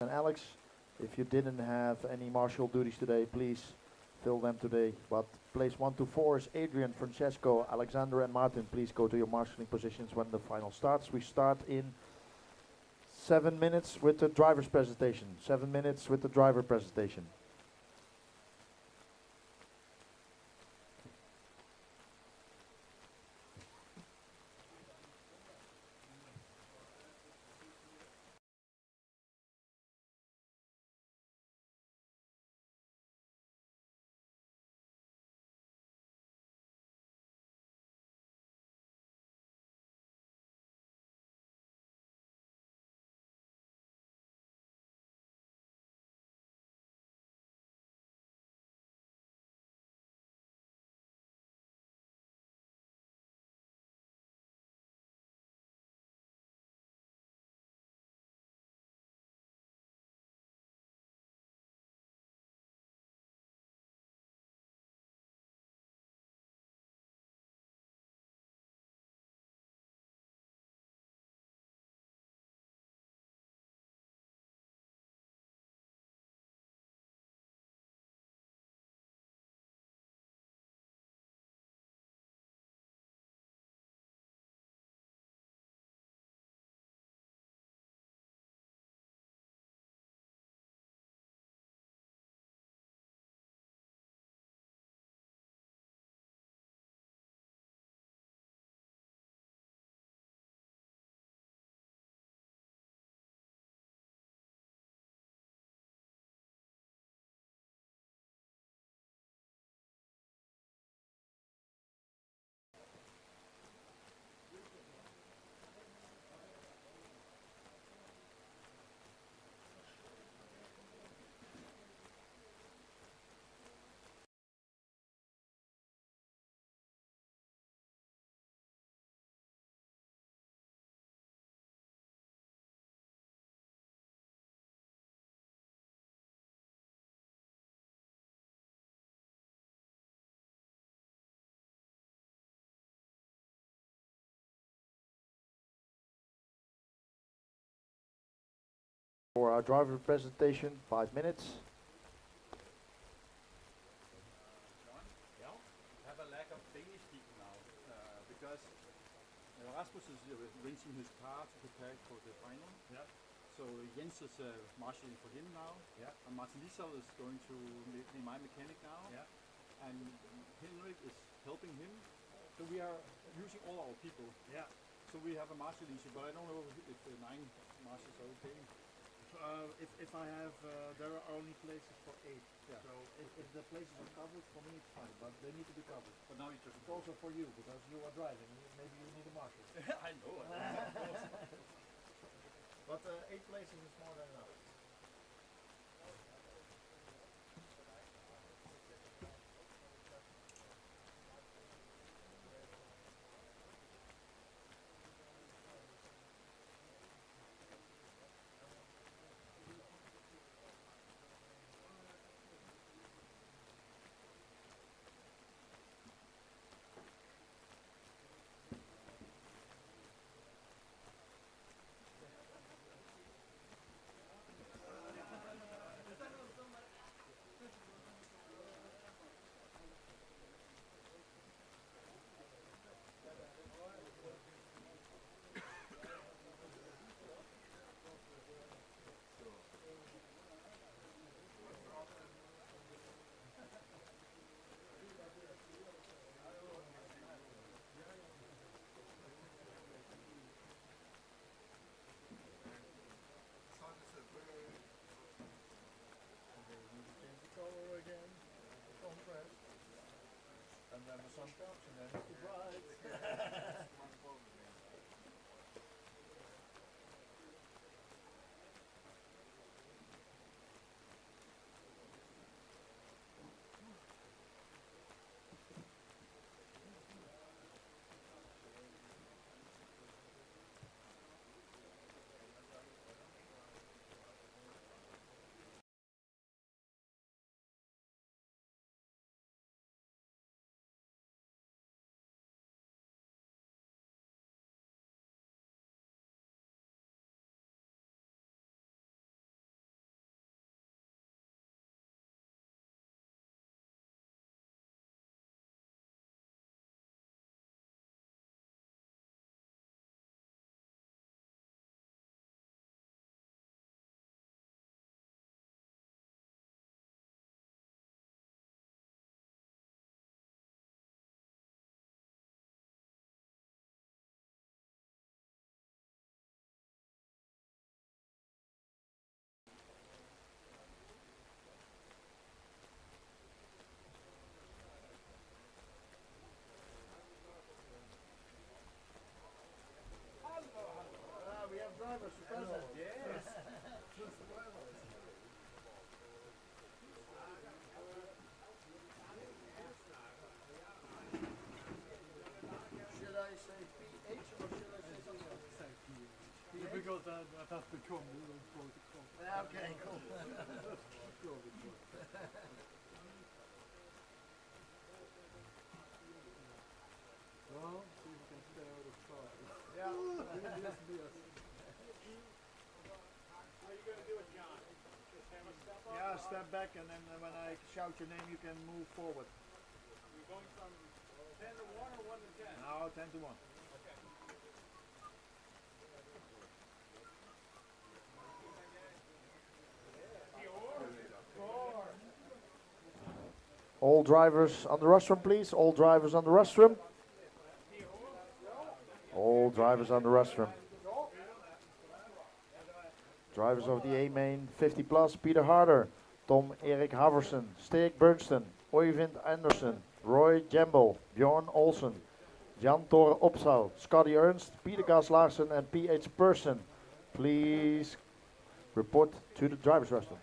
And Alex, if you didn't have any marshal duties today, please fill them today. But place 1 to 4 is Adrian, Francesco, Alexander and Martin. Please go to your marshalling positions when the final starts. We start in 7 minutes with the driver's presentation. 7 minutes with the driver presentation. For our driver presentation, 5 minutes. Have a lack of Danish people now because Rasmus is rinsing his car to prepare for the final. Yeah. So Jens is marshalling for him now. Yeah. And Martin Liesel is going to be my mechanic now. Yeah. And Henrik is helping him. So we are using all our people. Yeah. So we have a marshal issue, but I don't know if the 9 marshals are okay. If I have, there are only places for 8. Yeah. So if the places are covered, for me it's fine, but they need to be covered. But now it's also for you, because you are driving, maybe you need a marshal. I know. But 8 places is more than enough. And then the sun comes and then it's bright. Should I say PH or should I say something else? Yeah, because that has become the protocol. Okay, cool. Well, see if we can stay out of trouble. Yeah. Yes, yes. Yeah, step back and then when I shout your name you can move forward. We're going from 10 to 1 or 1 to 10? Now 10 to 1. All drivers on the rostrum, please. All drivers on the rostrum. All drivers on the rostrum. Drivers of the A main 50 plus: Peter Harder, Tom Erik Haversen, Steek Bernston, Oyvind Andersen, Roy Jambel, Bjorn Olsen, Jan Tore Opsal, Scotty Ernst, Peter Gas Larsen, and PH Person. Please report to the drivers rostrum.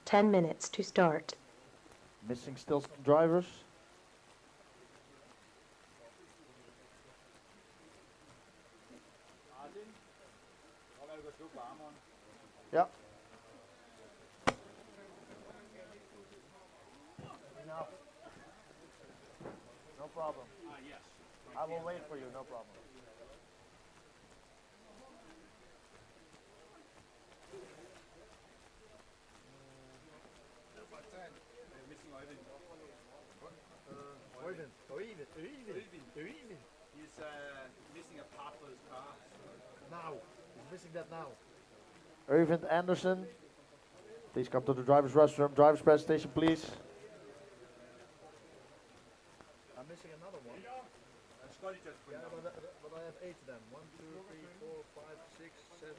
Ten minutes to start. Missing still some drivers. Yeah. No. No problem. Yes. I will wait for you, no problem. Missing Oyvind. He's missing a part of his car. Now. He's missing that now. Oyvind Andersen, please come to the driver's rostrum. Driver's presentation, please. I'm missing another one. Scotty just put Yeah, it down. but I have 8 then. 1, 2, 3, 4, 5, 6, 7.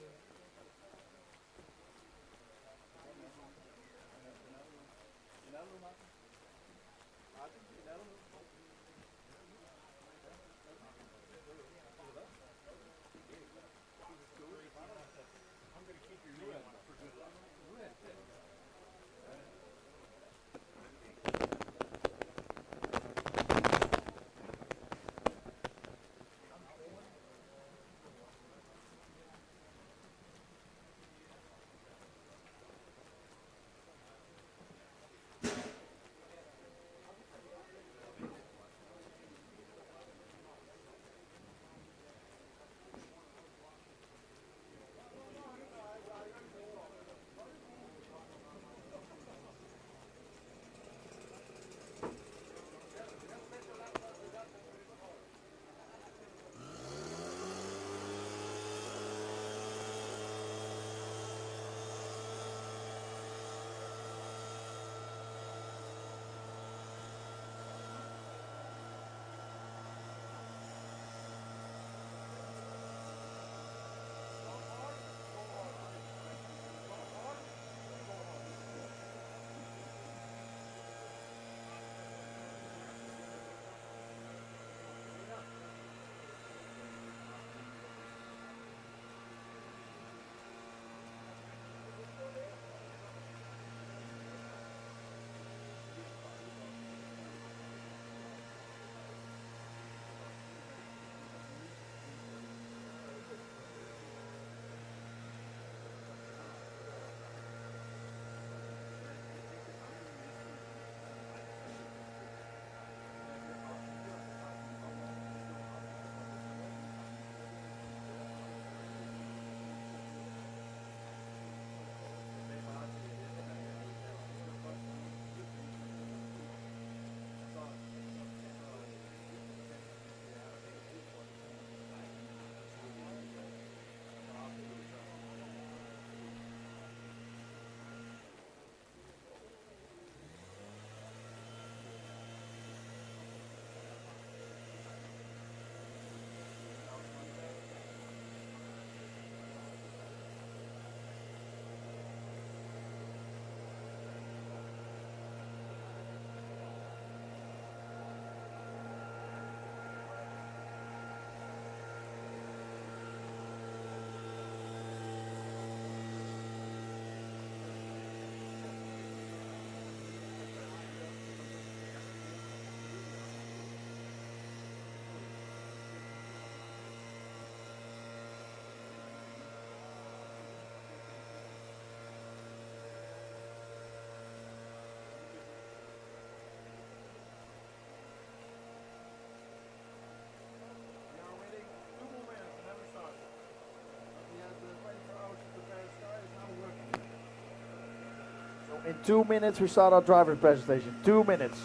In 2 minutes we start our driver's presentation. 2 minutes.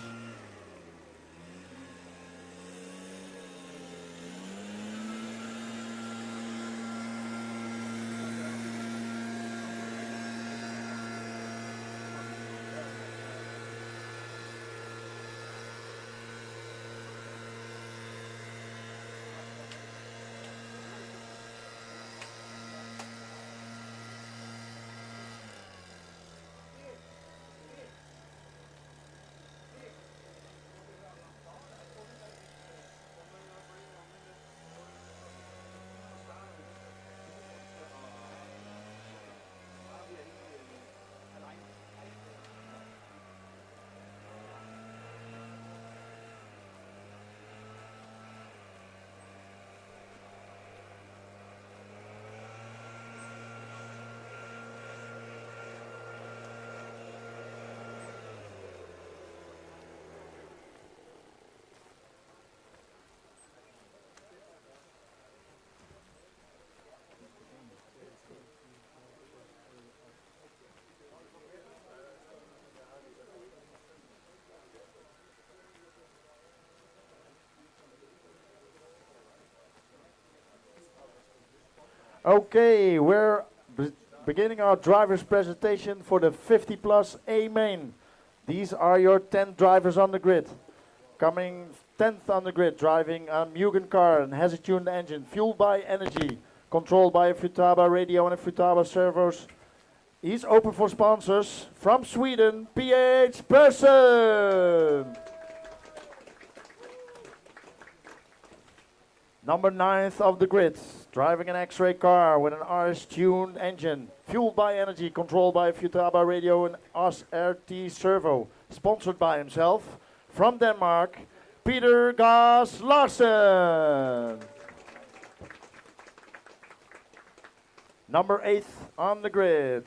Okay, we're beginning our driver's presentation for the 50 plus A main. These are your 10 drivers on the grid. Coming 10th on the grid, driving a Mugen car and has a tuned engine, fueled by energy, controlled by a Futaba radio and a Futaba servos. He's open for sponsors from Sweden, PH Person. Number 9th of the grid, driving an X-ray car with an RS-tuned engine, fueled by energy, controlled by a Futaba radio and SRT servo, sponsored by himself, from Denmark, Peter Gas Larsen. Number 8th on the grid,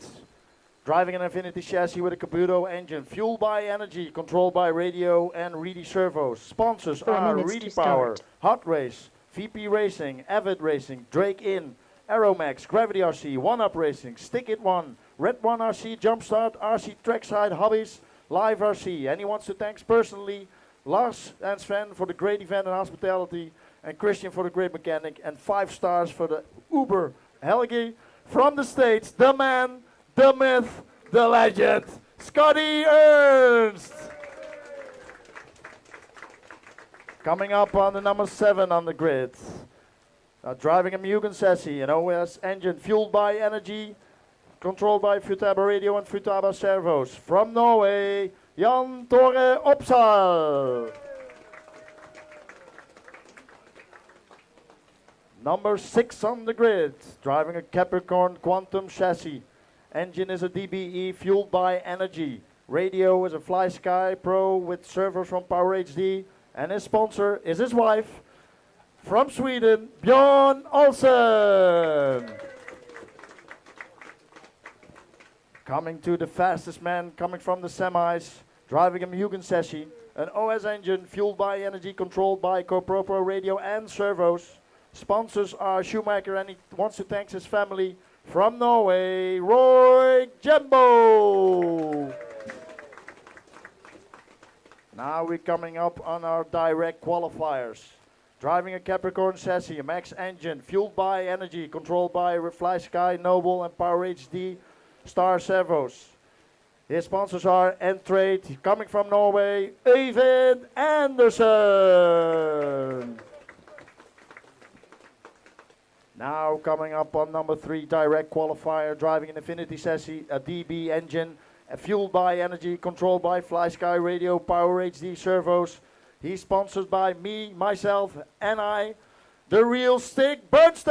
driving an Infinity chassis with a Kabuto engine, fueled by energy, controlled by radio and Reedy servos. Sponsors 4 are minutes Reedy to Power, start. Hot Race, VP Racing, Avid Racing, Drake Inn, Aeromax, Gravity RC, One Up Racing, Stick It One, Red One RC, Jumpstart, RC Trackside, Hobbies, Live RC. And he wants to thank personally Lars and Sven for the great event and hospitality, and Christian for the great mechanic, and 5 stars for the Uber Helgi from the States, the man, the myth, the legend, Scotty Ernst. Coming up on the number 7 on the grid, driving a Mugen chassis, an OS engine fueled by energy, controlled by Futaba radio and Futaba servos. From Norway, Jan Tore Opsal. Number 6 on the grid, driving a Capricorn Quantum chassis. Engine is a DBE fueled by energy. Radio is a Fly Sky Pro with servos from Power HD. And his sponsor is his wife, from Sweden, Björn Olsen. Coming to the fastest man, coming from the semis, driving a Mugen chassis, an OS engine fueled by energy, controlled by CoProPro radio and servos. Sponsors are Schumacher, and he wants to thank his family, from Norway, Roy Jembo. Now we're coming up on our direct qualifiers. Driving a Capricorn chassis, a Max engine, fueled by energy, controlled by Fly Sky, Noble and Power HD Star servos. His sponsors are Entrade, coming from Norway, Eyvind Andersen. Now coming up on number 3, direct qualifier, driving an Infinity chassis, a DB engine, fueled by energy, controlled by Fly Sky radio, Power HD servos. He's sponsored by me, myself, and I, the real Stick Bernstein.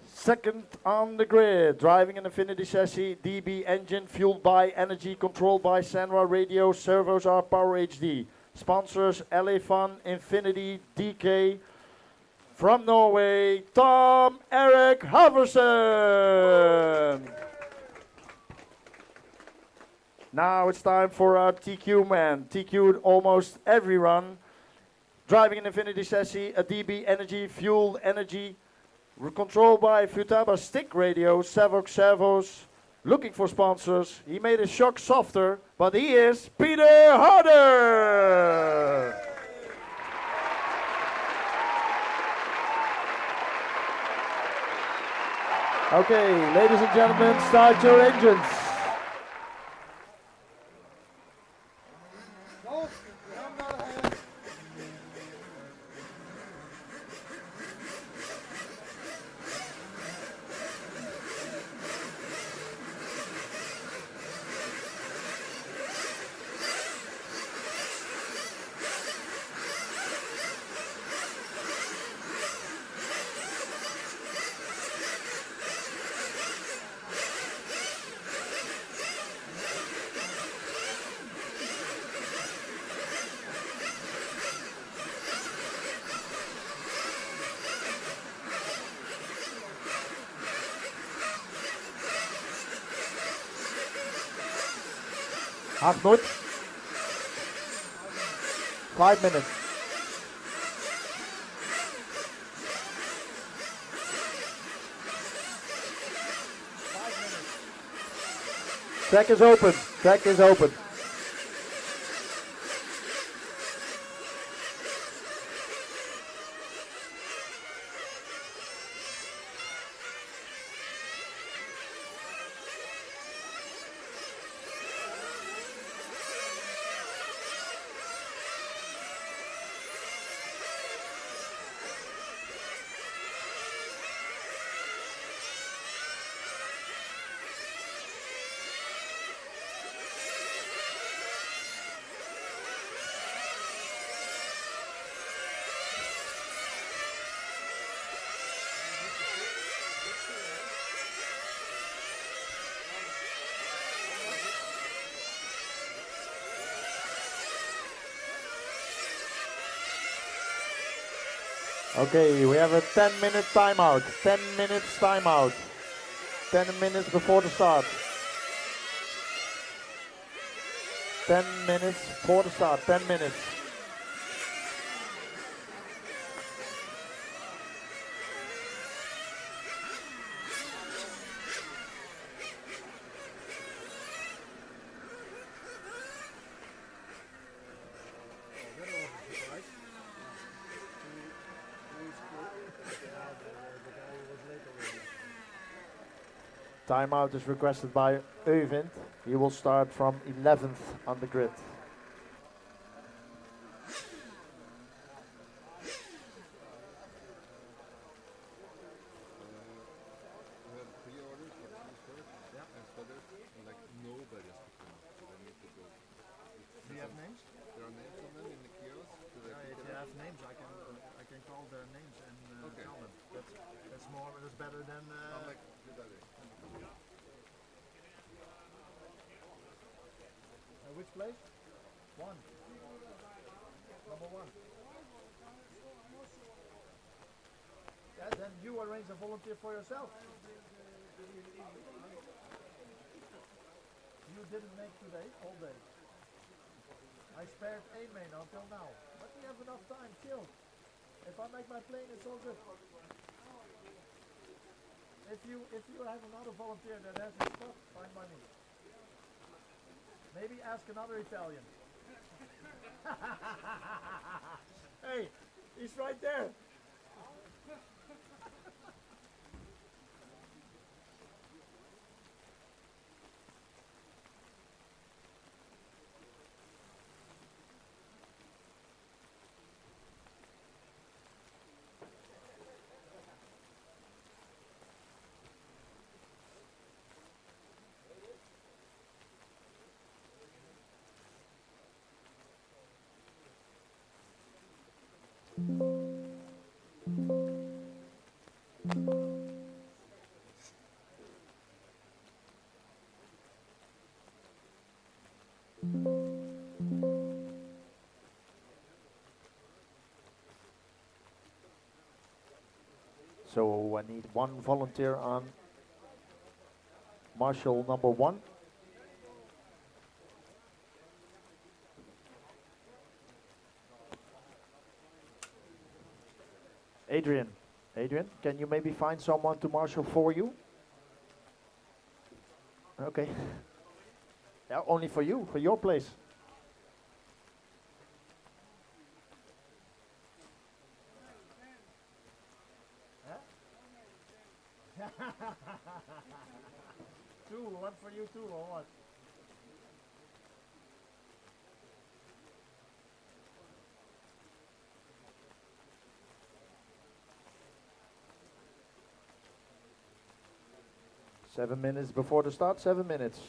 Second on the grid, driving an Infinity chassis, DB engine, fueled by energy, controlled by Senra radio, servos are Power HD. Sponsors LA Fun, Infinity, DK. From Norway, Tom Erik Halversen. Now it's time for our TQ man. TQ'd almost every run. Driving an Infinity chassis, a DB energy, fueled energy, Controlled by Futaba stick radio, Savok Savos, looking for sponsors. He made his shock softer, but he is Peter Harder. Okay, ladies and gentlemen, start your engines. Half note. 5 minutes. Track is open. Track is open. Okay, we have a 10-minute timeout. 10 minutes timeout. 10 minutes before the start. 10 minutes before the start. 10 minutes. Timeout is requested by Øyvind. He will start from 11th on the grid. Which place? One. Number one. Yeah, then you arrange a volunteer for yourself. You didn't make today, all day. I spared a main until now. But we have enough time, chill. If I make my plane, it's all good. If you have another volunteer that has his stuff, fine by me. Maybe ask another Italian. Hey, he's right there. So I need one volunteer on Marshal number 1. Adrian, Adrian, can you maybe find someone to marshal for you? Okay. Yeah, only for you, for your place. Two, one for you too, or what? Seven minutes before the start, 7 minutes.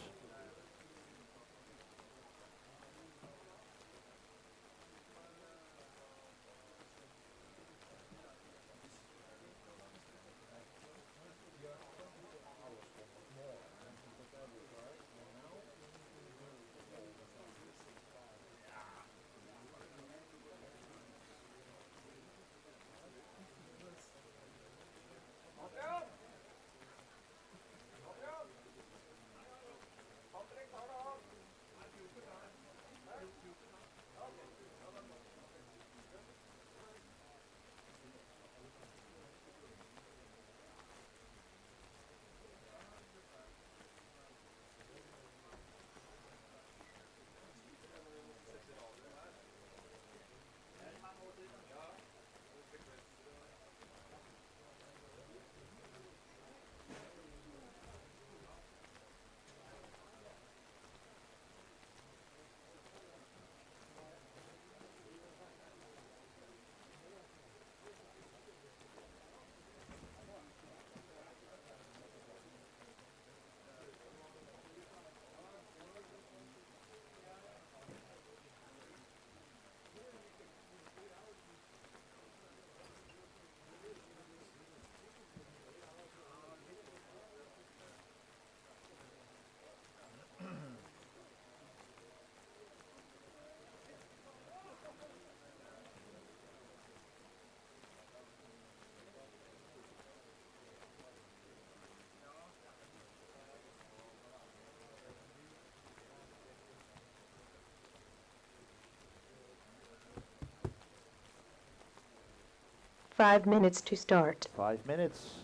Five minutes to start. 5 minutes.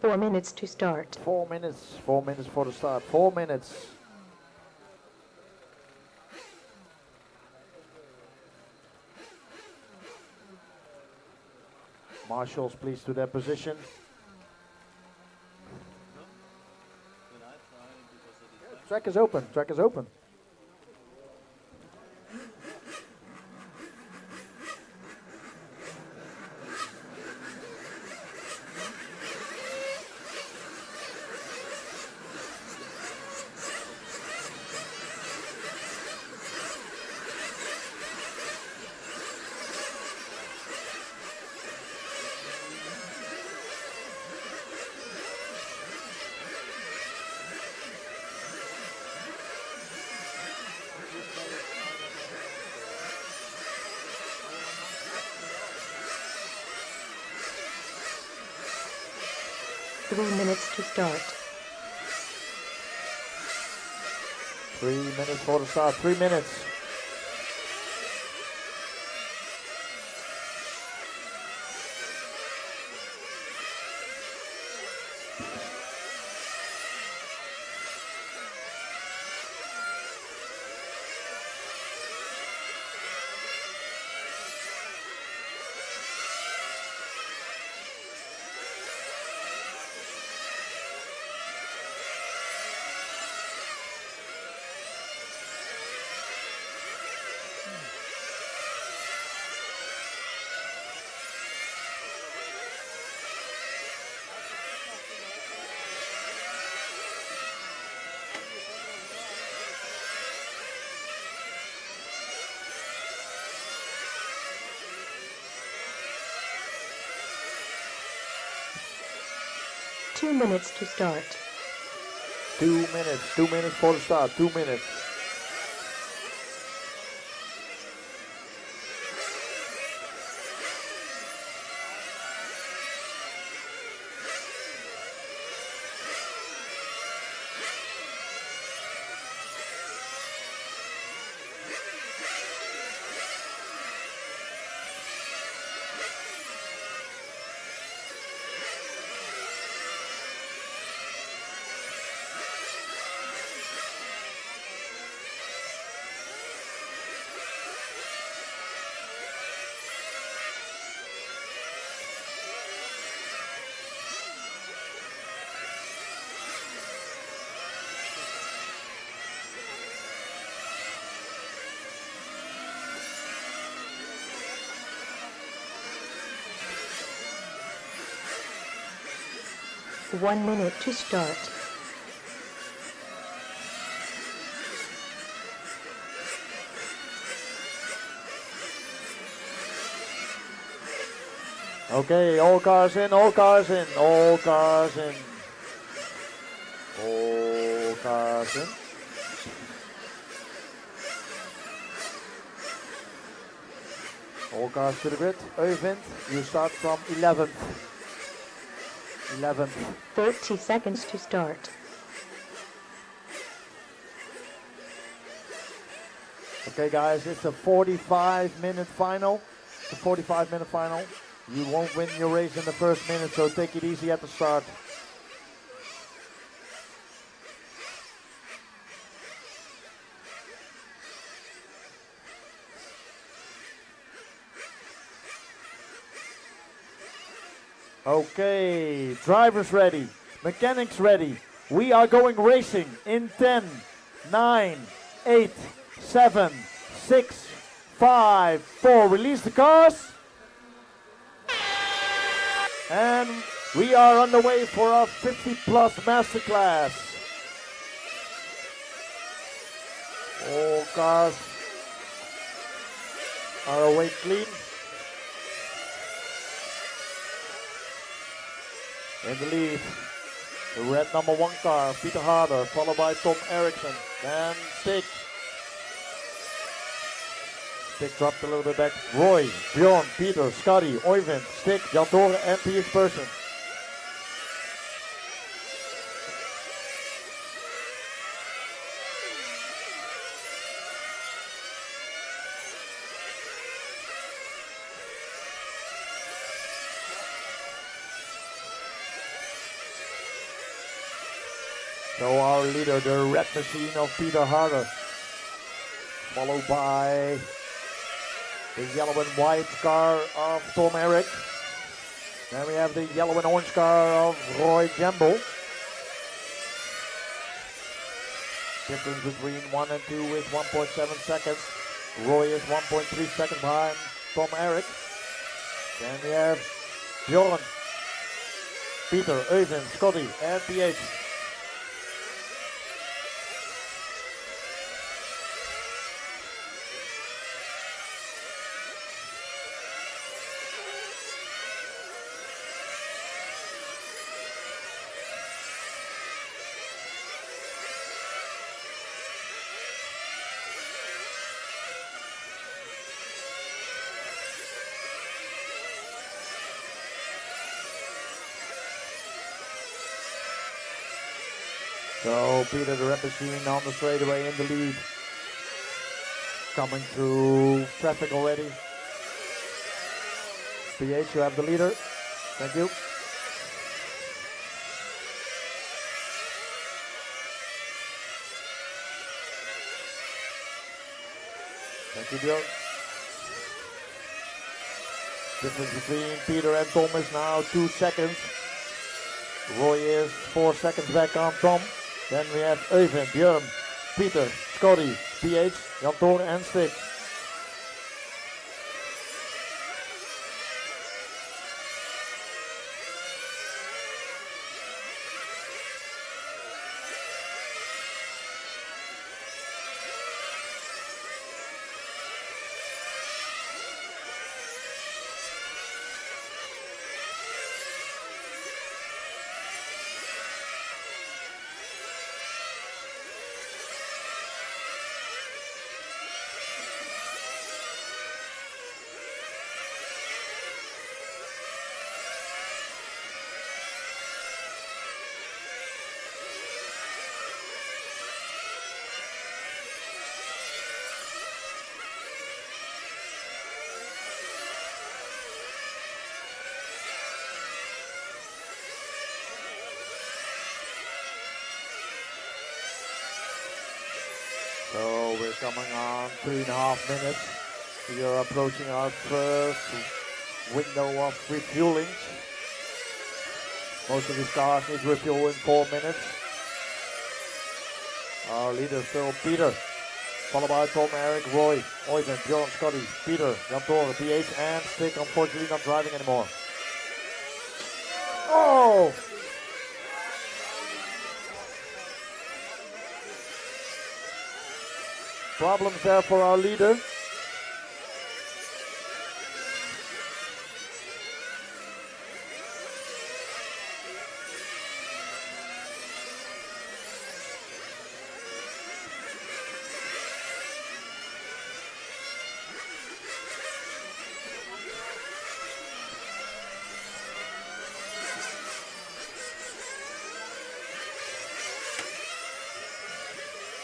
Four minutes to start. 4 minutes. 4 minutes for the start. 4 minutes. Marshals, please, to their position. Track is open. Track is open. Three minutes to start. 3 minutes for the start. 3 minutes. 2 minutes to start. 2 minutes for the start, 2 minutes. One minute to start. Okay, all cars in, all cars in, all cars in. All cars in. All cars to the grid. Øyvind, you start from 11th. 11th. 30 seconds to start. Okay guys, it's a 45-minute final. It's a 45-minute final. You won't win your race in the first minute, so take it easy at the start. Okay, drivers ready, mechanics ready. We are going racing in 10, 9, 8, 7, 6, 5, 4. Release the cars. And we are on the way for our 50 plus masterclass. All cars are away clean. In the lead, the red number 1 car, Peter Harder, followed by Tom Eriksson. Then Stig. Stig dropped a little bit back. Roy, Bjorn, Peter, Scotty, Øyvind, Stig, Jan Tore, and Piers Person. So our leader, the red machine of Peter Harder, followed by the yellow and white car of Tom Eric. Then we have the yellow and orange car of Roy Gamble. Difference between 1 and 2 is 1.7 seconds. Roy is 1.3 seconds behind Tom Eric. Then we have Bjorn, Peter, Øyvind, Scotty, and PH. So Peter the red machine on the straightaway in the lead. Coming through traffic already. PH, you have the leader. Thank you. Thank you, Björn. Difference between Peter and Tom is now 2 seconds. Roy is 4 seconds back on Tom. Then we have Øyvind, Björn, Peter, Scotty, PH, Jan Tore and Stig. we're coming on 3.5 minutes. We are approaching our first window of refueling. Most of these cars need refuel in 4 minutes. Our leader still Peter, followed by Tom, Eric, Roy, Oyvind, Bjorn, Scotty, Peter, Jan Tore, PH, and Stick, unfortunately not driving anymore. Oh! Problems there for our leader.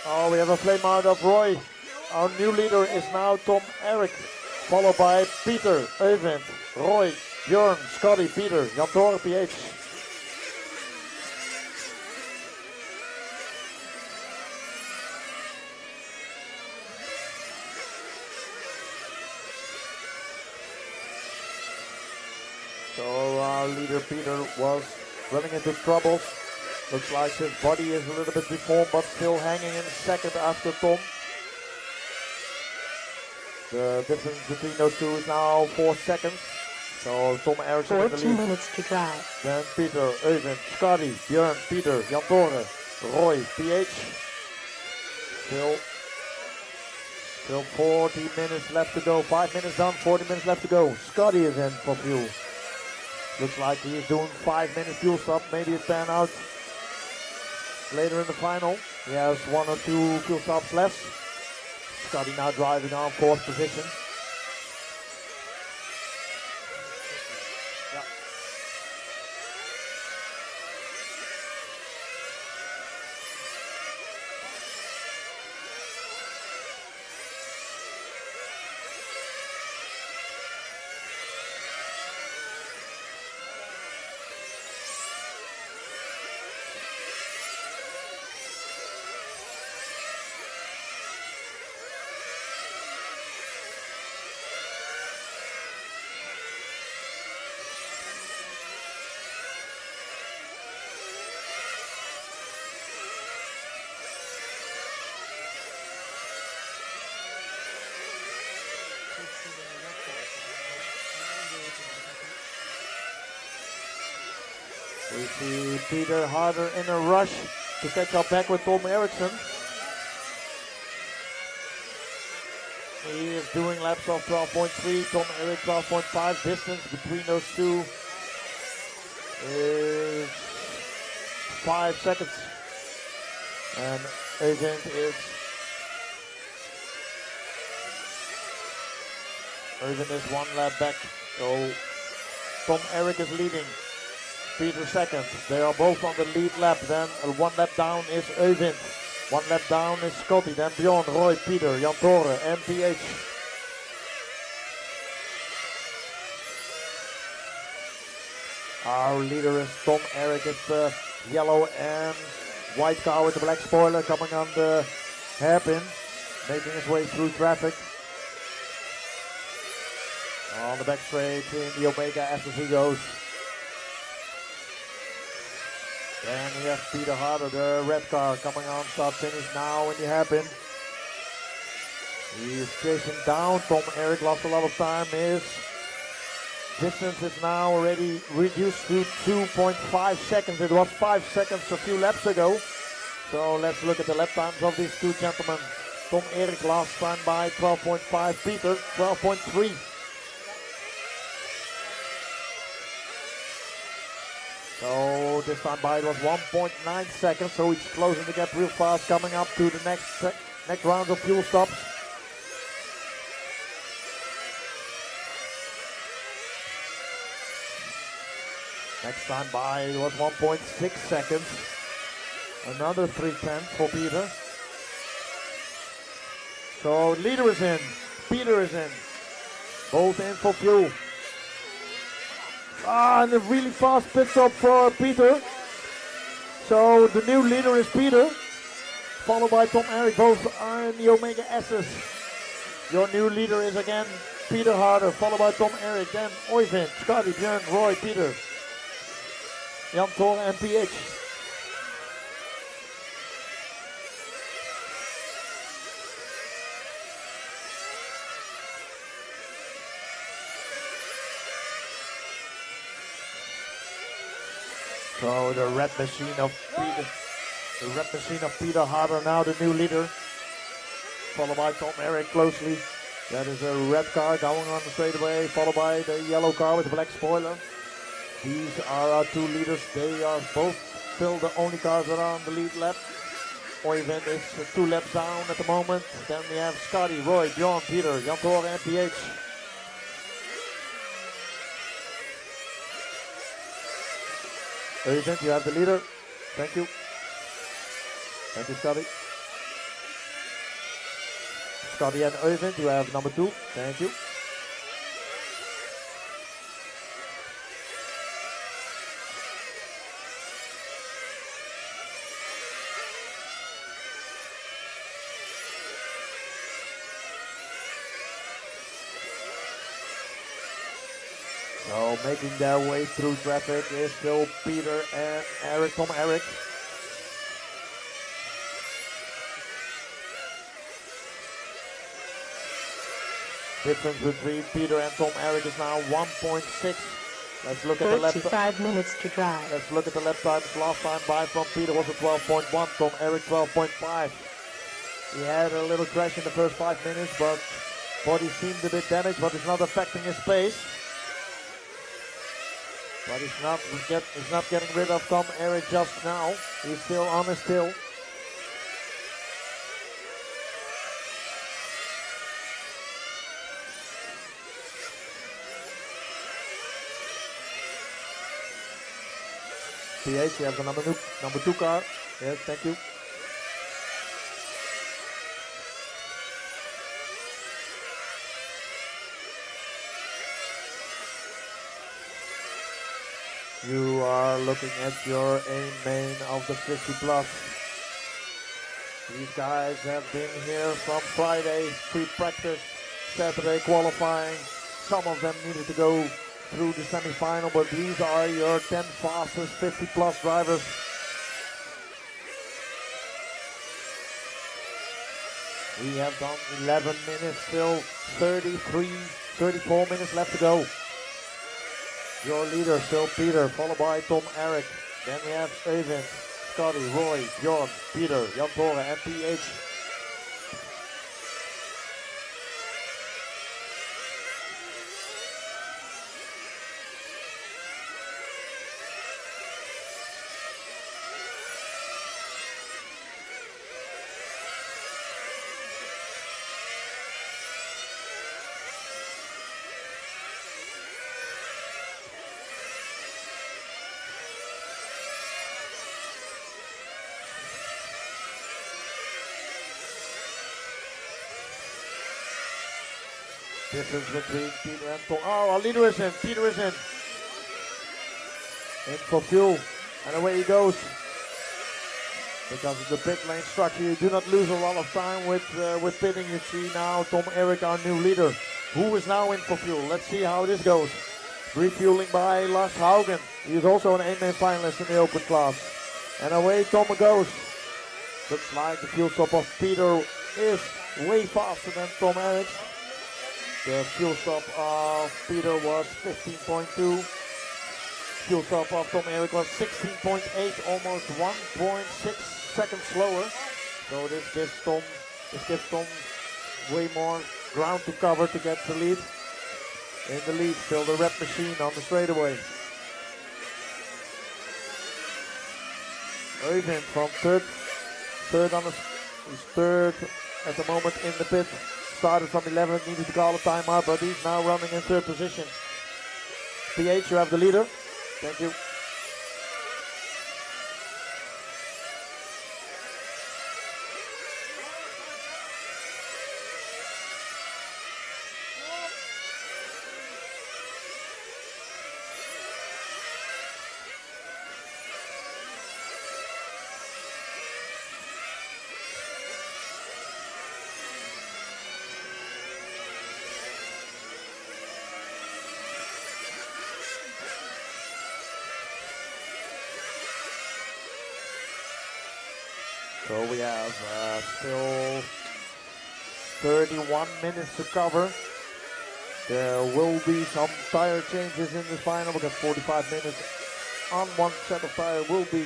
Oh, we have a flame out of Roy. Our new leader is now Tom Eric, followed by Peter, Oyvind, Roy, Björn, Scotty, Peter, Jan Tore, PH. So our leader Peter was running into trouble. Looks like his body is a little bit deformed, but still hanging in second after Tom. The difference between those two is now 4 seconds. So Tom Eriksson in the 14 lead. minutes to drive. Then Peter, Oyvind, Scotty, Björn, Peter, Jan Tore, Roy, PH. Still 40 minutes left to go. 5 minutes done, 40 minutes left to go. Scotty is in for fuel. Looks like he's doing 5 minute fuel stop. Maybe it pan out later in the final. He has 1 or 2 fuel stops left. Scotty now driving on 4th position. We see Peter Harder in a rush to catch up back with Tom Eriksson. He is doing laps of 12.3, Tom Eric 12.5. Distance between those two is 5 seconds. And Oyvind is 1 lap back. So Tom Eric is leading. Peter second. They are both on the lead lap. Then 1 lap down is Oyvind. 1 lap down is Scotty. Then Bjorn, Roy, Peter, Jan Tore, and PH. Our leader is Tom Eric. It's the yellow and white car with the black spoiler coming on the hairpin, making his way through traffic. On the back straight in the Omega as he goes. And we have Peter Harder, the red car, coming on start finish now in the hairpin. He is chasing down Tom Eric, lost a lot of time. His distance is now already reduced to 2.5 seconds. It was 5 seconds a few laps ago. So let's look at the lap times of these two gentlemen. Tom Eric last time by 12.5, Peter 12.3. So this time by it was 1.9 seconds, so he's closing the gap real fast, coming up to the next round of fuel stops. Next time by it was 1.6 seconds. Another 3/10 for Peter. So leader is in, Peter is in, both in for fuel. And a really fast pit stop for Peter. So the new leader is Peter. followed by Tom Erik. Both are in the Omega S's. Your new leader is again Peter Harder, followed by Tom Erik, then Oyvind, Scotty, Björn, Roy, Peter, Jan Tore and PH. So the red machine of Peter Harder, now the new leader, followed by Tom Erik closely. That is a red car going on the straightaway, followed by the yellow car with the black spoiler. These are our two leaders. They are both still the only cars that are on the lead lap. Oyvind is 2 laps down at the moment. Then we have Scotty, Roy, John, Peter, Jan Tore and PH. Oyvind, you have the leader. Thank you. Thank you, Scotty. Scotty and Oyvind, you have number 2. Thank you. So making their way through traffic is still Peter and Erik, Tom Erik. Difference between Peter and Tom Erik is now 1.6. Let's look at the lap. 35 minutes to drive. Let's look at the lap times. Last time by from Peter was a 12.1. Tom Erik 12.5. He had a little crash in the first 5 minutes, but body seemed a bit damaged, but it's not affecting his pace. But he's not getting rid of Tom Erik just now. He's still on his tail. PH, you have the number 2 car. Yes, thank you. You are looking at your aim main of the 50 plus. These guys have been here from Friday, pre-practice, Saturday qualifying. Some of them needed to go through the semi-final, but these are your 10 fastest 50 plus drivers. We have done 11 minutes, still 34 minutes left to go. Your leader still Peter, followed by Tom Erik. Then we have Oyvind, Scotty, Roy, John, Peter, Jan Tore and PH. Difference between Peter and Tom. Oh, our leader is in. Peter is in. In for fuel. And away he goes. Because of the pit lane structure, you do not lose a lot of time with pitting. You see now Tom Erik, our new leader, who is now in for fuel. Let's see how this goes. Refueling by Lars Haugen. He is also an A-main finalist in the open class. And away Tom goes. Looks like the fuel stop of Peter is way faster than Tom Erik. The fuel stop of Peter was 15.2. Fuel stop of Tom Erik was 16.8, almost 1.6 seconds slower. So this gives Tom way more ground to cover to get the lead. In the lead, still the red machine on the straightaway. Oyvind from third he's third at the moment in the pit. Started from 11th, needed to call a timeout, but he's now running in third position. PH, you have the leader. Thank you. So we have still 31 minutes to cover. There will be some tire changes in the final because 45 minutes on one set of tire will be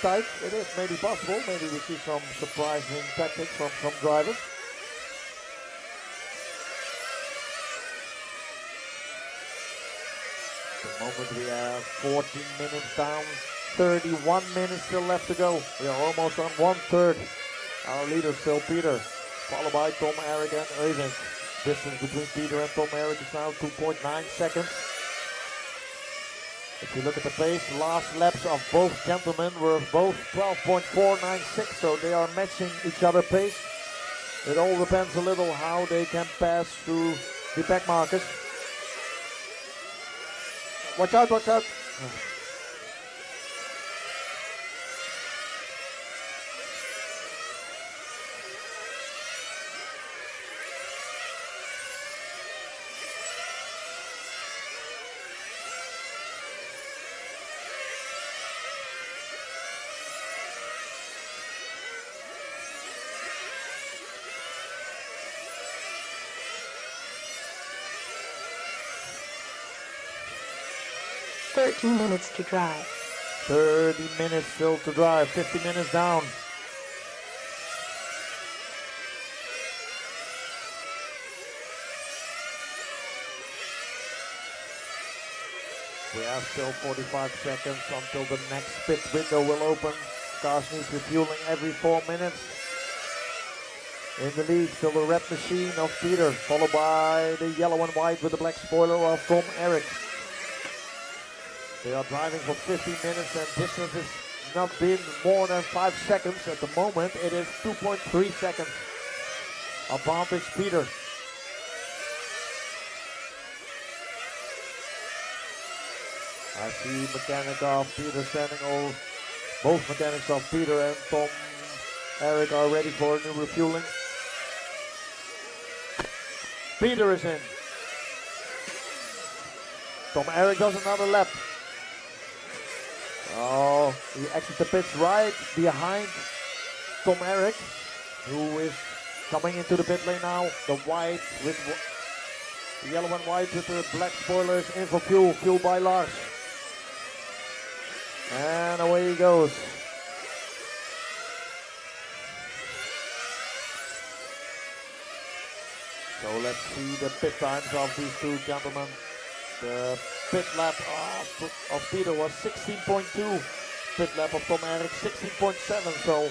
tight. It is maybe possible. Maybe we see some surprising tactics from some drivers. At the moment we have 14 minutes down, 31 minutes still left to go. We are almost on 1/3. Our leader still Peter, followed by Tom, Eric and Øyvind. Distance between Peter and Tom Eric is now 2.9 seconds. If you look at the pace, last laps of both gentlemen were both 12.496, so they are matching each other's pace. It all depends a little how they can pass through the back markers. Watch out, watch out. 13 minutes to drive. 30 minutes still to drive, 50 minutes down. We have still 45 seconds until the next pit window will open. Cars need refueling every 4 minutes. In the lead, still the red machine of Peter, followed by the yellow and white with the black spoiler of Tom Eric. They are driving for 15 minutes and distance has not been more than 5 seconds. At the moment it is 2.3 seconds. Advantage Peter. I see mechanic of Peter standing over. Both mechanics of Peter and Tom Eric are ready for new refueling. Peter is in. Tom Eric does another lap. Oh, he exits the pits right behind Tom Eric, who is coming into the pit lane now. The white with the yellow and white with the black spoilers in for fuel by Lars. And away he goes. So let's see the pit times of these two gentlemen. The pit lap of Peter was 16.2. Pit lap of Tom Eric 16.7. So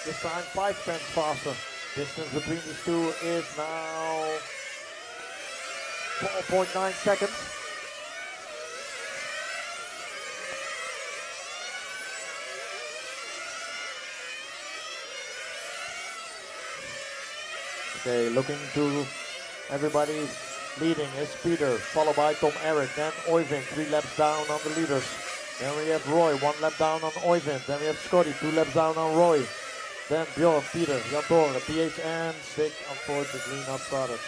this time 5 tenths faster. Distance between these two is now 4.9 seconds. Okay, looking to everybody leading is Peter, followed by Tom Eric, then Øyvind, 3 laps down on the leaders. Then we have Roy, 1 lap down on Øyvind. Then we have Scotty, 2 laps down on Roy. Then Björn, Peter, Jan Tore, PH and Sig, unfortunately not started.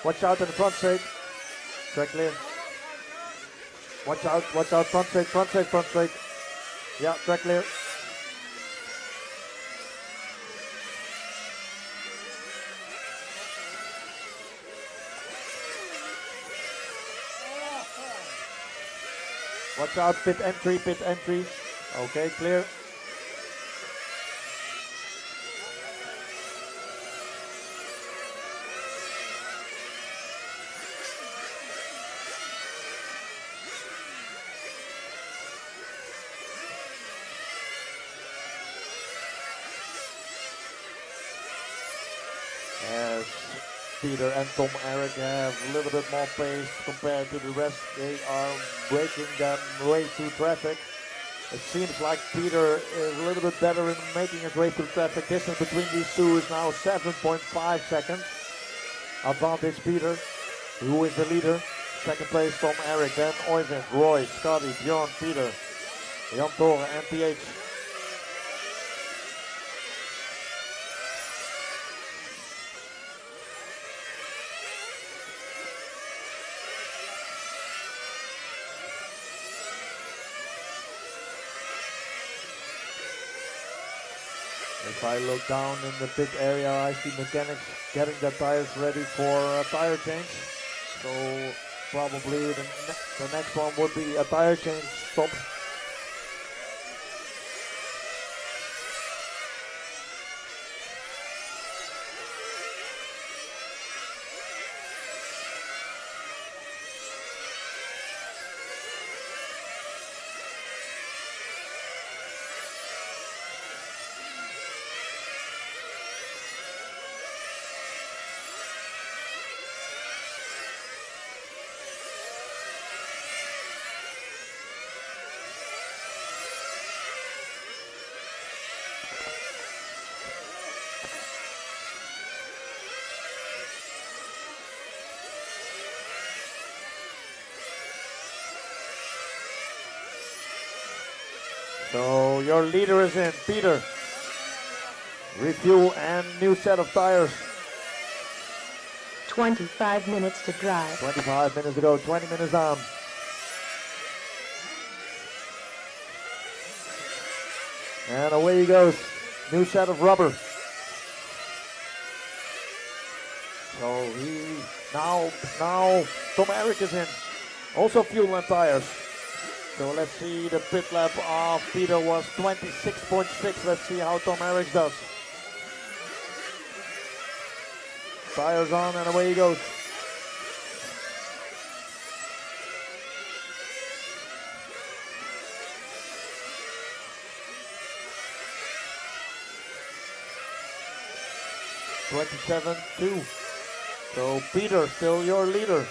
Watch out in the front straight. Track clear. Watch out, front straight, front straight, front straight. Yeah, track clear. Watch out, pit entry, pit entry. Okay, clear. As Peter and Tom Eric have a little bit more pace compared to the rest. They are breaking them way through traffic. It seems like Peter is a little bit better in making his way through traffic. Distance between these two is now 7.5 seconds. Advantage Peter, who is the leader, Second place, Tom Eric, then Oyvind, Roy, Scotty, Bjorn, Peter, Jan Toren, and PH. If I look down in the pit area, I see mechanics getting their tires ready for a tire change. So probably the next one would be a tire change stop. So your leader is in, Peter. Refuel and new set of tires. 25 minutes to drive. 25 minutes to go, 20 minutes down. And away he goes. New set of rubber. So he now Tom Eric is in. Also fuel and tires. So let's see, the pit lap of Peter was 26.6. Let's see how Tom Eric does. Tires on and away he goes. (27.2). So Peter, still your leader.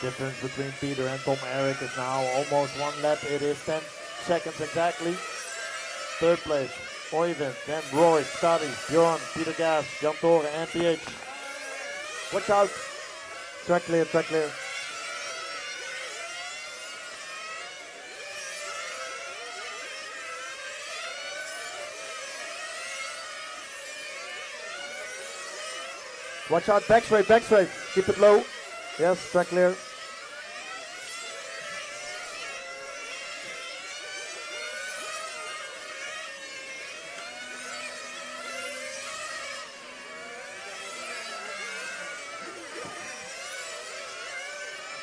Difference between Peter and Tom Eric is now almost 1 lap. It is 10 seconds exactly. Third place, Oyvind, then Roy, Scotty, Bjorn, Peter Gas, Jan Toren, and PH. Watch out. Track clear, track clear. Watch out, back straight, back straight. Keep it low. Yes, track clear.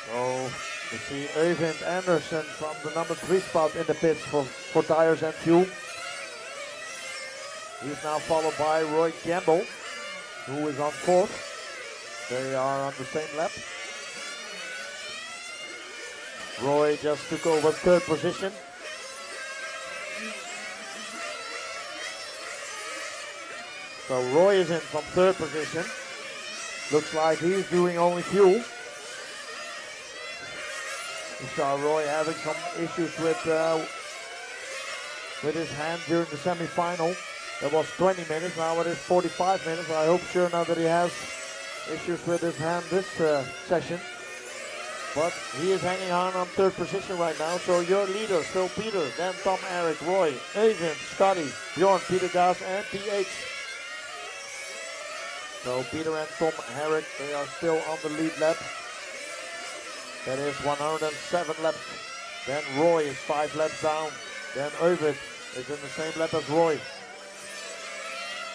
So you see Oyvind Andersen from the number 3 spot in the pits for tires and fuel. He's now followed by Roy Campbell, who is on 4th. They are on the same lap. Roy just took over 3rd position. So Roy is in from 3rd position. Looks like he's doing only fuel. We saw Roy having some issues with his hand during the semi-final. That was 20 minutes, now it is 45 minutes. I hope sure now that he has issues with his hand this session. But he is hanging on 3rd position right now. So your leader, still Peter, then Tom Eric, Roy, Oyvind, Scotty, Bjorn, Peter Gas, and PH. So Peter and Tom Eric, they are still on the lead lap. That is 107 laps. Then Roy is 5 laps down. Then Oyvind is in the same lap as Roy.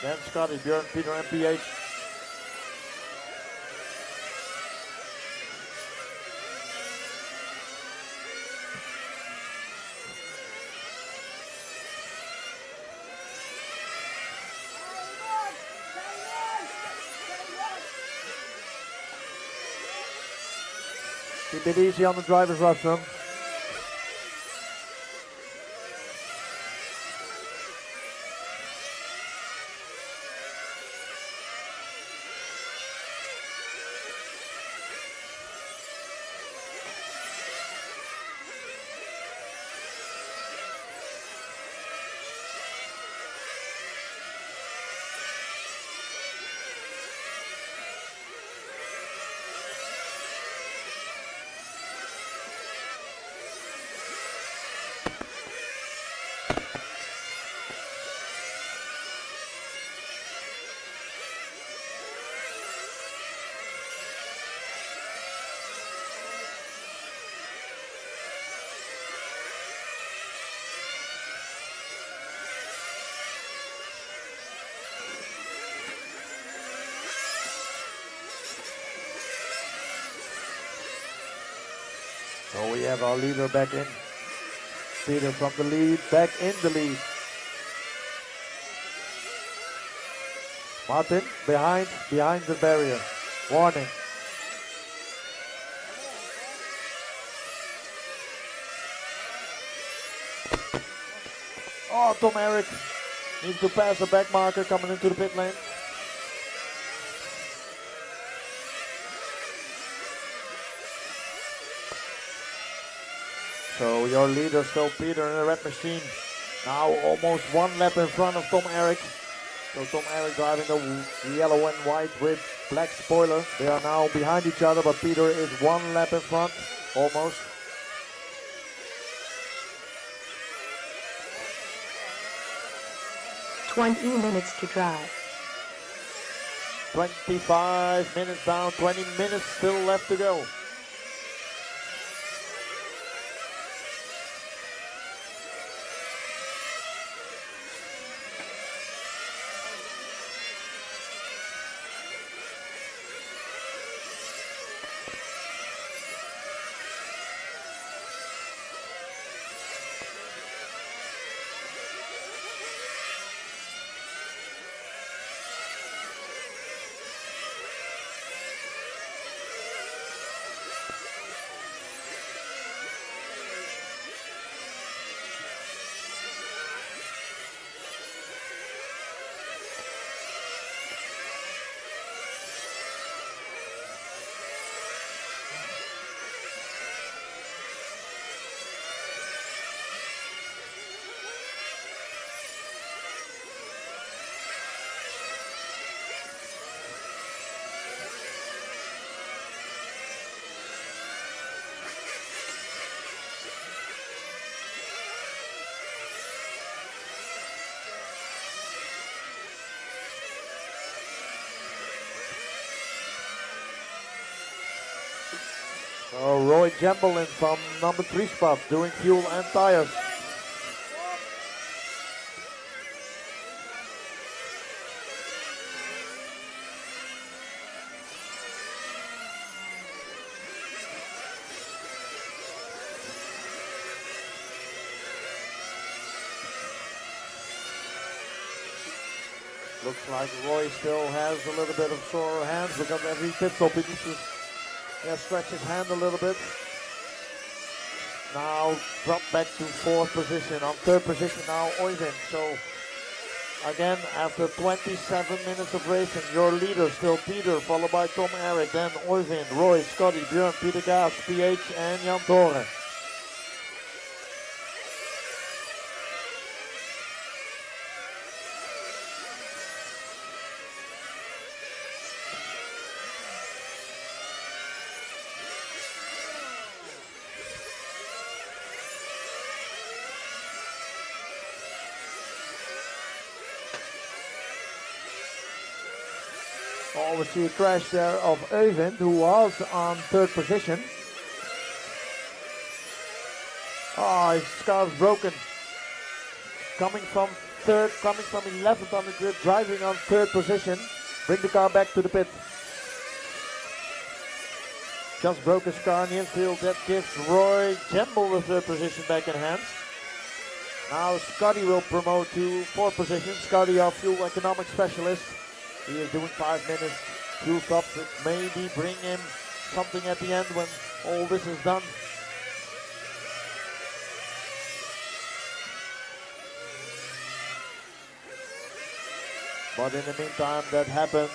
Then Scotty, Bjorn, Peter, and PH. Keep it easy on the driver's rostrum. So we have our leader back in. Peter from the lead, back in the lead. Martin behind the barrier. Warning. Oh, Tom Eric needs to pass the back marker coming into the pit lane. So your leader still Peter in the red machine. Now almost 1 lap in front of Tom Eric. So Tom Eric driving the yellow and white with black spoiler. They are now behind each other, but Peter is 1 lap in front, almost. "20 minutes to drive." 25 minutes down, 20 minutes still left to go. So Roy Jamblin from number 3 spot doing fuel and tires. Looks like Roy still has a little bit of sore hands because every pit stop he needs to stretch his hand a little bit. Now drop back to 4th position. On 3rd position now Oyvind. So again, after 27 minutes of racing, your leader still Peter, followed by Tom Eric, then Oyvind, Roy, Scotty, Björn, Peter Gaas, PH and Jan Toren. Oh, we see a crash there of Oyvind, who was on 3rd position. Oh, his car's broken. Coming from 11th on the grid, driving on 3rd position. Bring the car back to the pit. Just broke his car in the infield. That gives Roy Jemble the 3rd position back in hands. Now Scotty will promote to 4th position. Scotty, our fuel economic specialist. He is doing 5 minutes fuel stops, which maybe bring him something at the end when all this is done. But in the meantime, that happened.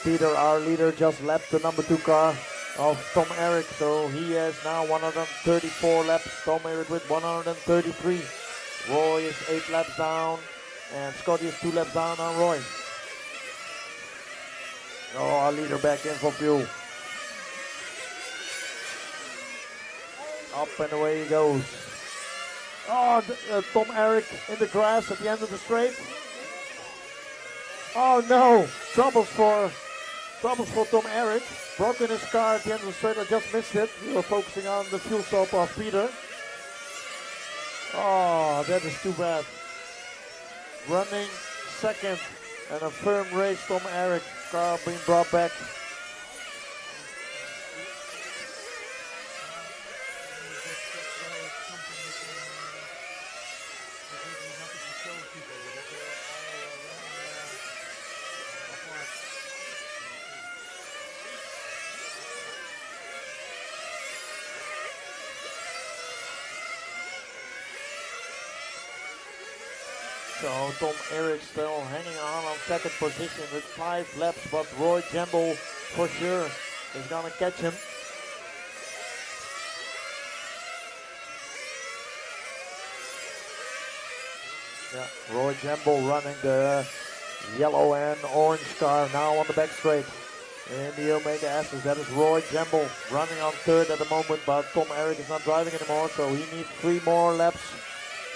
Peter, our leader, just lapped the number 2 car of Tom Eric, so he has now 134 laps. Tom Eric with 133. Roy is 8 laps down, and Scotty is 2 laps down on Roy. Oh, our leader back in for fuel. Up and away he goes. Oh, Tom Eric in the grass at the end of the straight. Oh no, troubles for Tom Eric. Broken his car at the end of the straight. I just missed it. We were focusing on the fuel stop of Peter. Oh, that is too bad. Running 2nd and a firm race. Tom Eric, car being brought back. So Tom Eric still hanging on second position with 5 laps, but Roy Jemble for sure is gonna catch him. Yeah, Roy Jemble running the yellow and orange car now on the back straight. In the Omega S's, that is Roy Jemble running on third at the moment, but Tom Eric is not driving anymore, so he needs 3 more laps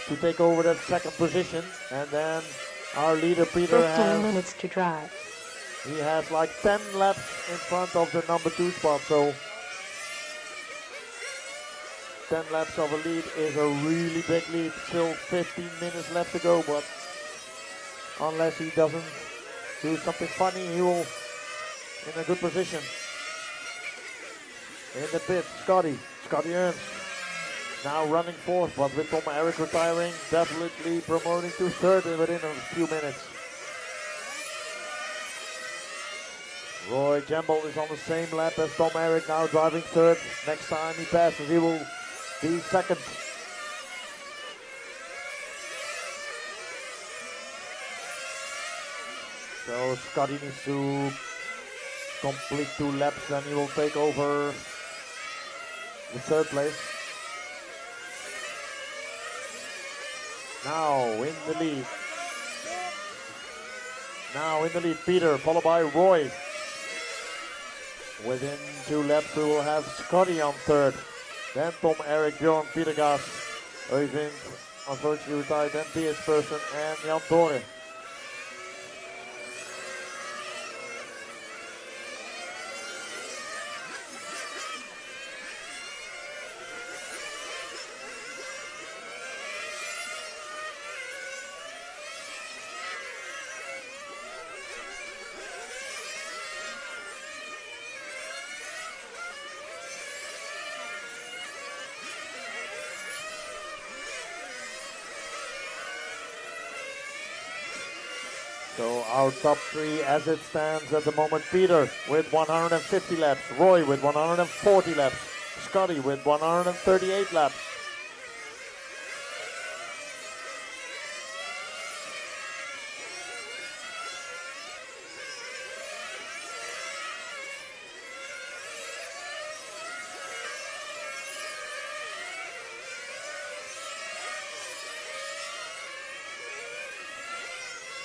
to take over that second position. And then our leader Peter 15 minutes to drive. he has like 10 laps in front of the number 2 spot, so 10 laps of a lead is a really big lead. Still 15 minutes left to go, but unless he doesn't do something funny, he will in a good position. In the pit, Scotty Ernst now running fourth, but with Tom Eric retiring, definitely promoting to third within a few minutes. Roy Jemble is on the same lap as Tom Eric, now driving third. Next time he passes, he will be second. So Scotty needs to complete 2 laps, then he will take over the third place. Now in the lead. Peter, followed by Roy. Within 2 laps we will have Scotty on third. Then Tom Eric, Bjorn, Peter Gas, Øyvind, unfortunately retired, then PS Person and Jan Tore. So our top 3 as it stands at the moment: Peter with 150 laps, Roy with 140 laps, Scotty with 138 laps.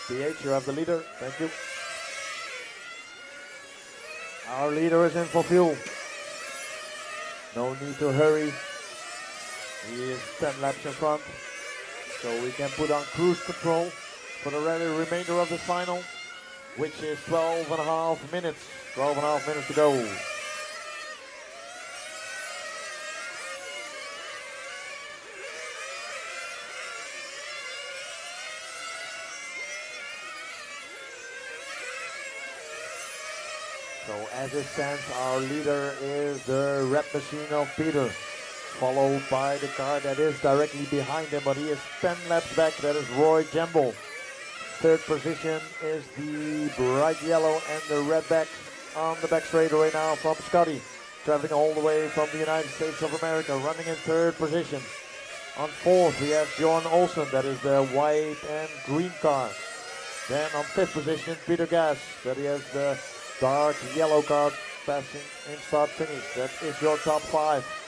PH, you have the leader. Thank you. Our leader is in for fuel. No need to hurry. He is 10 laps in front. So we can put on cruise control for the remainder of the final, which is 12.5 minutes. 12.5 minutes to go. So as it stands, our leader is the red machine of Peter, followed by the car that is directly behind him, but he is 10 laps back. That is Roy Jemble. Third position is the bright yellow and the red back on the back straightaway now from Scotty, traveling all the way from the United States of America, running in third position. On fourth we have John Olsen, that is the white and green car. Then on fifth position Peter Gas, that he has the dark yellow car passing in start finish. That is your top 5.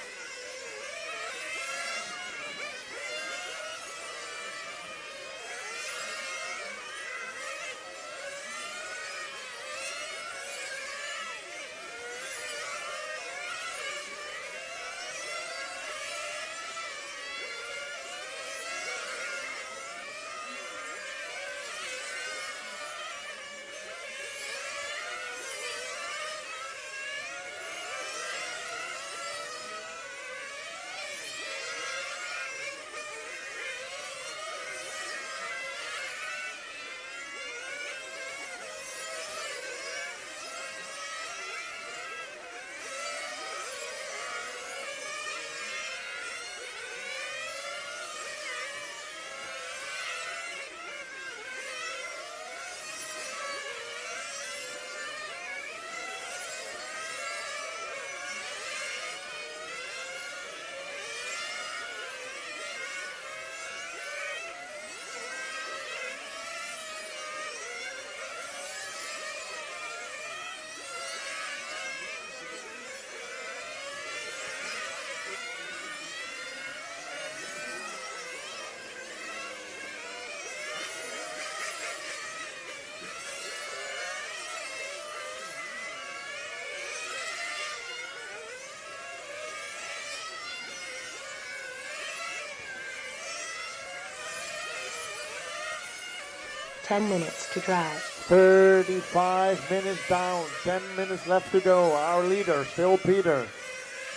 10 minutes to drive. 35 minutes down, 10 minutes left to go. Our leader, still Peter,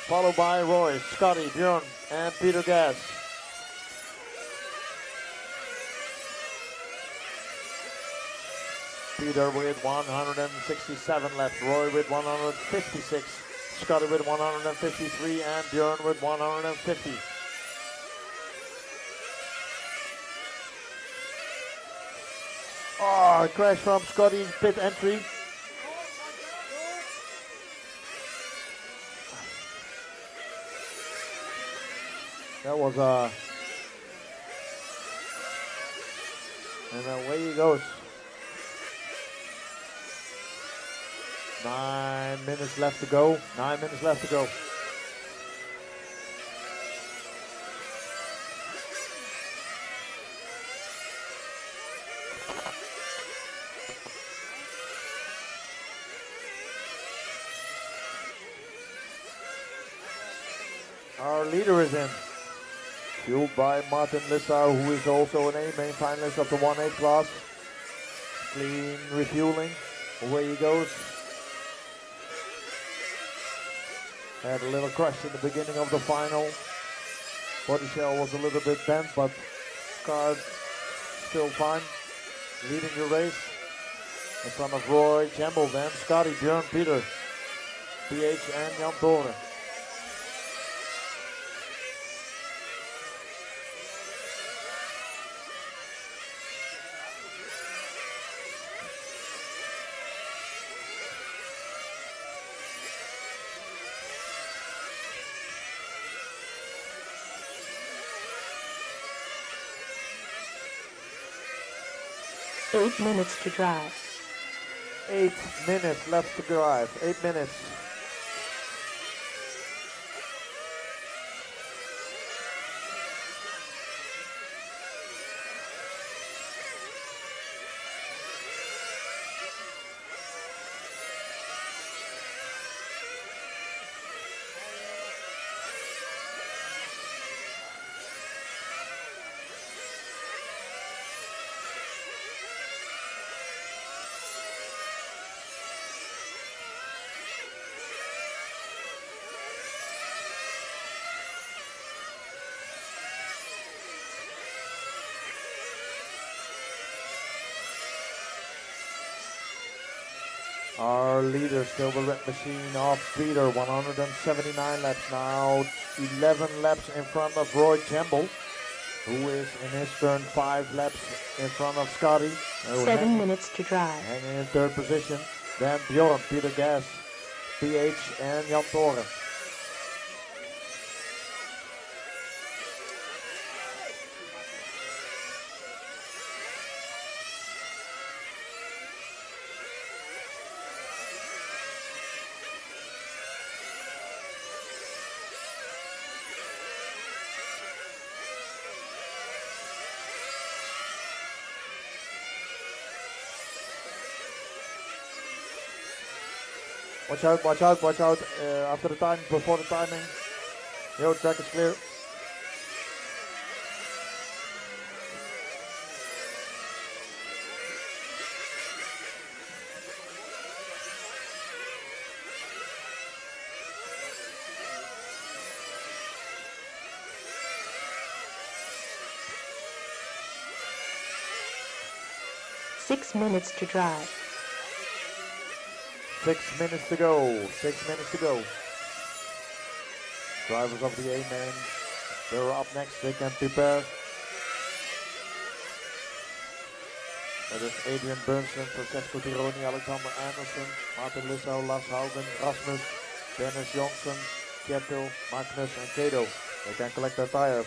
followed by Roy, Scotty, Björn, and Peter Gas. Peter with 167 left, Roy with 156, Scotty with 153, and Björn with 150. Oh, crash from Scotty, pit entry. That was and away he goes. 9 minutes left to go. 9 minutes left to go. Our leader is in. Fueled by Martin Lissau, who is also an A main finalist of the 1/8 class. Clean refueling. Away he goes. Had a little crash in the beginning of the final. Body shell was a little bit bent, but car still fine. Leading the race. In front of Roy, Campbell, then Scotty, Björn, Peter, PH, and Jan Toren. Eight minutes to drive. 8 minutes left to drive. 8 minutes. Our leader, still the red machine of Peter, 179 laps now, 11 laps in front of Roy Campbell, who is in his turn 5 laps in front of Scotty. 7 minutes to drive. Hanging in third position. Then Bjorn, Peter Gas, PH, and Jan Toren. Watch out, watch out, watch out. After the time, before the timing. Yo, track is clear. Six minutes to drive. 6 minutes to go. 6 minutes to go. Drivers of the A-main, they're up next. They can prepare. That is Adrian Bernsen, Francesco Tironi, Alexander Andersen, Martin Lissau, Lars Haugen, Rasmus, Dennis Johnson, Kjetil, Magnus, and Kato. They can collect their tires.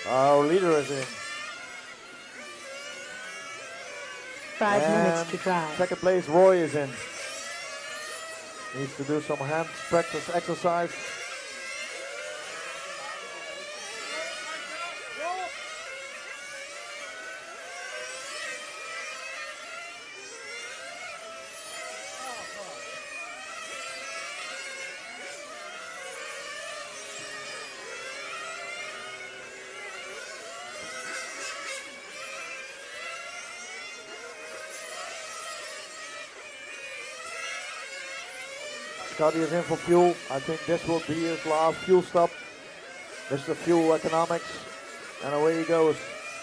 Our leader is in. 5 minutes And to drive. second place, Roy is in. Needs to do some hand practice exercise. Scotty is in for fuel. I think this will be his last fuel stop. Mr. Fuel Economics. And away he goes.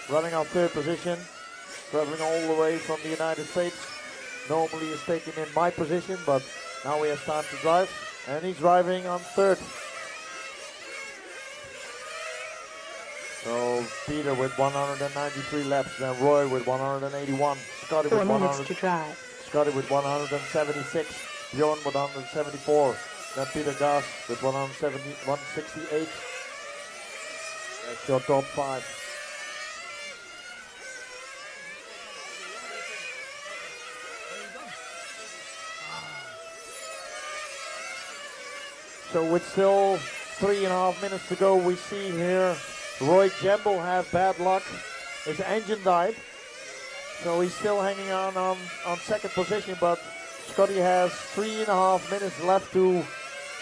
Running on third position. Traveling all the way from the United States. Normally he's taking in my position, but now he has time to drive. And he's driving on third. So Peter with 193 laps, then Roy with 181. Scotty 4 with minutes 100. to drive. Scotty with 176. Bjorn with 174. Then Peter Gas with 168. That's your top 5. So with still 3.5 minutes to go, we see here Roy Jemble have bad luck. His engine died. So he's still hanging on second position, but Scotty has 3.5 minutes left to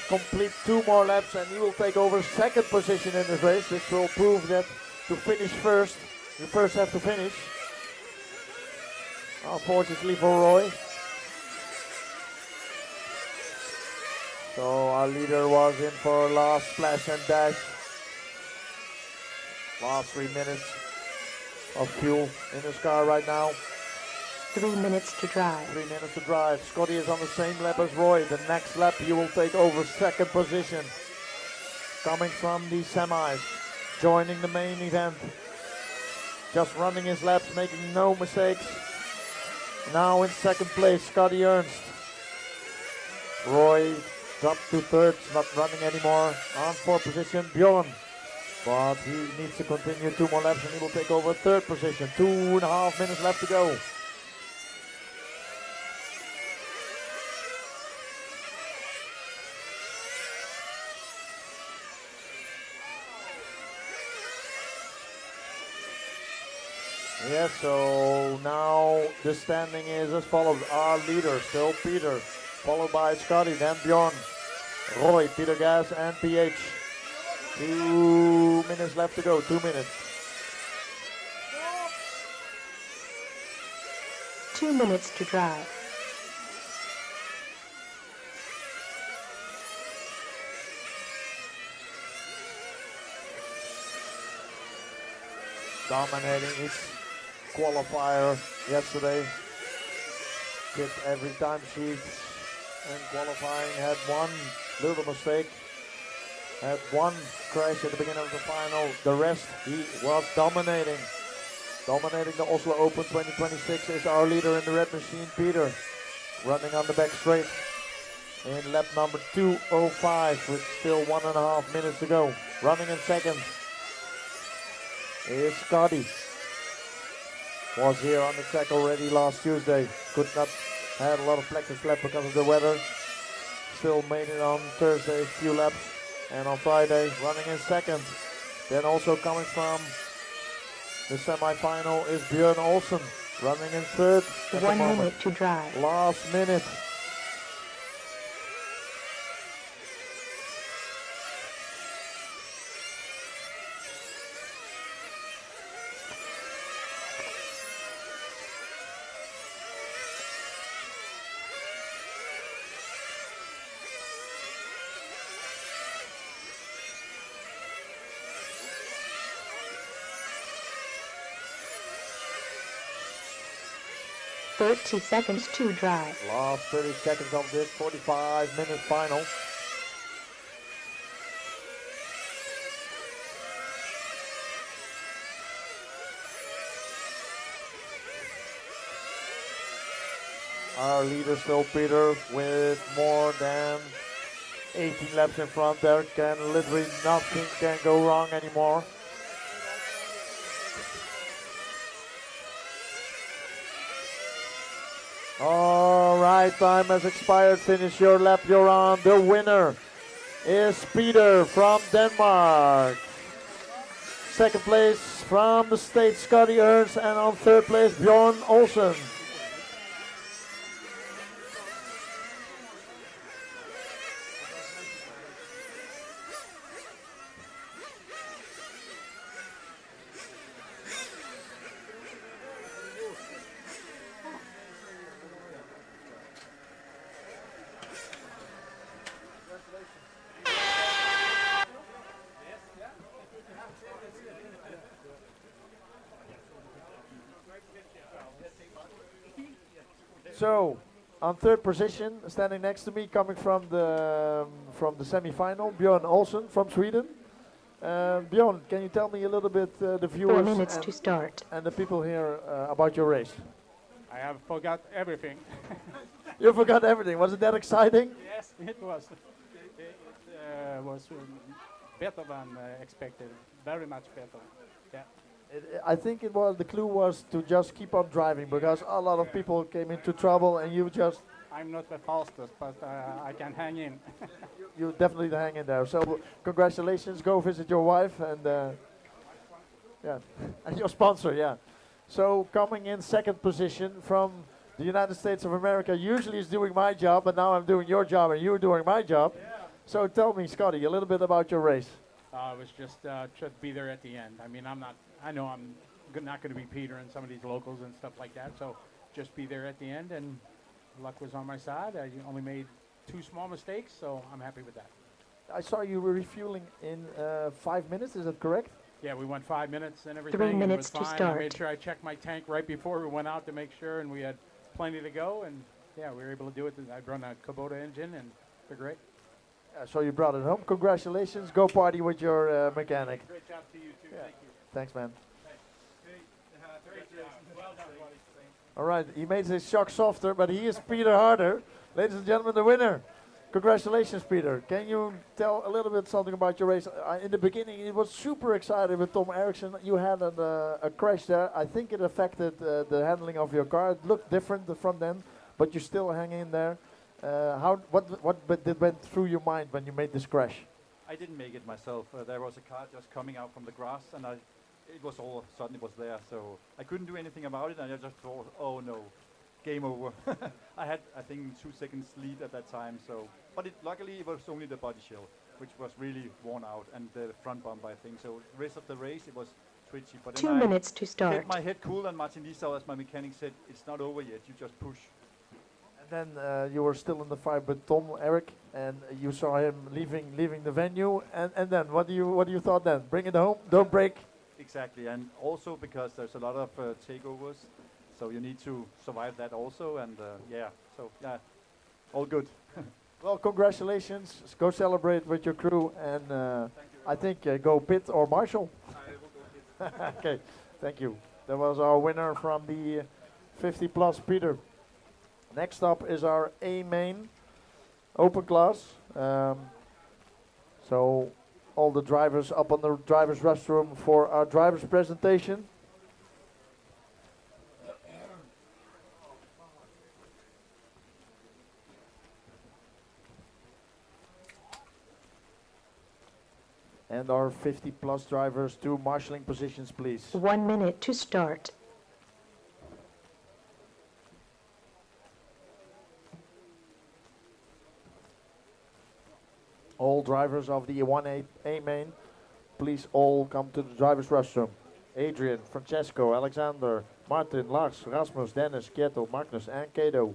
complete 2 more laps, and he will take over second position in this race. This will prove that to finish first, you first have to finish. Unfortunately for Roy. So our leader was in for a last splash and dash. Last 3 minutes of fuel in his car right now. 3 minutes to drive. 3 minutes to drive. Scotty is on the same lap as Roy. The next lap he will take over second position. Coming from the semis. Joining the main event. Just running his laps, making no mistakes. Now in second place, Scotty Ernst. Roy dropped to third, not running anymore. On fourth position, Bjorn. But he needs to continue 2 more laps and he will take over third position. 2.5 minutes left to go. Yes, so now the standing is as follows. Our leader, still Peter, followed by Scotty, then Bjorn, Roy, Peter Gas, and PH. 2 minutes left to go, 2 minutes. 2 minutes to drive. Dominating each qualifier yesterday. Did every time sheets and qualifying, had one little mistake. Had one crash at the beginning of the final. The rest, he was dominating. Dominating the Oslo Open 2026 is our leader in the red machine, Peter. Running on the back straight in lap number 2:05 with still 1.5 minutes to go. Running in second is Scotty. Was here on the track already last Tuesday. Could not, had a lot of practice left because of the weather. Still made it on Thursday, a few laps. And on Friday, running in second. Then also coming from the semi-final is Björn Olsen, running in third at 1 the moment. minute to drive. Last minute. Thirty seconds to drive. Last 30 seconds of this 45-minute final. Our leader still Peter with more than 18 laps in front. There can literally nothing can go wrong anymore. All right, time has expired. Finish your lap. You're on. The winner is Peter from Denmark. Second place from the States, Scotty Ernst, and on third place, Bjorn Olsen. So, on third position, standing next to me, coming from the semi-final, Bjorn Olsen from Sweden. Bjorn, can you tell me a little bit the 4 viewers minutes to start. and the people here about your race? I have forgot everything. You forgot everything. Was it that exciting? Yes, it was. It was better than expected. Very much better. Yeah. I think it was the clue was to just keep on driving because a lot of people came into trouble and you just I'm not the fastest, but I can hang in. you definitely hang in there. So congratulations. Go visit your wife and yeah, and your sponsor. Yeah. So coming in second position from the United States of America usually is doing my job, but now I'm doing your job and you're doing my job. So tell me, Scotty, a little bit about your race. It was just to be there at the end. I mean, I know I'm not going to be Peter and some of these locals and stuff like that. So just be there at the end, and luck was on my side. I only made 2 small mistakes, so I'm happy with that. I saw you were refueling in 5 minutes. Is that correct? Yeah, we went 5 minutes and everything. 3 and it minutes was to fine. I start. made sure I checked my tank right before we went out to make sure, and we had plenty to go. And yeah, we were able to do it. I'd run a Kubota engine, and they're great. So you brought it home. Congratulations. Go party with your mechanic. Great job to you too. Yeah. Thank you. Thanks, man. Great job. Well done, buddy. All right, he made his shock softer, but he is Peter Harder. Ladies and gentlemen, the winner. Congratulations, Peter. Can you tell a little bit something about your race? In the beginning, it was super excited with Tom Eriksson. You had a crash there. I think it affected the handling of your car. It looked different, the front end, but you still hang in there. What went through your mind when you made this crash? I didn't make it myself. There was a car just coming out from the grass, and it was all of a sudden it was there. So I couldn't do anything about it, and I just thought, oh no, game over. I had, I think, 2 seconds lead at that time. So, but luckily it was only the body shell, which was really worn out, and the front bumper, I think. So the rest of the race it was twitchy. But 2 then I minutes to start. kept my head cool, and Martin Liesau, as my mechanic, said, it's not over yet. You just push. And then you were still in the fight with Tom Eric, and you saw him leaving the venue. And then what do you thought then? Bring it home, don't break. Exactly, and also because there's a lot of takeovers, so you need to survive that also. And yeah, all good. Well, congratulations. Go celebrate with your crew, and I think go pit or marshal. I will go hit. Okay, thank you. That was our winner from the 50 plus, Peter. Next up is our A main open class. So all the drivers up on the drivers restroom for our drivers presentation. And our 50 plus drivers to marshalling positions, please. 1 minute to start. All drivers of the 1A main, please all come to the driver's restroom. Adrian, Francesco, Alexander, Martin, Lars, Rasmus, Dennis, Kjetil, Magnus, and Kato.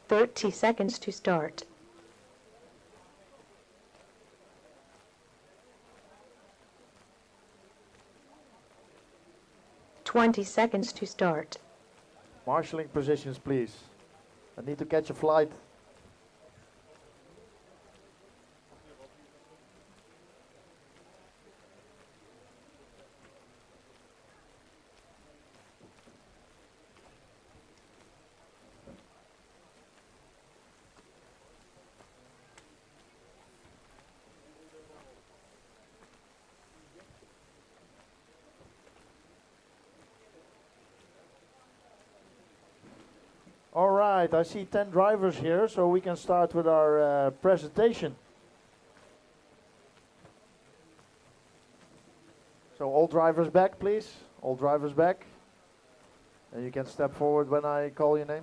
Thirty seconds to start. Twenty seconds to start. Marshalling positions, please. I need to catch a flight. right, I see 10 drivers here, so we can start with our presentation. So all drivers back, please. All drivers back. And you can step forward when I call your name.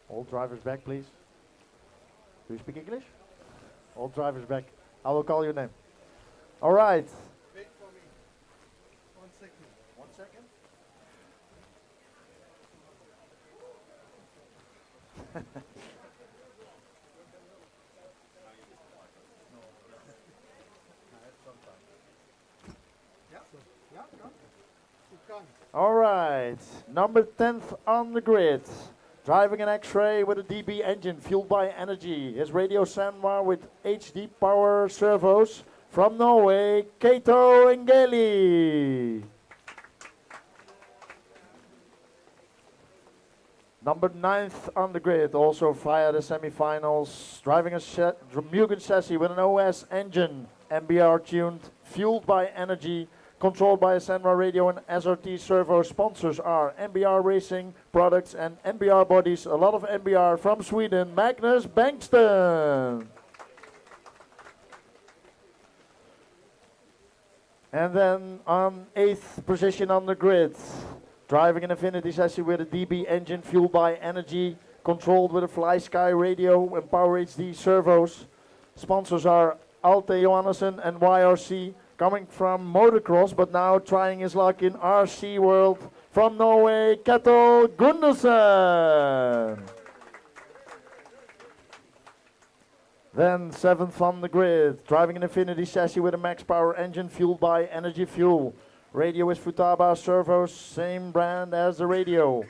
All drivers back, please. Do you speak English? All drivers back. I will call your name. All right. Wait for me. 1 second. 1 second. All right, number 10th on the grid. Driving an X-Ray with a DB engine fueled by energy. His radio Sanwa with HD power servos from Norway, Kato Engeli. Number 9th on the grid, also via the semifinals. Driving a Mugen chassis with an OS engine, MBR tuned, fueled by energy, controlled by a Senra radio and SRT servo. Sponsors are MBR Racing Products and MBR Bodies. A lot of MBR from Sweden, Magnus Bengtsson. And then on 8th position on the grid, driving an Infinity chassis with a DB engine fueled by energy, controlled with a Fly Sky radio and Power HD servos. Sponsors are Alte Johannessen and YRC. Coming from motocross, but now trying his luck in RC world. From Norway, Ketil Gundersen. Then 7th on the grid, driving an Infinity chassis with a max power engine fueled by energy fuel. Radio is Futaba servos, same brand as the radio.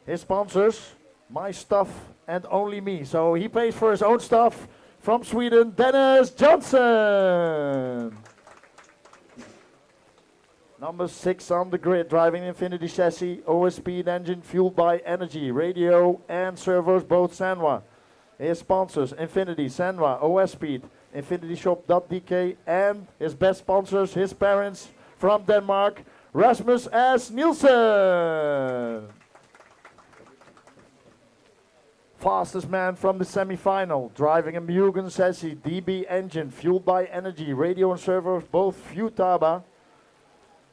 His sponsors, My Stuff and Only Me. So he pays for his own stuff. From Sweden, Dennis Johnson. Number 6 on the grid, driving Infinity chassis, OS speed engine fueled by energy, radio and servos, both Sanwa. His sponsors, Infinity, Sanwa, OS speed, infinityshop.dk, and his best sponsors, his parents from Denmark, Rasmus S. Nielsen. Fastest man from the semi-final, driving a Mugen chassis, DB engine fueled by energy, radio and servos, both Futaba.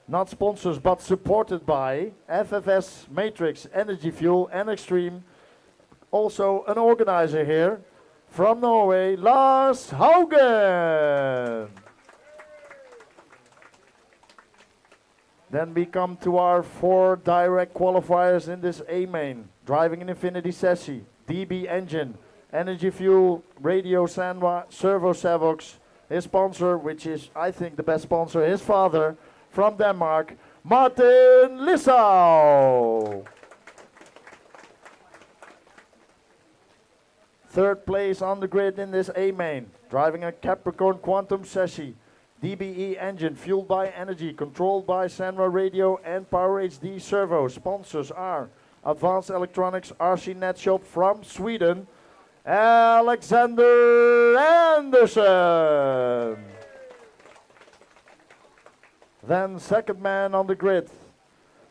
Not sponsors, but supported by FFS, Matrix, Energy Fuel, and Extreme. Also an organizer here from Norway, Lars Haugen. Then we come to our 4 direct qualifiers in this A main. Driving an Infinity chassis, DB engine, Energy Fuel, Radio Sanwa, Servo Savox. His sponsor, which is I think the best sponsor, his father, from Denmark, Martin Lissau. 3rd place on the grid in this A main, driving a Capricorn Quantum chassis, DBE engine fueled by energy, controlled by Senra radio and Power HD servo. Sponsors are Advanced Electronics, RC Net Shop from Sweden, Alexander Anderson. Then 2nd man on the grid,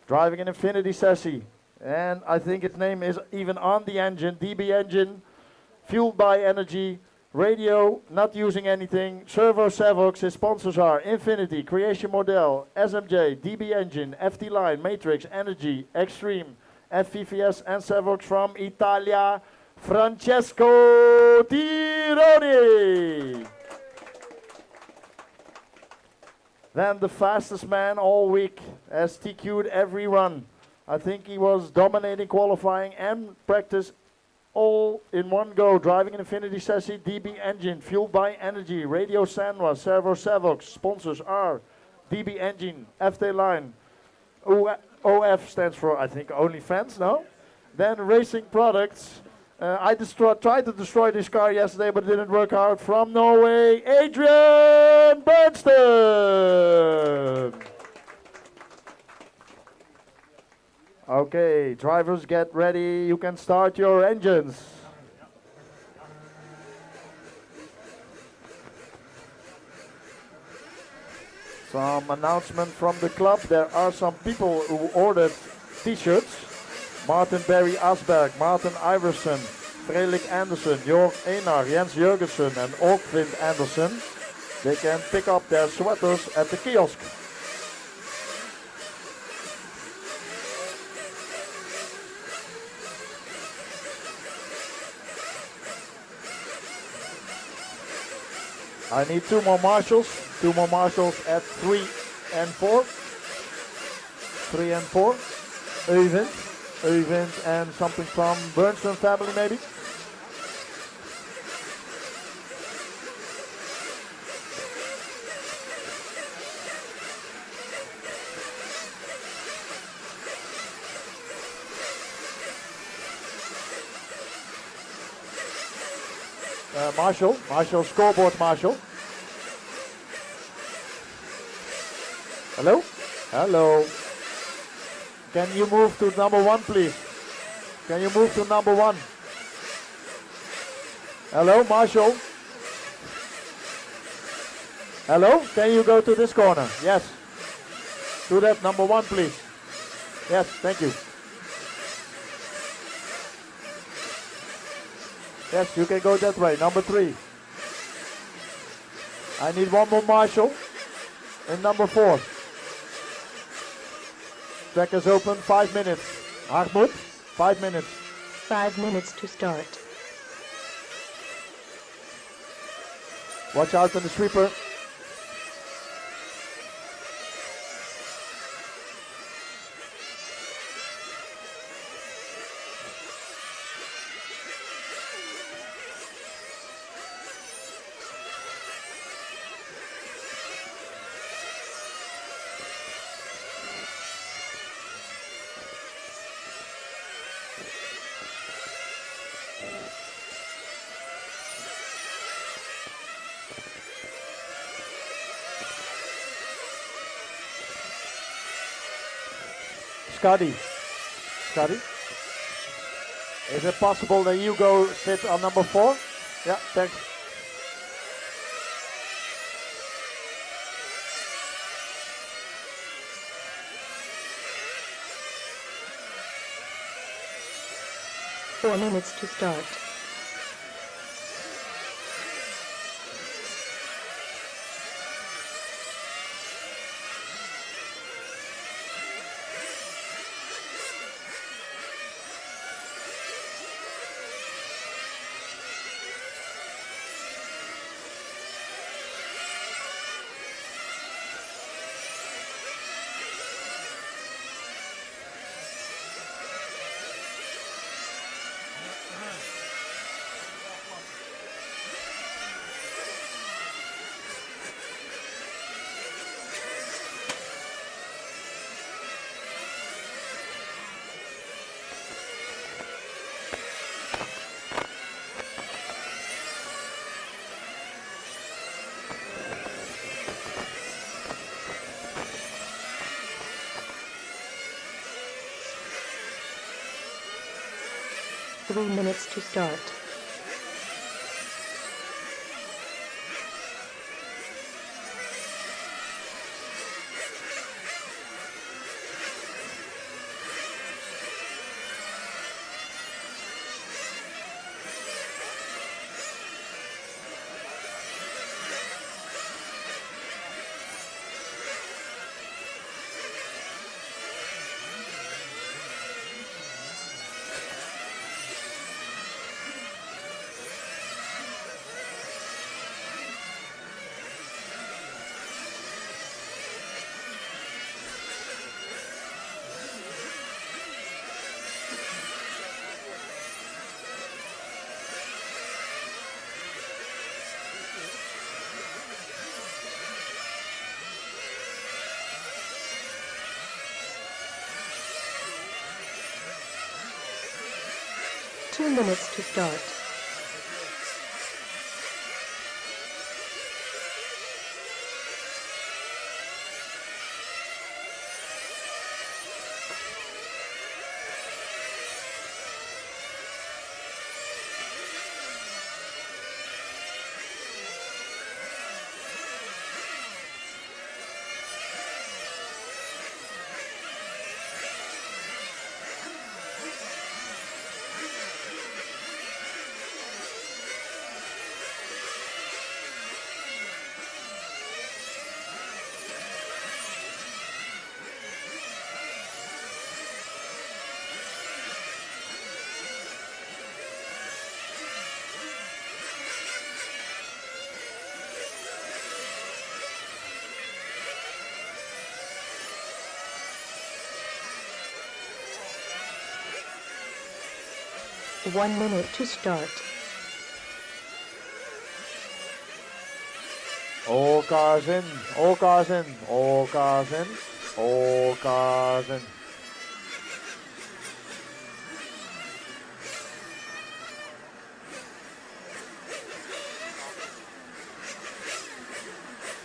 driving an Infinity chassis, and I think its name is even on the engine, DB engine, fueled by energy, radio, not using anything, servo Savox. His sponsors are Infinity, Creation Model, SMJ, DB engine, FT Line, Matrix, Energy, Extreme, FVVS and Savox from Italia, Francesco Tironi. Then the fastest man all week has TQ'd every run. I think he was dominating qualifying and practice all in one go. Driving an Infinity chassis, DB engine, fueled by energy, Radio Sanwa, Servo Savox. Sponsors are DB engine, FT Line, OF stands for, I think, Only Fans, no? Then Racing Products. I tried to destroy this car yesterday, but it didn't work out. From Norway, Adrian Bernstein. Okay, drivers get ready. You can start your engines. Some announcement from the club. There are some people who ordered t-shirts. Martin Barry Asberg, Martin Iverson, Frederik Andersen, Jorg Enar, Jens Jurgensen and Orkvind Andersen. They can pick up their sweaters at the kiosk. I need two more marshals at 3 and 4. 3 and 4. Øyvind and something from Bernstein family maybe. Marshall, scoreboard Marshall. Hello? Hello. Can you move to number 1, please? Can you move to number 1? Hello, Marshall? Hello? Can you go to this corner? Yes. Do that, number 1, please. Yes, thank you. Yes, you can go that way. Number 3. I need one more marshal in number 4. Track is open, 5 minutes. Hartmut, 5 minutes. 5 minutes to start. Watch out on the sweeper. Scotty, is it possible that you go sit on number 4? Yeah, thanks. Four minutes to start. Three minutes to start. Two minutes to start. 1 minute to start. All cars in, all cars in, all cars in, all cars in.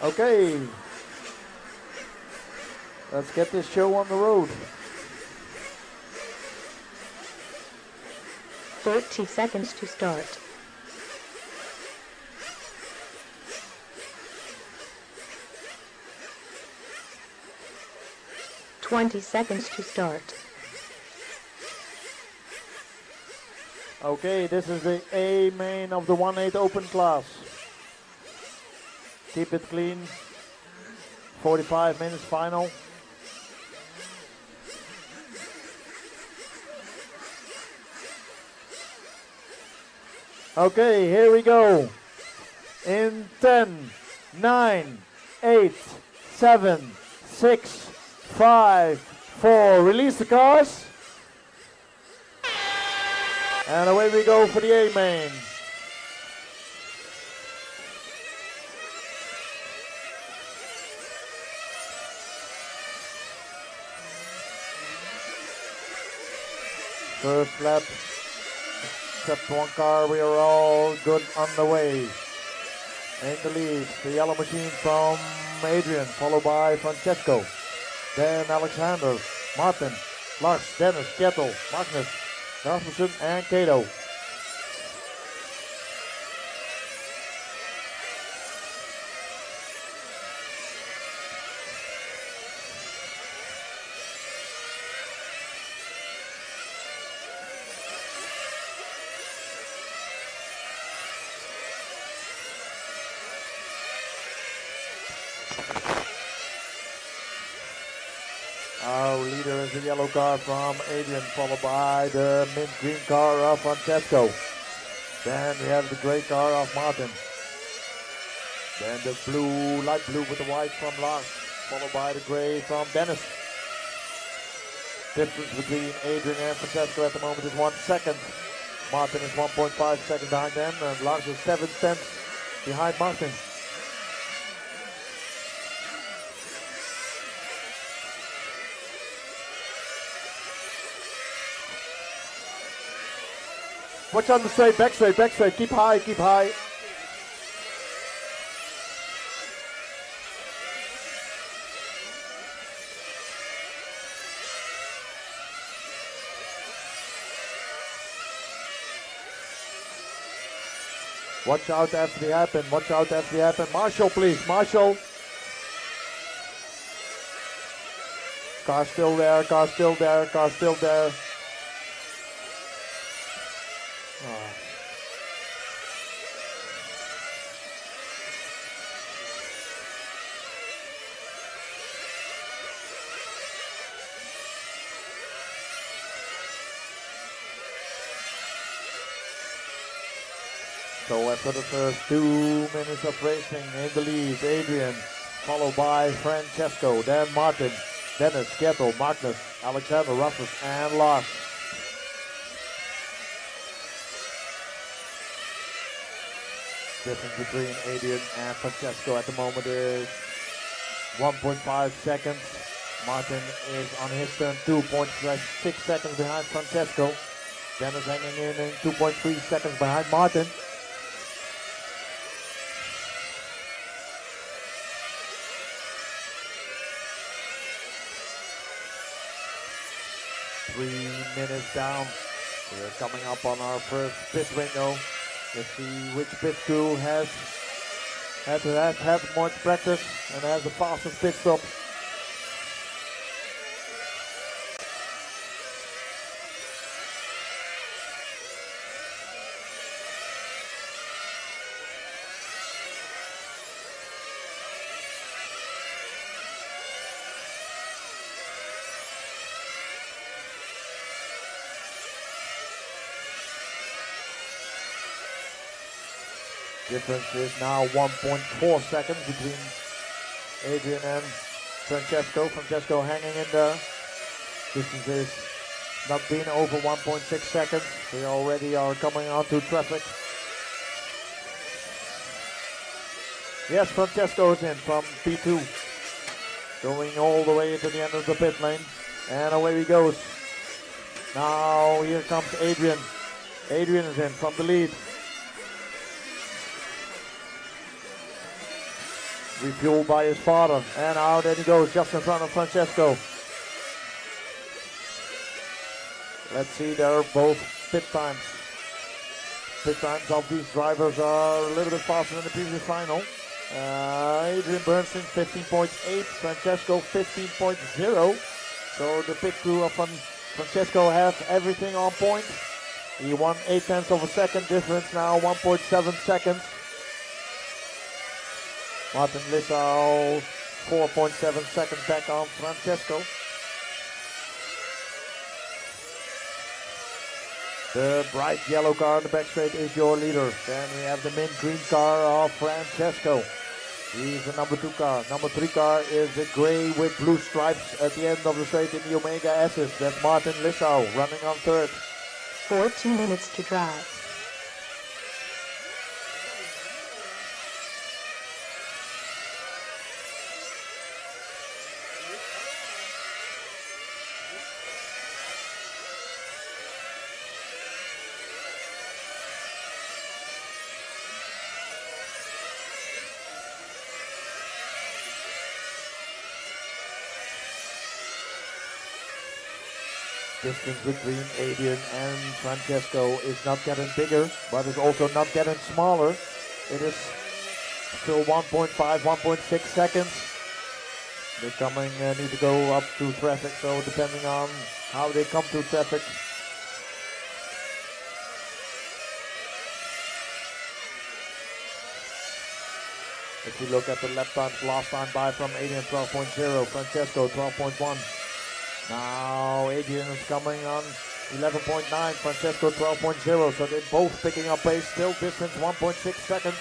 Okay, let's get this show on the road. 30 seconds to start. Twenty seconds to start. Okay, this is the A main of the 1/8 open class. Keep it clean. 45 minutes final. Okay, here we go. In 10, 9, 8, 7, 6, 5, 4. Release the cars. And away we go for the A main. First lap, except one car, we are all good on the way. In the lead, the yellow machine from Adrian, followed by Francesco. Then Alexander, Martin, Lars, Dennis, Kettel, Magnus, Rasmussen and Kato. Our leader is the yellow car from Adrian, followed by the mint green car of Francesco. Then we have the gray car of Martin. Then the blue, light blue with the white from Lars, followed by the gray from Dennis. Difference between Adrian and Francesco at the moment is 1 second. Martin is 1.5 seconds behind them, and Lars is 7/10 behind Martin. Watch on the straight, back straight, keep high, keep high. Watch out after the happen, watch out after the happen. Marshall, please, Marshall. Car still there, car still there, car still there. So after the first 2 minutes of racing, in the lead, Adrian, followed by Francesco, then Martin, Dennis, Kettel, Magnus, Alexander, Rasmus, and Lars. Difference between Adrian and Francesco at the moment is 1.5 seconds. Martin is on his turn 2.6 seconds behind Francesco. Dennis hanging in 2.3 seconds behind Martin. Three minutes down. We're coming up on our first pit window. Let's see which pit crew has had more practice and has the fastest pit stop. Difference is now 1.4 seconds between Adrian and Francesco. Francesco hanging in there. Distance is not been over 1.6 seconds. We already are coming onto traffic. Yes, Francesco is in from P2. Going all the way into the end of the pit lane. And away he goes. Now here comes Adrian. Adrian is in from the lead. Refueled by his father. And out then he goes just in front of Francesco. Let's see, they're both pit times. Pit times of these drivers are a little bit faster than the previous final. Adrian Bernstein 15.8, Francesco 15.0. So the pit crew of Francesco have everything on point. He won 0.8 of a second difference, now 1.7 seconds. Martin Lissau 4.7 seconds back on Francesco. The bright yellow car in the back straight is your leader. Then we have the mint green car of Francesco. He's the number 2 car. Number 3 car is the gray with blue stripes at the end of the straight in the Omega S's. That's Martin Lissau running on third. 14 minutes to drive. Distance between Adrian and Francesco is not getting bigger, but it's also not getting smaller. It is still 1.5, 1.6 seconds. They need to go up to traffic, so depending on how they come to traffic. If you look at the lap times last time by from Adrian 12.0, Francesco 12.1. Now Adrian is coming on 11.9, Francesco 12.0, so they're both picking up pace, still distance 1.6 seconds.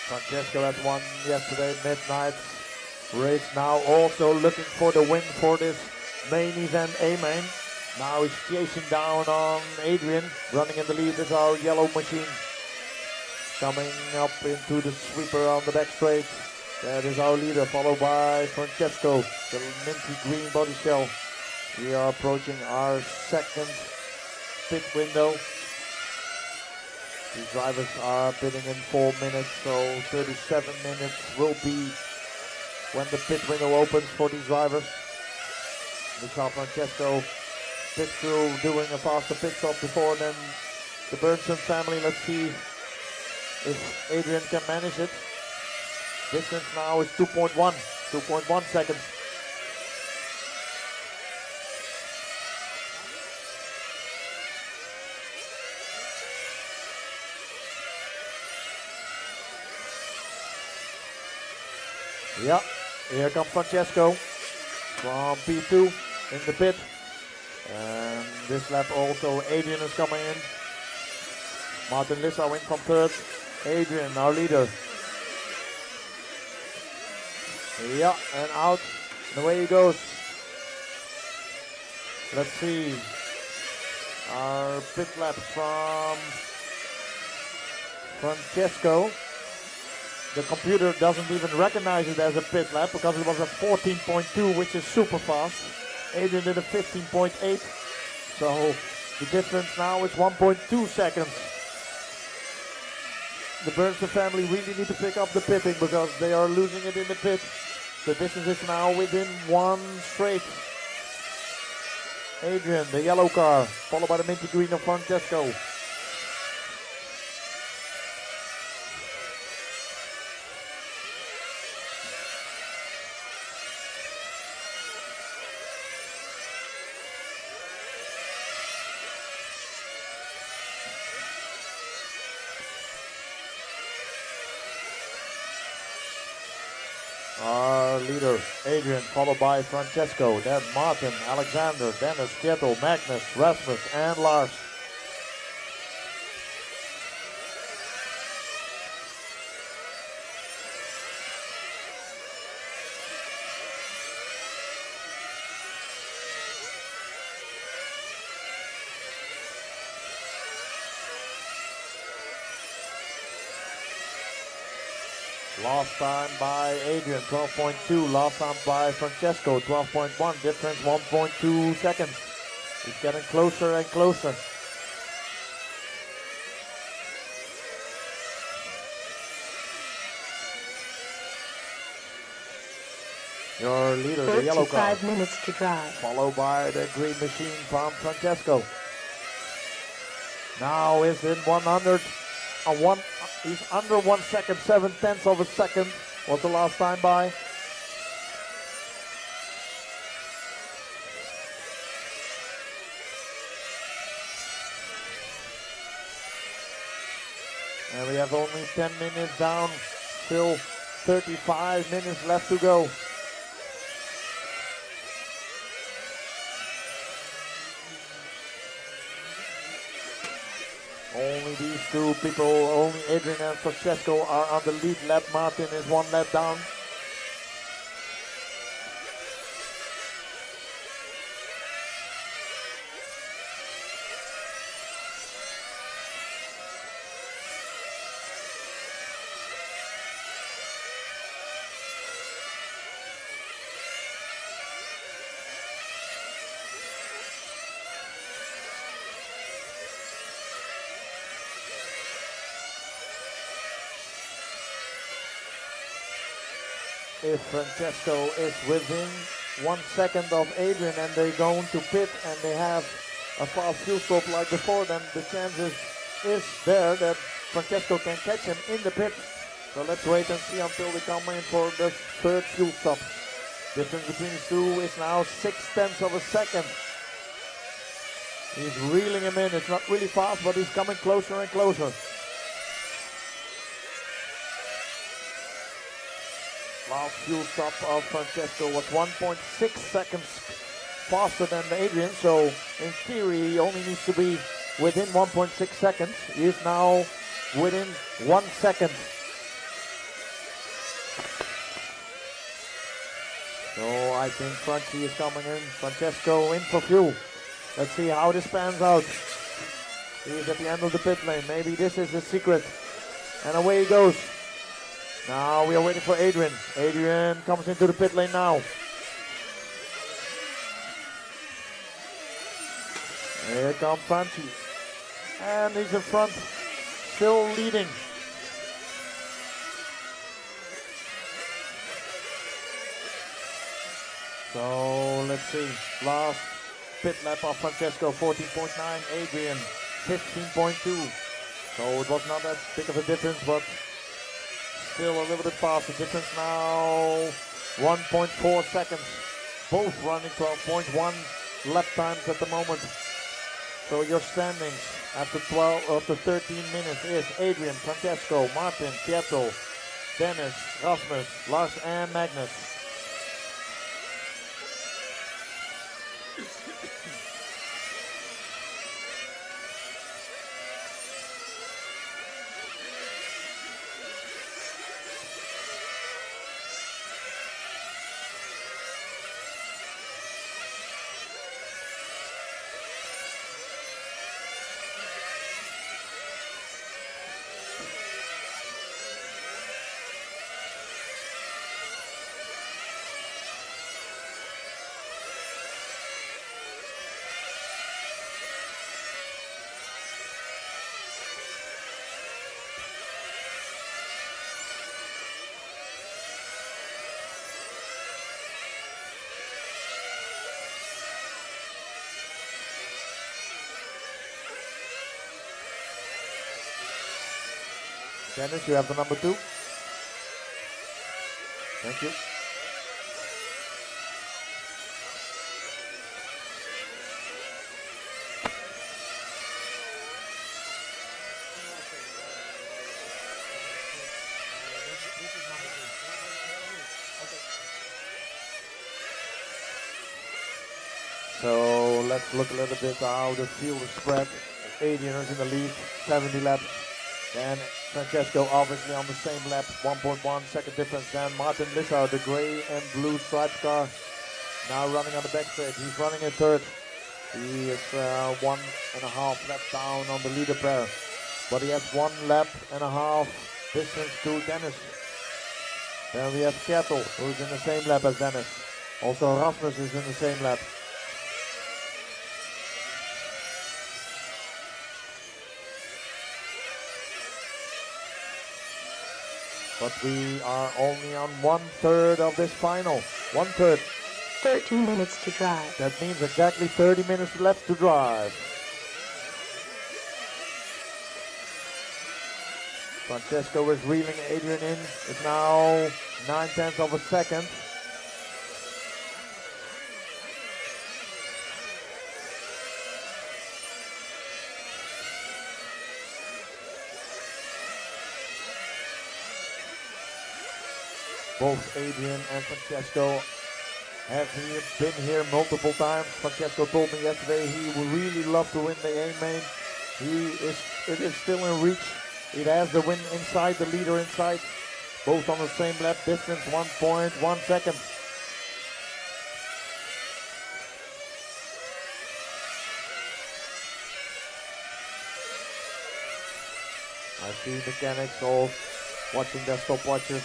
Francesco has won yesterday midnight race, now also looking for the win for this main event A-main. Now he's chasing down on Adrian, running in the lead is our yellow machine. Coming up into the sweeper on the back straight. That is our leader, followed by Francesco, the minty green body shell. We are approaching our second pit window. These drivers are pitting in 4 minutes, so 37 minutes will be when the pit window opens for these drivers. We saw Francesco pit crew doing a faster pit stop before than the Bernstein family. Let's see if Adrian can manage it. Distance now is 2.1 seconds. Yeah, here comes Francesco from P2 in the pit. And this lap also Adrian is coming in. Martin Lissau in from third. Adrian, our leader. Yeah, and out. And away he goes. Let's see. Our pit laps from Francesco. The computer doesn't even recognize it as a pit lap because it was a 14.2, which is super fast. Adrian did a 15.8. So the difference now is 1.2 seconds. the Bernstein family really need to pick up the pitting because they are losing it in the pit. The distance is now within one straight. Adrian, the yellow car, followed by the minty green of Francesco. Our leader, Adrian, followed by Francesco, then Martin, Alexander, Dennis, Kjetil, Magnus, Rasmus, and Lars. Last time by Adrian, 12.2. Last time by Francesco, 12.1. Difference 1.2 seconds. He's getting closer and closer. Your leader, the yellow car. 35 minutes to drive. Followed by the green machine from Francesco. Now is in 100. He's under 1 second, 7/10 of a second was the last time by. And we have only 10 minutes down, still 35 minutes left to go. Only these two people, only Adrian and Francesco are on the lead lap. Martin is 1 lap down. If Francesco is within 1 second of Adrian and they're going to pit and they have a fast fuel stop like before, then the chances is there that Francesco can catch him in the pit. So let's wait and see until they come in for the third fuel stop. Difference between the two is now 6/10 of a second. He's reeling him in. It's not really fast, but he's coming closer and closer. Last fuel stop of Francesco was 1.6 seconds faster than Adrian, so in theory he only needs to be within 1.6 seconds. He is now within 1 second. So I think Franchi is coming in, Francesco in for fuel. Let's see how this pans out. He is at the end of the pit lane. Maybe this is the secret. And away he goes. Now we are waiting for Adrian. Adrian comes into the pit lane now. Here comes Franchi. And he's in front, still leading. So let's see. Last pit lap of Francesco, 14.9. Adrian, 15.2. So it was not that big of a difference, but still a little bit faster. Difference now 1.4 seconds. Both running 12.1 lap times at the moment. So your standings after 13 minutes is Adrian, Francesco, Martin, Kjetil, Dennis, Rasmus, Lars and Magnus. Dennis, you have the number 2. Thank you. So let's look a little bit how the field is spread. Adrian is in the lead, 70 laps. Then Francesco obviously on the same lap, 1.1 second difference. Then Martin Lissau, the gray and blue striped car, now running on the back straight. He's running in third. He is 1.5 laps down on the leader pair. But he has 1.5 lap distance to Dennis. Then we have Kettle, who's in the same lap as Dennis. Also Rasmus is in the same lap. But we are only on 1/3 of this final. 1/3. 13 minutes to drive. That means exactly 30 minutes left to drive. Francesco is reeling Adrian in. It's now 9/10 of a second. Both Adrian and Francesco have been here multiple times. Francesco told me yesterday he would really love to win the A-main. It is still in reach. It has the win inside, the leader inside. Both on the same lap distance, 1.1 seconds. I see mechanics all watching their stopwatches.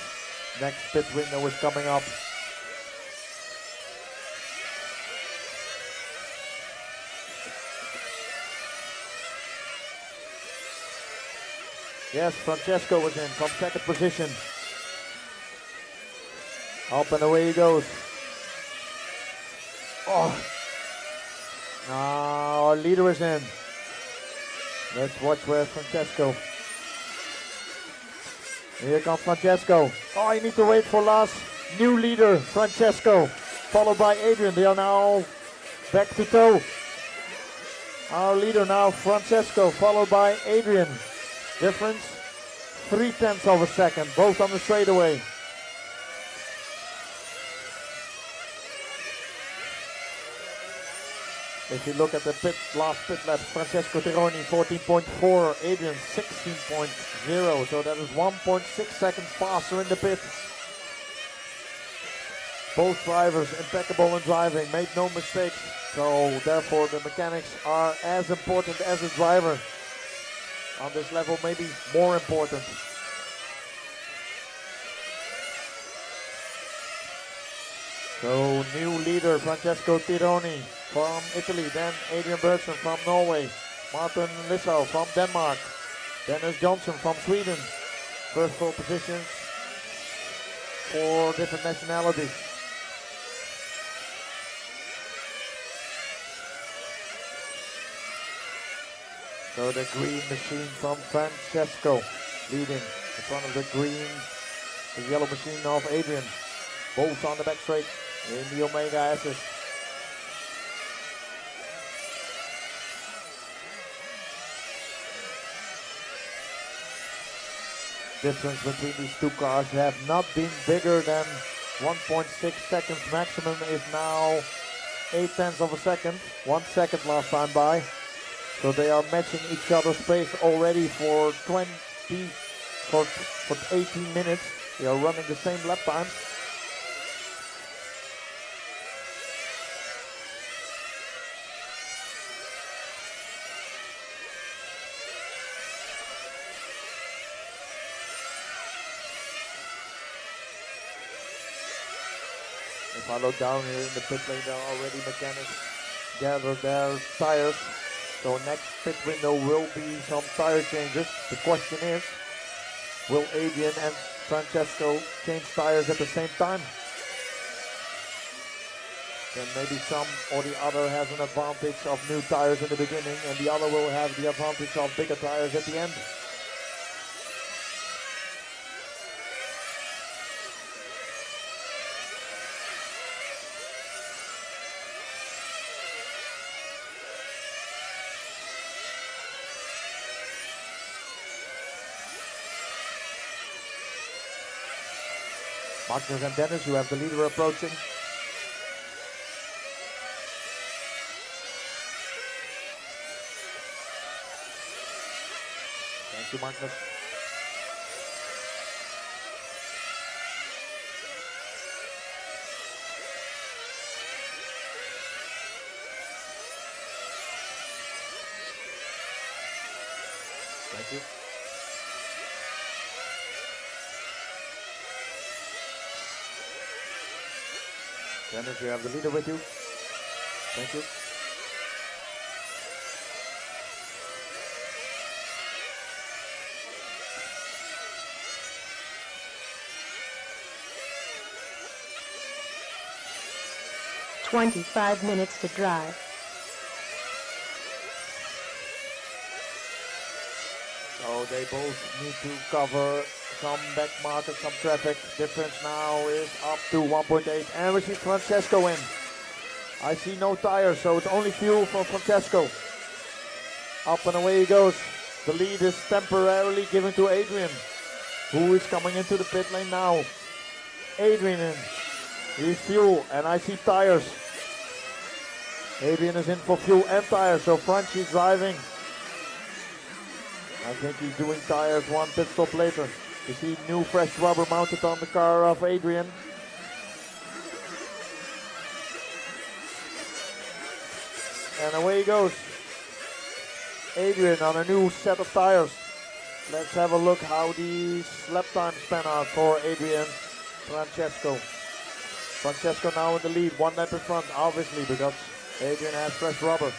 Next pit window is coming up. Yes, Francesco was in from second position. Up and away he goes. Oh. Now our leader is in. Let's watch where Francesco. Here comes Francesco. Oh, you need to wait for last. New leader, Francesco. Followed by Adrian. They are now back to toe. Our leader now, Francesco, followed by Adrian. Difference, 0.3 of a second, both on the straightaway. If you look at the last pit lap, Francesco Tironi 14.4, Adrian 16.0, so that is 1.6 seconds faster in the pit. Both drivers impeccable in driving, made no mistakes, so therefore the mechanics are as important as the driver. On this level, maybe more important. So new leader Francesco Tironi from Italy, then Adrian Bergson from Norway, Martin Lissau from Denmark, Dennis Johnson from Sweden. First 4 positions, 4 different nationalities. So the green machine from Francesco leading in front of the yellow machine of Adrian. Both on the back straight in the Omega S's. Difference between these two cars have not been bigger than 1.6 seconds. Maximum is now 0.8 of a second. 1 second last time by. So they are matching each other's pace already for 18 minutes. They are running the same lap times. If I look down here in the pit lane, there are already mechanics gathered their tires. So next pit window will be some tire changes. The question is, will Adrian and Francesco change tires at the same time? Then maybe some or the other has an advantage of new tires in the beginning and the other will have the advantage of bigger tires at the end. Magnus and Dennis, you have the leader approaching. Thank you, Magnus. Thank you. Dennis, you have the leader with you. Thank you. "25 minutes to drive. So they both need to cover some back market, some traffic. Difference now is up to 1.8. And we see Francesco in. I see no tires, so it's only fuel for Francesco. Up and away he goes. The lead is temporarily given to Adrian, who is coming into the pit lane now. Adrian in. He's fuel, and I see tires. Adrian is in for fuel and tires, so Franchi's driving. I think he's doing tires one pit stop later. You see new fresh rubber mounted on the car of Adrian. And away he goes. Adrian on a new set of tires. Let's have a look how these lap times pan out for Adrian Francesco. Francesco now in the lead, 1 lap in front, obviously, because Adrian has fresh rubber.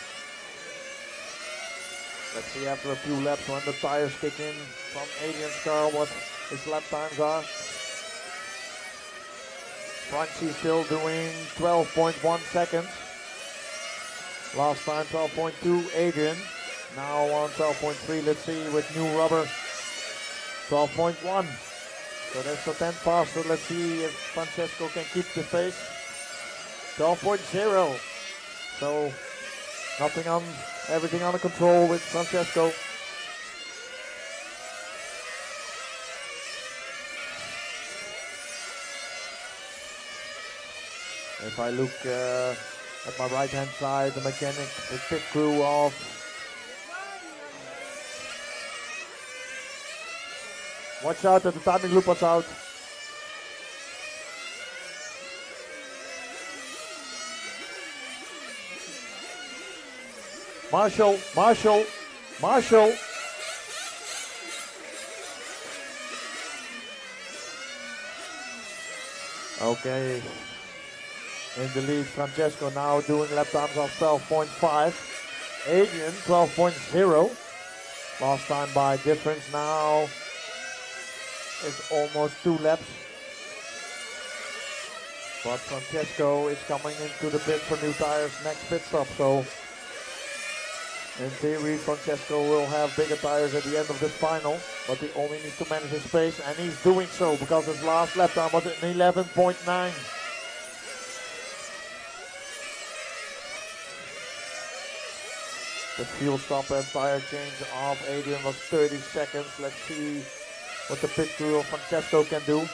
Let's see after a few laps when the tires kick in from Adrian's car what his lap times are. Franchi still doing 12.1 seconds. Last time 12.2, Adrian. Now on 12.3, let's see with new rubber, 12.1. So that's a 10 faster. Let's see if Francesco can keep the pace. 12.0. So nothing on, everything under control with Francesco. If I look at my right hand side, the mechanic, the pit crew of watch out at the timing loop, watch out. Marshall, Marshall, Marshall. Okay. In the lead, Francesco now doing lap times of 12.5. Adrian, 12.0. Last time by difference now. It's almost 2 laps. But Francesco is coming into the pit for new tires next pit stop. So in theory, Francesco will have bigger tires at the end of this final. But he only needs to manage his pace, and he's doing so because his last lap time was at 11.9. The fuel stop and tire change of Adrian was 30 seconds. Let's see what the pit crew of Francesco can do.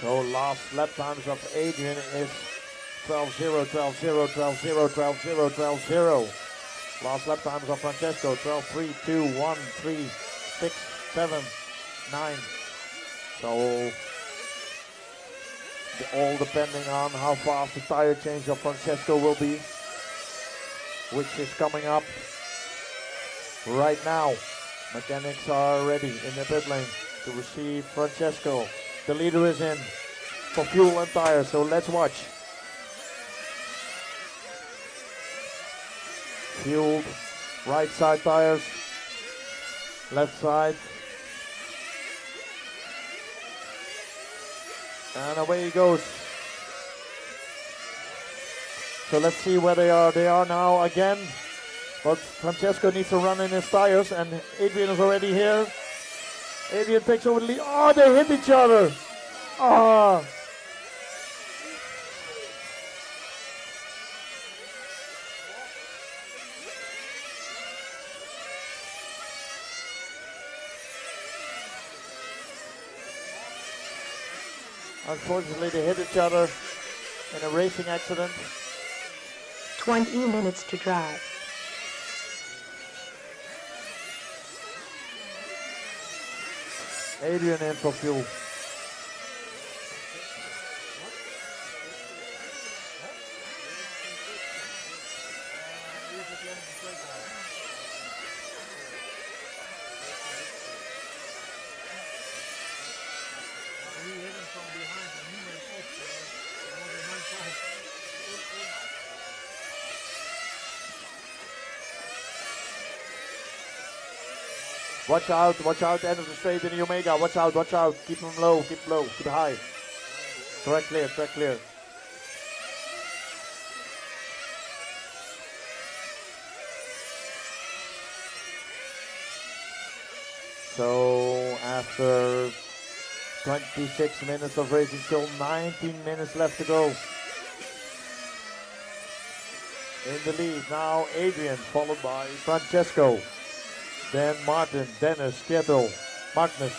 So last lap times of Adrian is 12.0, 12.0, 12.0, 12.0, 12.0. Last lap times of Francesco, 12.3, 2, 1, 3, 6, 7, 9. So all depending on how fast the tire change of Francesco will be, which is coming up right now. Mechanics are ready in the pit lane to receive Francesco. The leader is in. for fuel and tires, so let's watch. Fueled, right side tires, left side. And away he goes. So let's see where they are. They are now again. But Francesco needs to run in his tires, and Adrian is already here. Adrian takes over the lead. Oh, they hit each other. Ah. Unfortunately, they hit each other in a racing accident. 20 minutes to drive. Adrian in for fuel. Watch out, end of the straight in the Omega. Watch out, keep them low, keep high. Track clear. So after 26 minutes of racing, still 19 minutes left to go. In the lead now Adrian, followed by Francesco. Then Martin, Dennis, Kjetil, Magnus.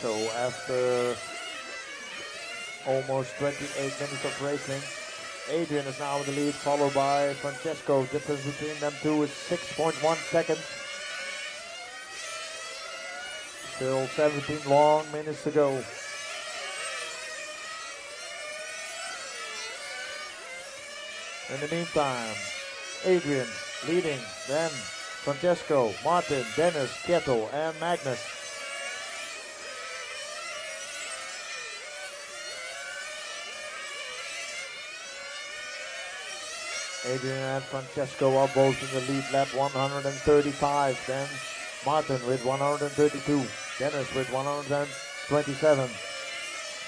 So after almost 28 minutes of racing, Adrian is now in the lead, followed by Francesco. Difference between them two is 6.1 seconds. Still 17 long minutes to go. In the meantime, Adrian leading, then Francesco, Martin, Dennis, Kjetil, and Magnus. Adrian and Francesco are both in the lead, lap 135. Then Martin with 132. Dennis with 127.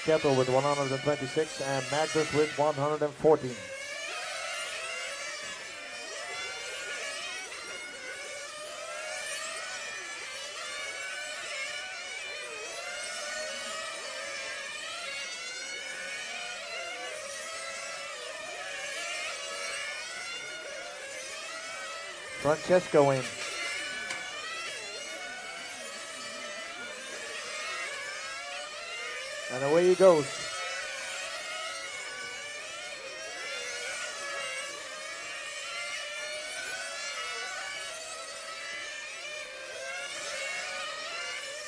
Kjetil with 126. And Magnus with 114. Francesco in. And away he goes.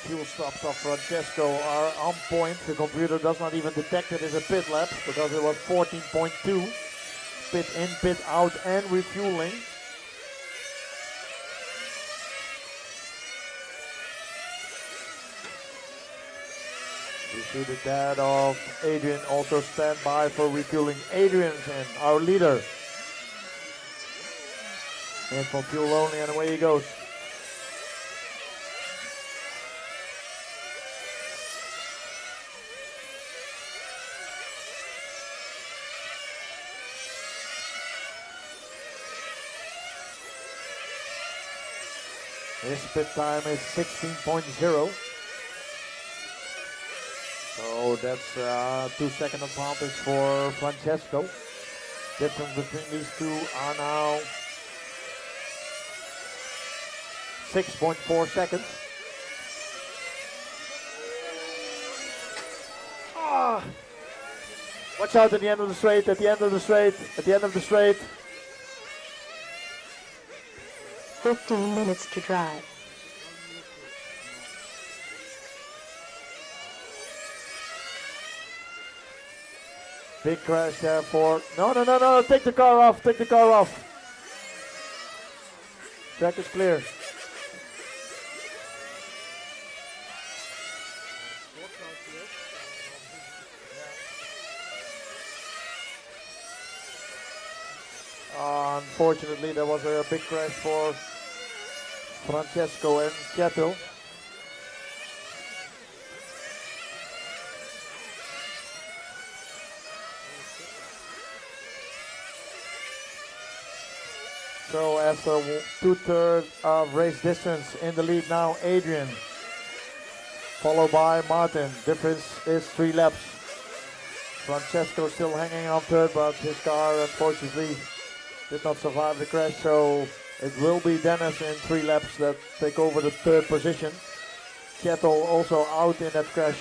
Fuel stops of Francesco are on point. The computer does not even detect it as a pit lap because it was 14.2. Pit in, pit out, and refueling. see the dad of Adrian also stand by for refueling. Adrian's in, our leader. And for fuel only, and away he goes. His split time is 16.0. So that's 2 second advantage for Francesco. Difference between these two are now 6.4 seconds. Ah! Watch out at the end of the straight, at the end of the straight, at the end of the straight. 15 minutes to drive. Big crash there for, no, take the car off, take the car off. Track is clear. Unfortunately, there was a big crash for Francesco and Kjetil. So after 2/3 of race distance in the lead now, Adrian, followed by Martin. Difference is 3 laps. Francesco still hanging on third, but his car unfortunately did not survive the crash, so it will be Dennis in 3 laps that take over the 3rd position. Kjetil also out in that crash,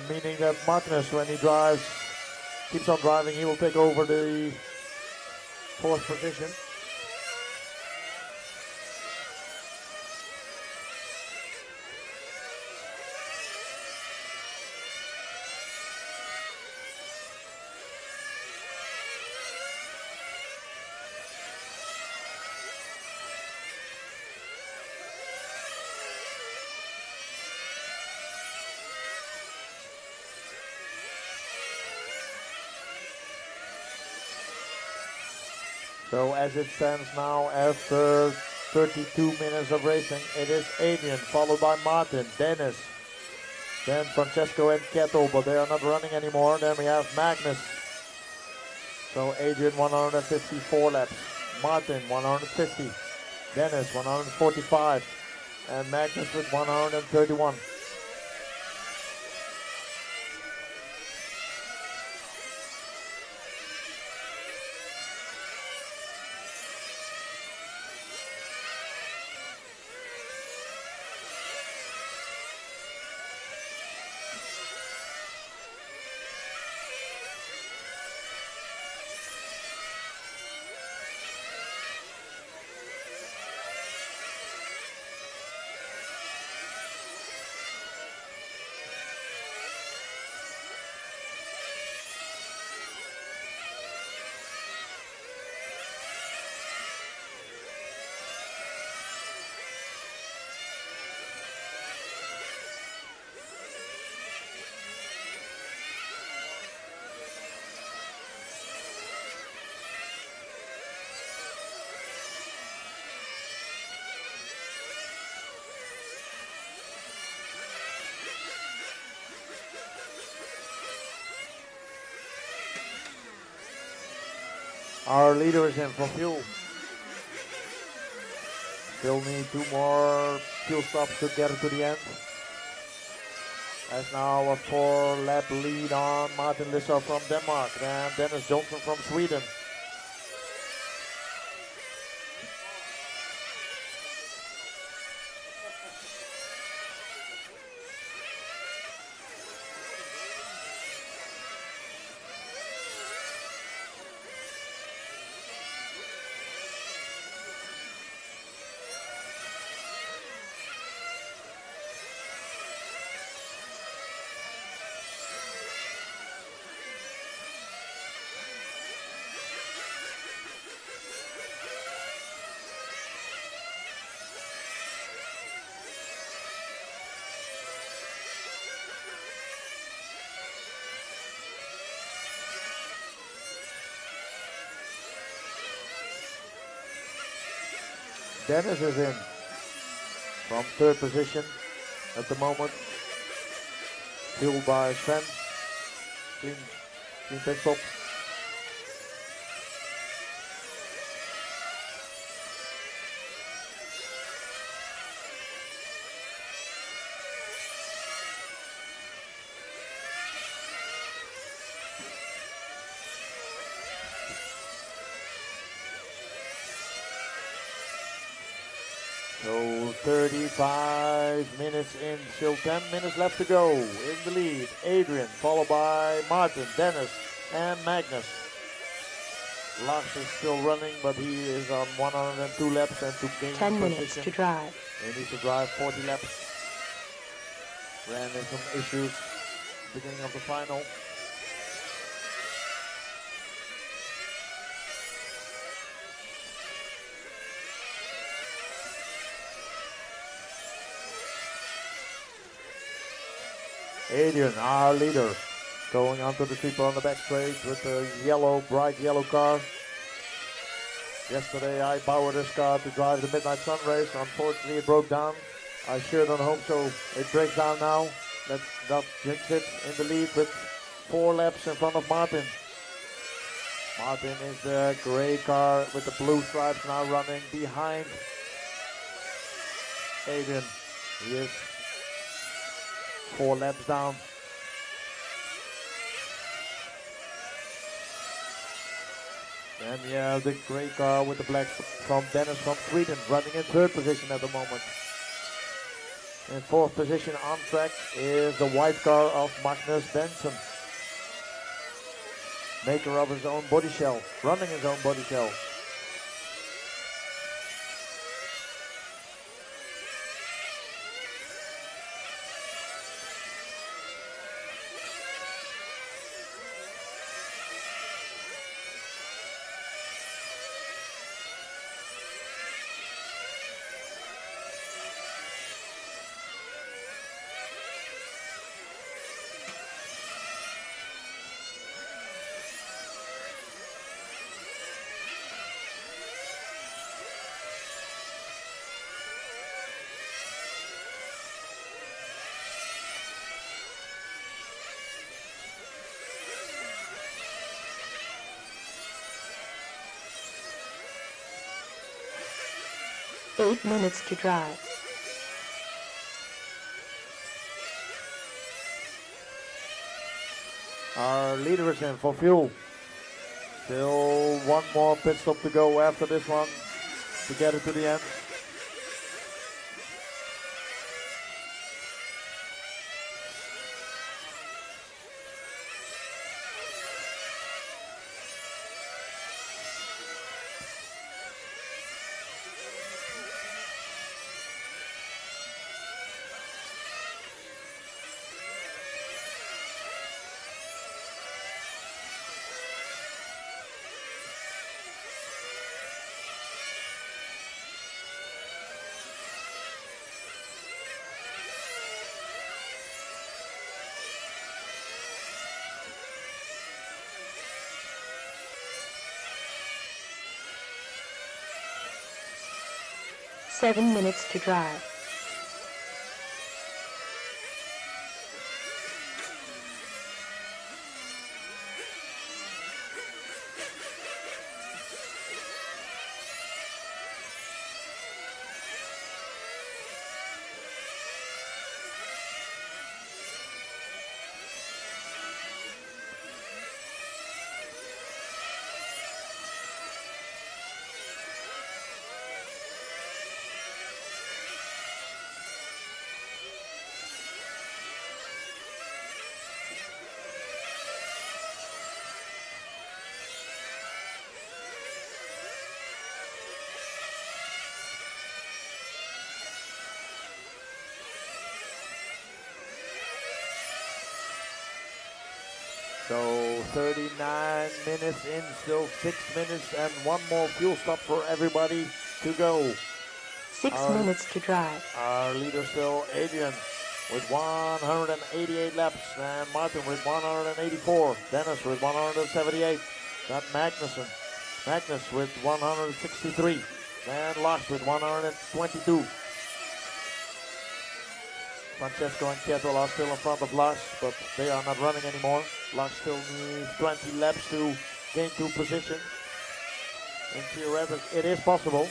meaning that Magnus, when he drives, keeps on driving, he will take over the 4th position. So as it stands now, after 32 minutes of racing, it is Adrian, followed by Martin, Dennis, then Francesco and Kjetil, but they are not running anymore. Then we have Magnus. So Adrian 154 laps, Martin 150, Dennis 145, and Magnus with 131. Our leader is in for fuel. Still need 2 more fuel stops to get it to the end. As now a 4-lap lead on Martin Lissa from Denmark and Dennis Johnson from Sweden. Dennis is in from third position at the moment. Fueled by Sven. Clean pit stop. So 35 minutes in, still 10 minutes left to go. In the lead, Adrian, followed by Martin, Dennis, and Magnus. Lars is still running, but he is on 102 laps and to gain 10 minutes position. to drive. He needs to drive 40 laps. Ran into some issues beginning of the final. Adrian, our leader, going onto the sweeper on the back straight with the yellow, bright yellow car. Yesterday I borrowed this car to drive the Midnight Sun race. Unfortunately it broke down. I shared on home, so it breaks down now. Let's not jinx it. In the lead with 4 laps in front of Martin. Martin is the gray car with the blue stripes now running behind Adrian. He is 4 laps down. And we have the gray car with the black from Dennis from Sweden running in third position at the moment. In fourth position on track is the white car of Magnus Benson. Maker of his own body shell, running his own body shell. Eight minutes to drive. Our leader is in for fuel. Still one more pit stop to go after this one to get it to the end. Seven minutes to drive. So 39 minutes in, still 6 minutes and one more fuel stop for everybody to go. 6 minutes to drive. Our leader still Adrian with 188 laps and Martin with 184. Dennis with 178. Got Magnus with 163. Then Lars with 122. Francesco and Kettle are still in front of Lars, but they are not running anymore. Lars still needs 20 laps to gain 2 positions. In theoretic, it is possible.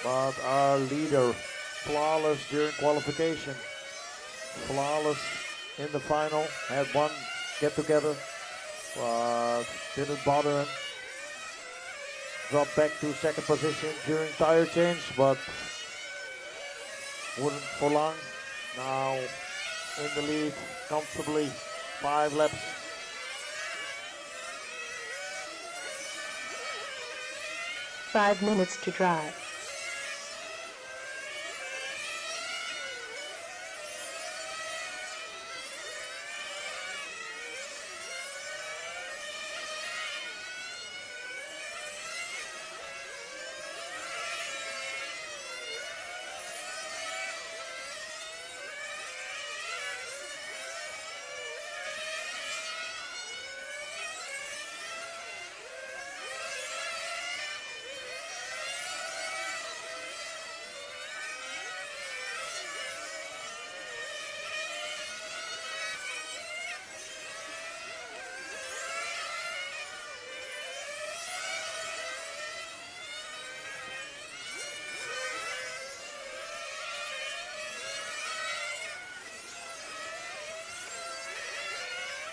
But our leader, flawless during qualification, flawless in the final, had one get together, but didn't bother him. Dropped back to second position during tire change, but wouldn't for long. Now in the lead comfortably, 5 laps. Five minutes to drive.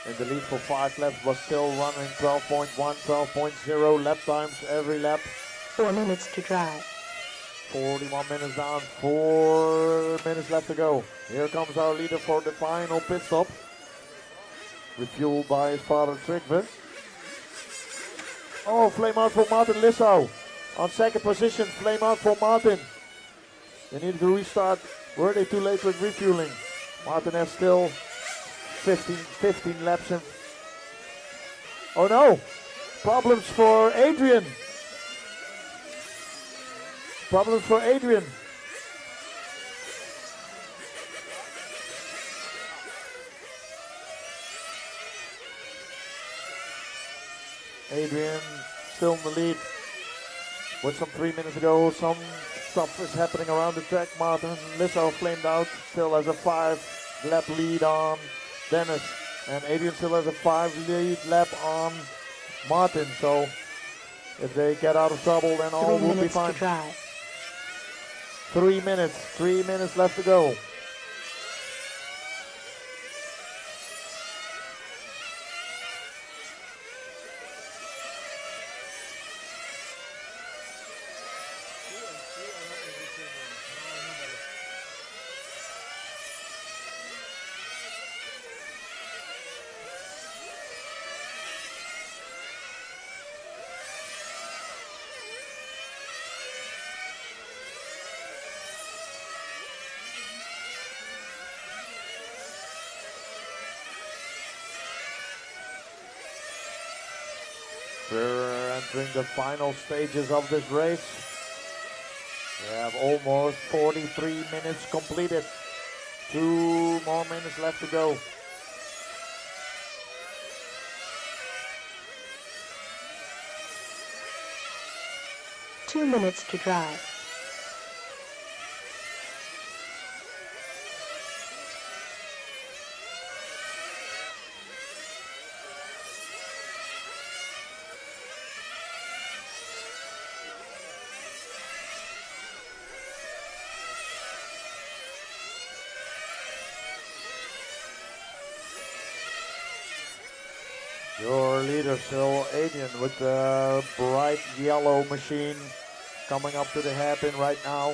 In the lead for 5 laps, was still running 12.1, 12.0 lap times every lap. 4 minutes to drive. 41 minutes down, 4 minutes left to go. Here comes our leader for the final pit stop. Refueled by his father Trygve. Oh, flame out for Martin Lissau. On second position, flame out for Martin. They needed to restart. Were they too late with refueling? Martin has still 15 laps in. Oh no! Problems for Adrian. Problems for Adrian. Adrian still in the lead. With some 3 minutes ago, some stuff is happening around the track. Martin Lissau flamed out, still has a 5 lap lead on Dennis. And Adrian still has a 5 lead lap on Martin. So if they get out of trouble, then all 3 will be minutes fine. to drive. 3 minutes left to go. We're entering the final stages of this race. We have almost 43 minutes completed. 2 more minutes left to go. Two minutes to drive. Your leader still Adrian with the bright yellow machine coming up to the hairpin right now.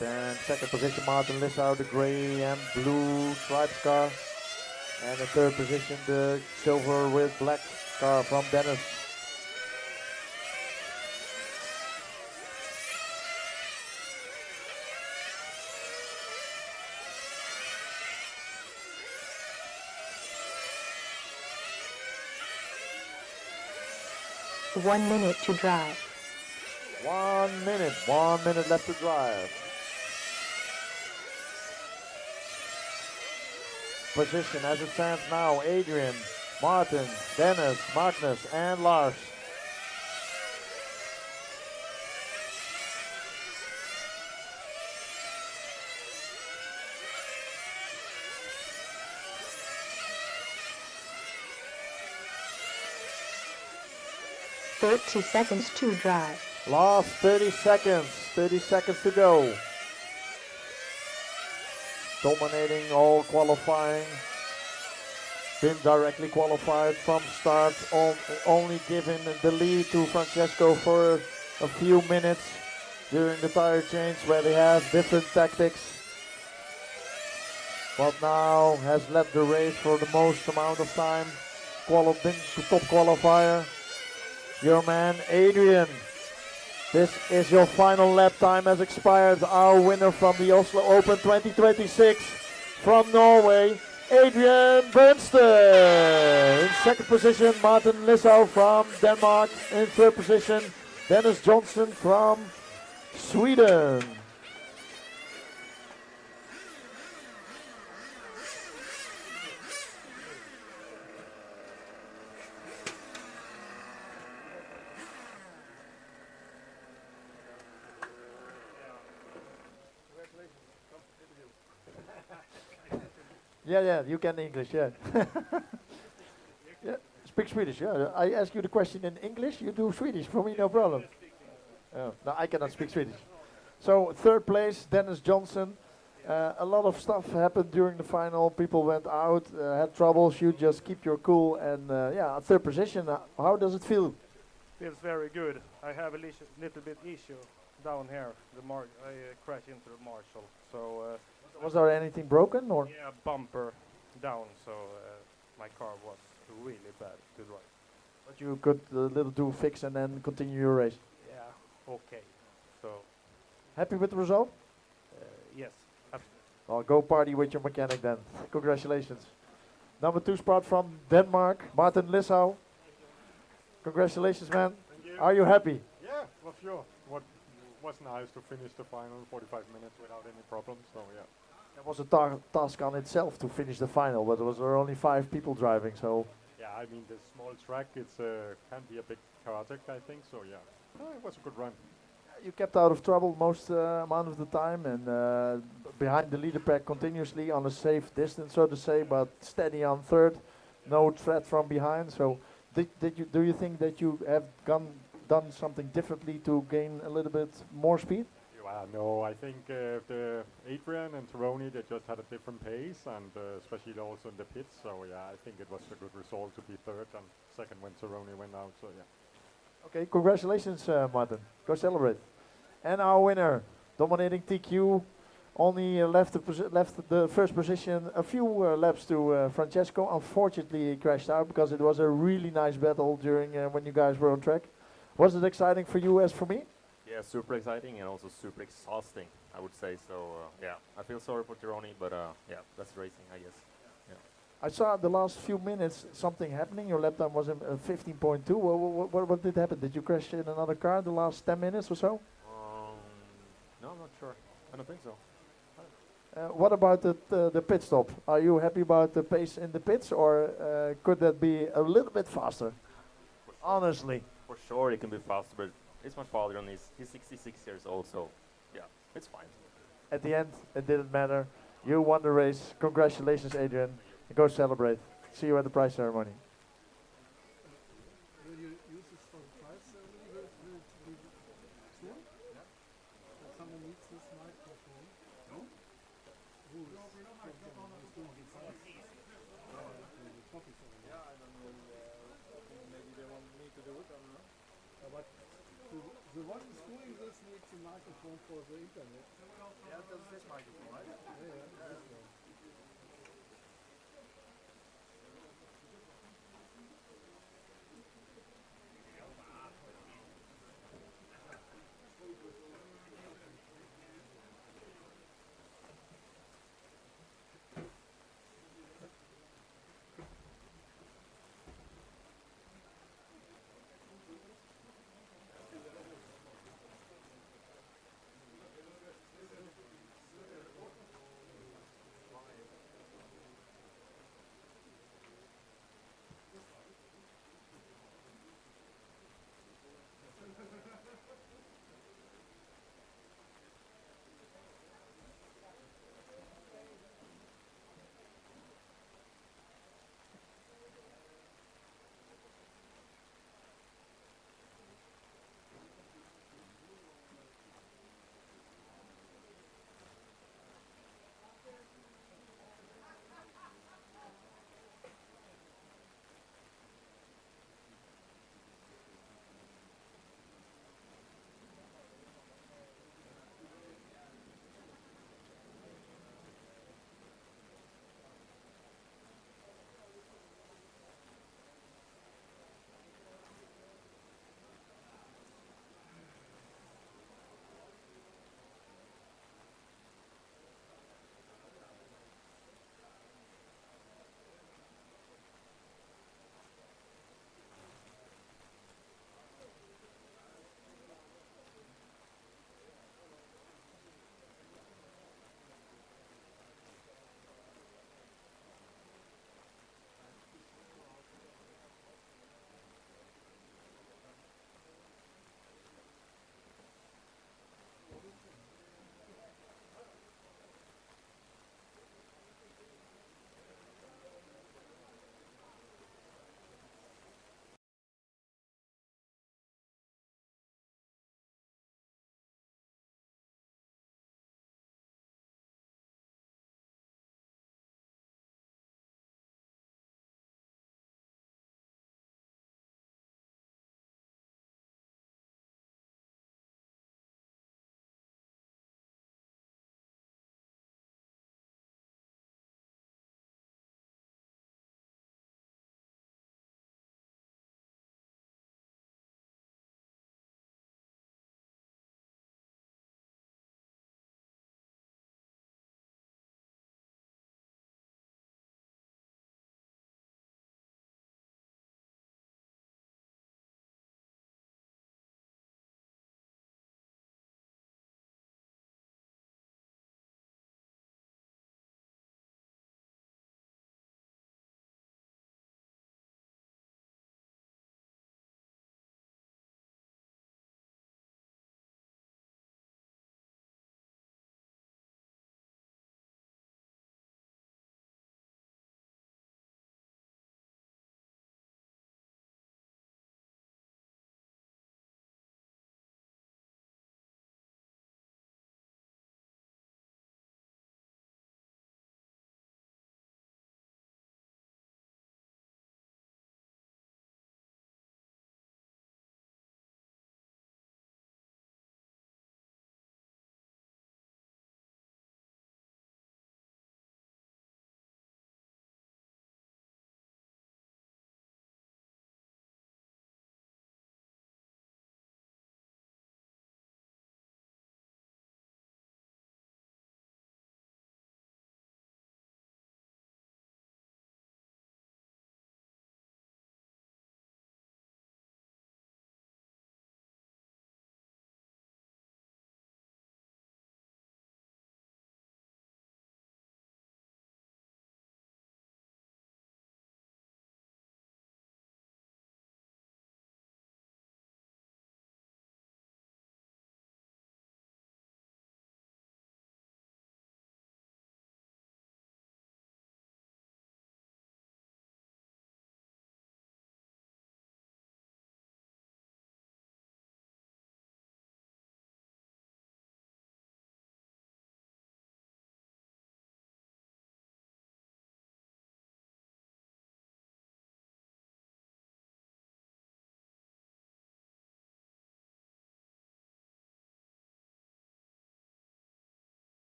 Then second position Martin Lissau, the gray and blue stripes car. And the third position the silver with black car from Dennis. One minute to drive. 1 minute left to drive. Position as it stands now, Adrian Martin, Dennis, Magnus, and Lars. Thirty seconds to drive. Last 30 seconds. 30 seconds to go. Dominating all qualifying. Been directly qualified from start. Only giving the lead to Francesco for a few minutes during the tire change where they have different tactics. But now has led the race for the most amount of time. Been the top qualifier. Your man Adrian. This is your final lap time has expired. Our winner from the Oslo Open 2026 from Norway, Adrian Bernstein. In second position, Martin Lissau from Denmark. In third position, Dennis Johnson from Sweden. Yeah, you can English, yeah. Yeah, speak Swedish, yeah. I ask you the question in English, you do Swedish, for me no problem. No, I cannot speak Swedish. So, third place, Dennis Johnson. A lot of stuff happened during the final, people went out, had troubles, you just keep your cool, and yeah, third position, how does it feel? Feels very good. I have a little bit issue down here. I crashed into the Marshall, so... Was there anything broken or? Yeah, bumper down, so my car was really bad to drive. But you could little do fix and then continue your race. Yeah, okay. So happy with the result? Yes, absolutely. Well, go party with your mechanic then. Congratulations. Number 2 spot from Denmark, Martin Lissau. Congratulations, man. Thank you. Are you happy? Yeah, for sure. What was nice to finish the final 45 minutes without any problems. So yeah. It was a task on itself to finish the final, but there were only 5 people driving, so... Yeah, I mean, the small track, it's can be a big project, I think, so yeah. It was a good run. You kept out of trouble most amount of the time, and behind the leader pack continuously on a safe distance, so to say, but steady on third, no threat from behind, so... Do you think that you have done something differently to gain a little bit more speed? Well, no, I think the Adrian and Taroni, they just had a different pace, and especially also in the pits. So yeah, I think it was a good result to be third and second when Taroni went out. So yeah. Okay, congratulations, Martin. Go celebrate. And our winner, dominating TQ, only left the first position a few laps to Francesco. Unfortunately, he crashed out because it was a really nice battle during when you guys were on track. Was it exciting for you as for me? Yeah, super exciting and also super exhausting, I would say. So, yeah, I feel sorry for Tironi, but yeah, that's racing, I guess. Yeah. I saw the last few minutes something happening. Your lap time was 15.2. What did happen? Did you crash in another car the last 10 minutes or so? No, I'm not sure. I don't think so. What about the pit stop? Are you happy about the pace in the pits, or could that be a little bit faster? Honestly. For sure, it can be faster, but it's my father, and he's 66 years old, so yeah, it's fine. At the end, it didn't matter. You won the race. Congratulations, Adrian. Go celebrate. See you at the prize ceremony. Will you use this for the prize ceremony? Will it be sure? Yeah. Someone needs this microphone. No? Who is doing the prize? The coffee ceremony. Yeah, I don't know. Maybe they want me to do it. I don't know. But the one who's doing this needs a microphone for the internet. Yeah, that's this microphone, right? Yeah, this one.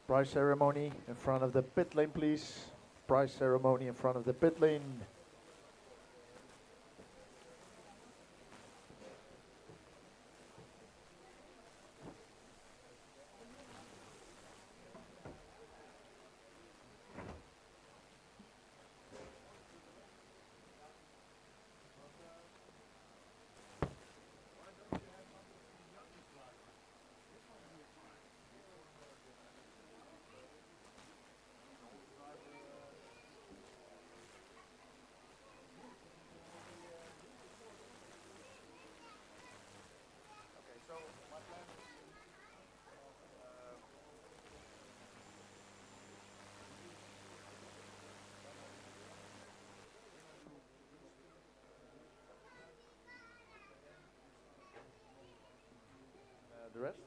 Prize ceremony in front of the pit lane, please. Prize ceremony in front of the pit lane. The rest?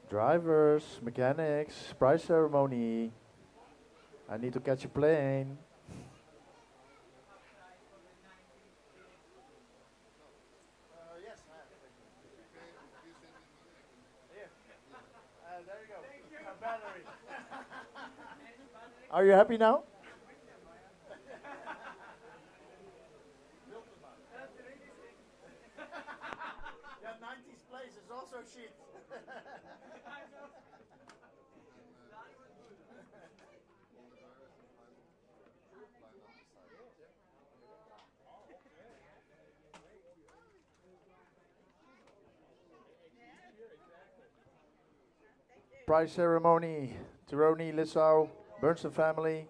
Drivers, mechanics, prize ceremony. I need to catch a plane. Yes, here. There you go. Thank you. A battery. Are you happy now? Yeah, 90s place is also shit. Prize ceremony. Tironi, Lissau, Bernstein family.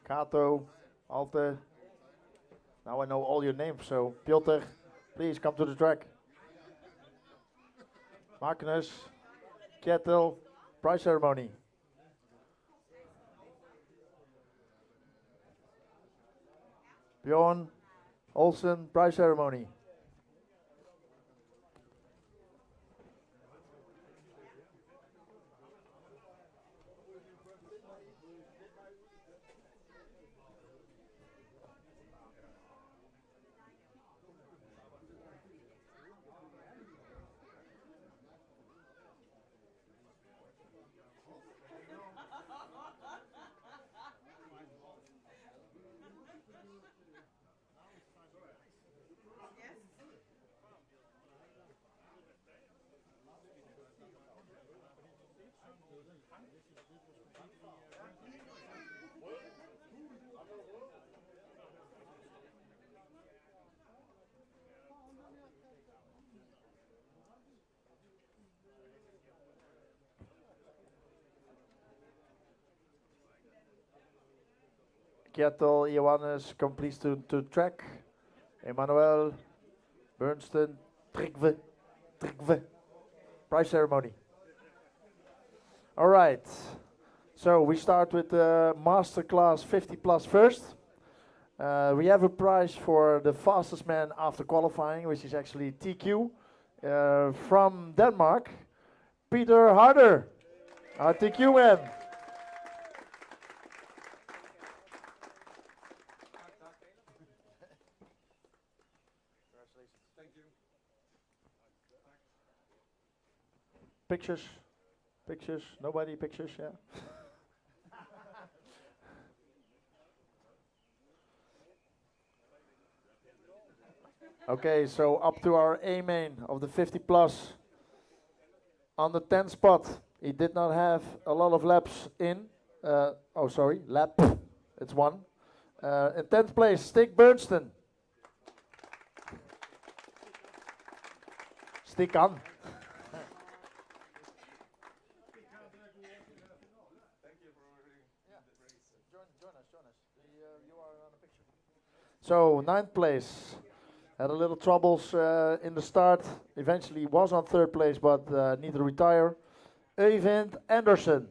Kato, Alte. Now I know all your names, so Piotr, please come to the track. Magnus, Kjetil, prize ceremony. Bjorn, Olsen, prize ceremony. Kjetil, Johannes, come please to track. Emmanuel, Bernstein, Trygve, prize ceremony. All right, so we start with the masterclass 50 plus first. We have a prize for the fastest man after qualifying, which is actually TQ from Denmark, Peter Harder, our TQ man. Thank you. Pictures, nobody pictures, yeah. Okay, so up to our A main of the 50 plus. On the 10th spot, he did not have a lot of laps in. Lap, it's one. In 10th place, Stig Bernstein. Stig on. So 9th place, had a little troubles in the start. Eventually was on 3rd place, but need to retire. Øyvind Andersen.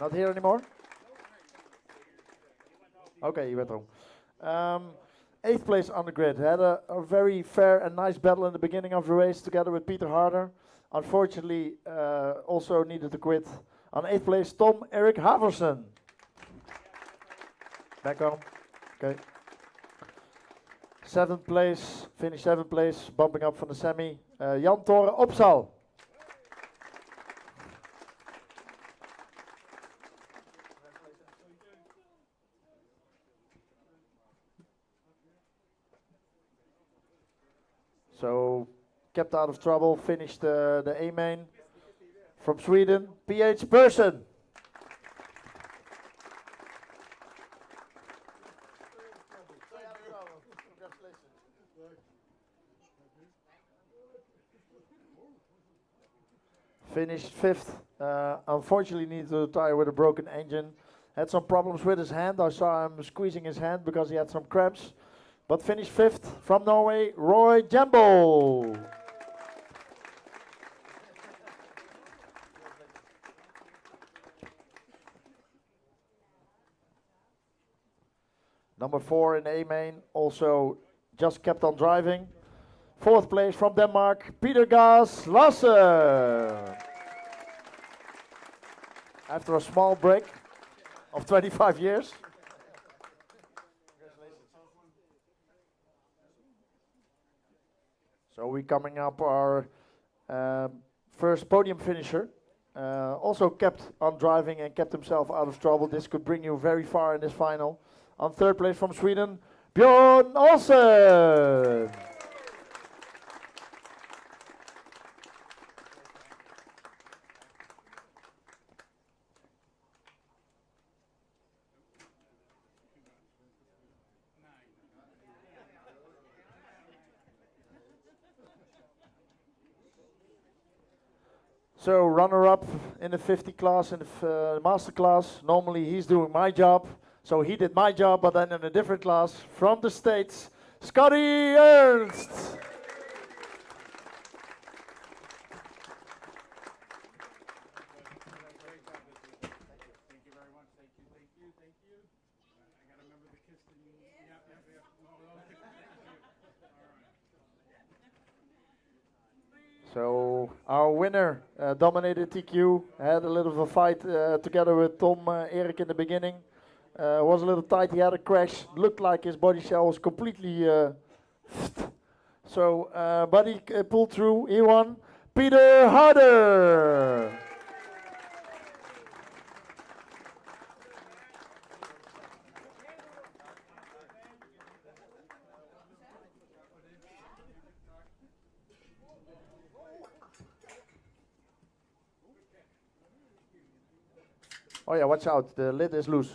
Not here anymore? Okay, you went home. 8th place on the grid. Had a very fair and nice battle in the beginning of the race together with Peter Harder. Unfortunately, also needed to quit. On 8th place, Tom Erik Haversen. Back on. Okay. 7th place, finished 7th place, bumping up from the semi. Jan Tore Opsal. So, kept out of trouble, finished the A main. From Sweden, PH Persson. Finished 5th. Unfortunately, needed to retire with a broken engine. Had some problems with his hand. I saw him squeezing his hand because he had some cramps. But finished 5th. From Norway, Roy Jambo. Number 4 in A main, also just kept on driving. 4th place from Denmark, Peter Gas Lasse. After a small break of 25 years. So we're coming up our first podium finisher. Also kept on driving and kept himself out of trouble. This could bring you very far in this final. On 3rd place from Sweden, Björn Olsen. So runner-up in the 50 class, in the master class. Normally he's doing my job. So he did my job, but then in a different class. From the States, Scotty Ernst. So our winner dominated TQ, had a little of a fight together with Tom Erik in the beginning. Was a little tight, he had a crash, looked like his body shell was completely but he pulled through, he won. Peter Harder. Oh yeah, watch out, the lid is loose.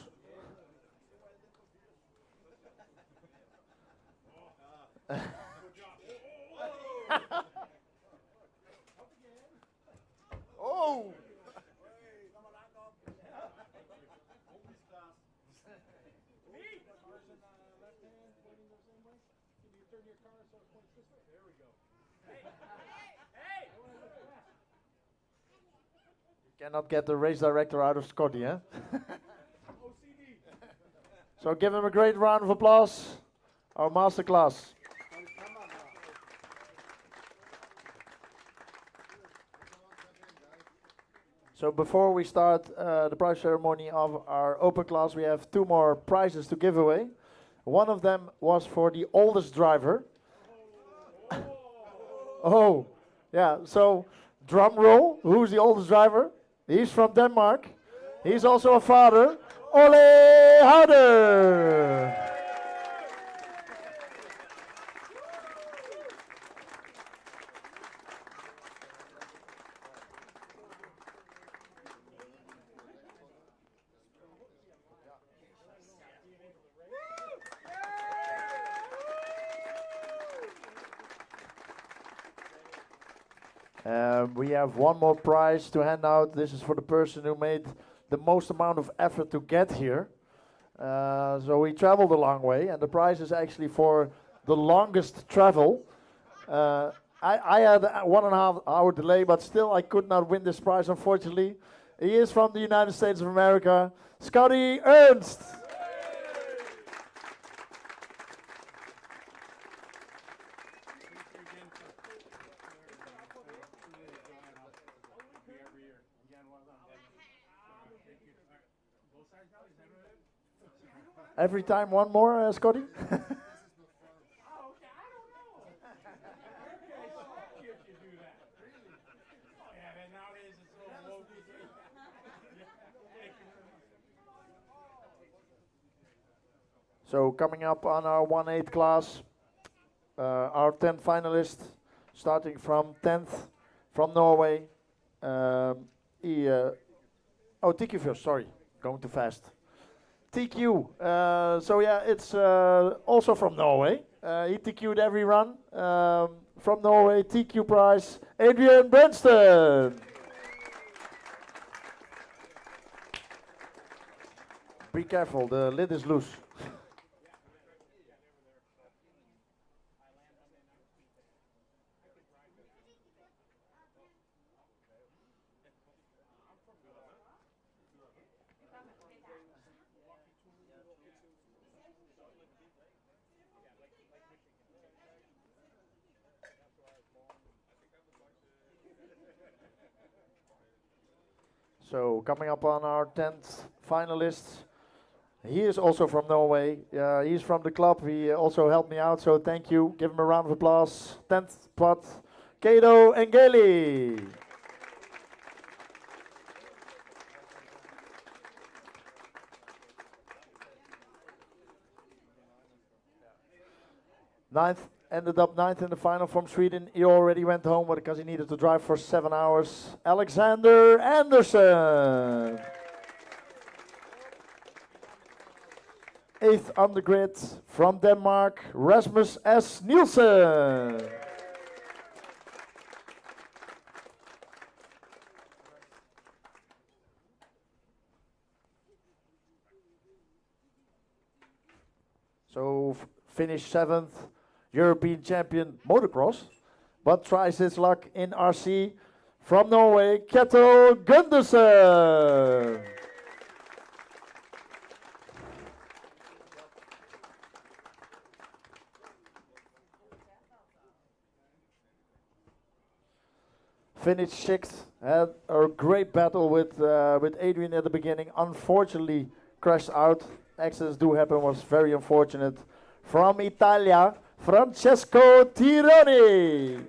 Oh! Cannot get the race director out of Scotty, eh? So give him a great round of applause. Our master class. So before we start the prize ceremony of our open class, we have 2 more prizes to give away. One of them was for the oldest driver. Oh, yeah, so drum roll, who's the oldest driver? He's from Denmark. He's also a father. Ole Harder! We have one more prize to hand out. This is for the person who made the most amount of effort to get here. So we traveled a long way, and the prize is actually for the longest travel. I had a 1.5 hour delay, but still I could not win this prize, unfortunately. He is from the United States of America, Scotty Ernst. Every time one more, Scotty? So coming up on our 1/8 class, our 10 finalists, starting from 10th from Norway. TQ first, sorry, going too fast. TQ, so yeah, it's also from Norway. He TQ'd every run. From Norway, TQ prize, Adrian Brenston. Be careful, the lid is loose. So coming up on our 10th finalist, he is also from Norway. He's from the club. He also helped me out, so thank you. Give him a round of applause. 10th spot, Kato Engeli. Ended up ninth in the final from Sweden. He already went home because he needed to drive for 7 hours. Alexander Anderson. 8th on the grid from Denmark, Rasmus S. Nielsen. So finished 7th. European champion motocross, but tries his luck in RC from Norway, Kjetil Gundersen. Finished 6th, had a great battle with Adrian at the beginning, unfortunately crashed out. Accidents do happen, was very unfortunate. From Italia, Francesco Tironi.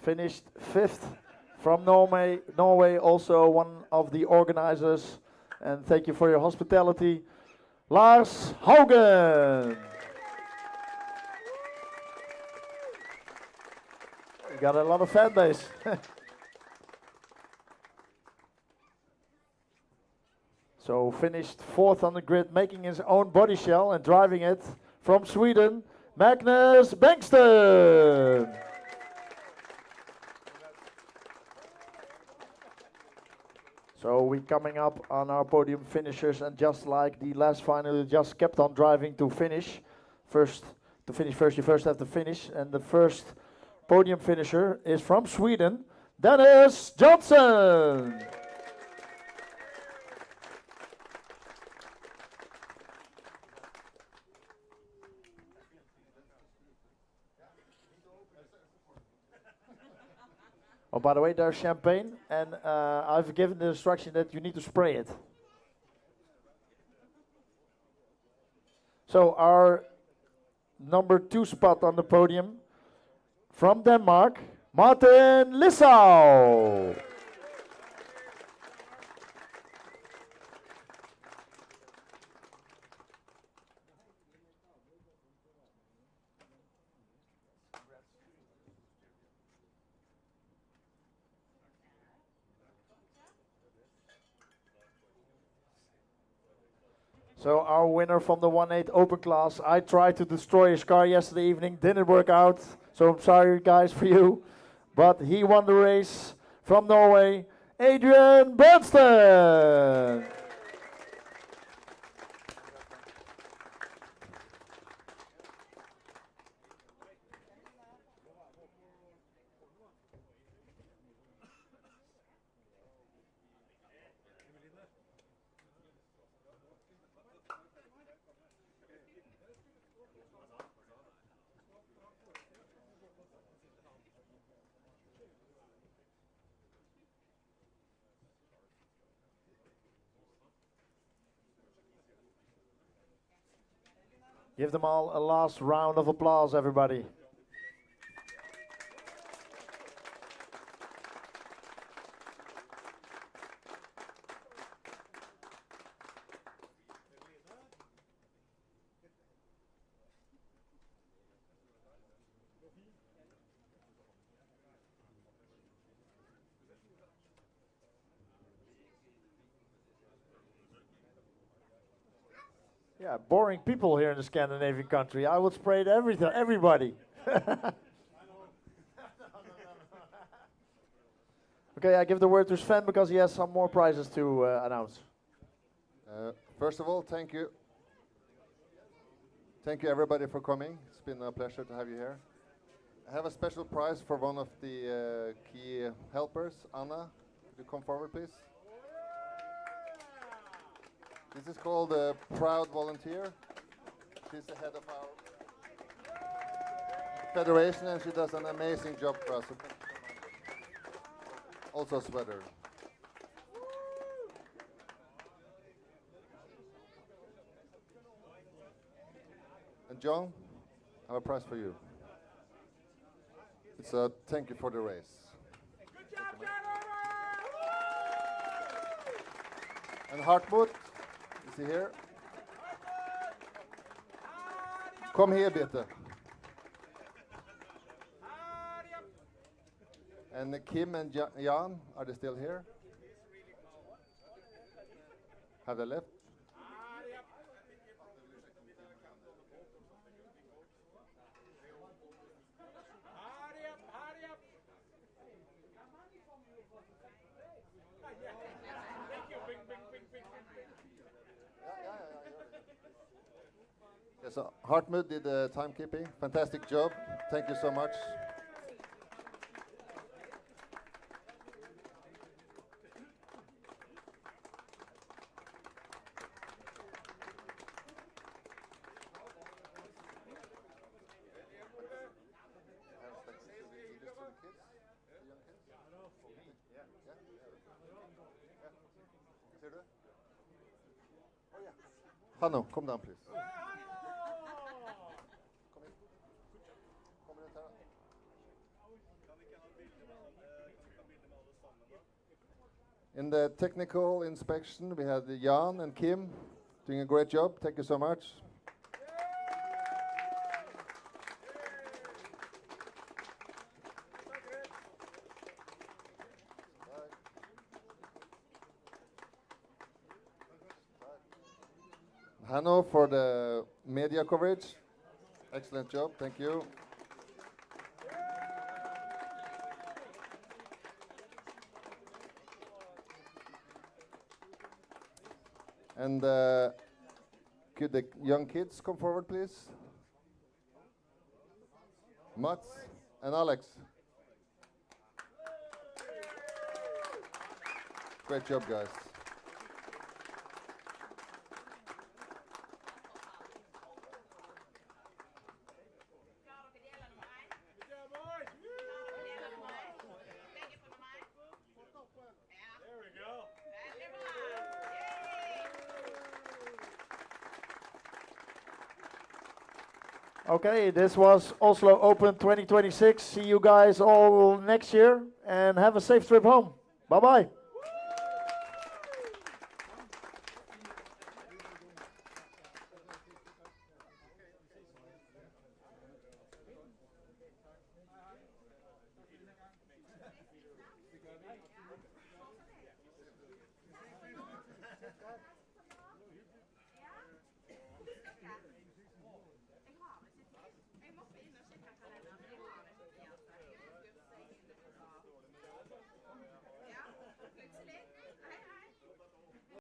Finished 5th from Norway, also one of the organizers. And thank you for your hospitality, Lars Haugen. You got a lot of fan base. So finished 4th on the grid, making his own body shell and driving it from Sweden, Magnus Bengtsson. So we coming up on our podium finishers, and just like the last final, you just kept on driving to finish. To finish first, you first have to finish, and the first podium finisher is from Sweden, Dennis Johnson. Oh, by the way, there's champagne, and I've given the instruction that you need to spray it. So our number 2 spot on the podium, from Denmark, Martin Lissau. So our winner from the 1/8 open class, I tried to destroy his car yesterday evening, didn't work out, so I'm sorry guys for you, but he won the race from Norway, Adrian Brenston. Give them all a last round of applause, everybody. Yeah, boring people here in the Scandinavian country. I would spray it everybody. Okay, I give the word to Sven because he has some more prizes to announce. First of all, thank you. Thank you everybody for coming. It's been a pleasure to have you here. I have a special prize for one of the key helpers. Anna, could you come forward please? This is called a Proud Volunteer. She's the head of our federation and she does an amazing job for us. Also a sweater. And John, I have a prize for you. It's a thank you for the race. Good job, and Hartmut, is he here? Come here, bitte. And Kim and Jan, are they still here? Have they left? Yes, so Hartmut did the timekeeping. Fantastic job. Thank you so much. Hanno, come down please. In the technical inspection, we had Jan and Kim doing a great job. Thank you so much. Hanno for the media coverage. Excellent job. Thank you. And could the young kids come forward, please? Mats and Alex. Great job, guys. Okay, this was Oslo Open 2026. See you guys all next year and have a safe trip home. Bye-bye. Good.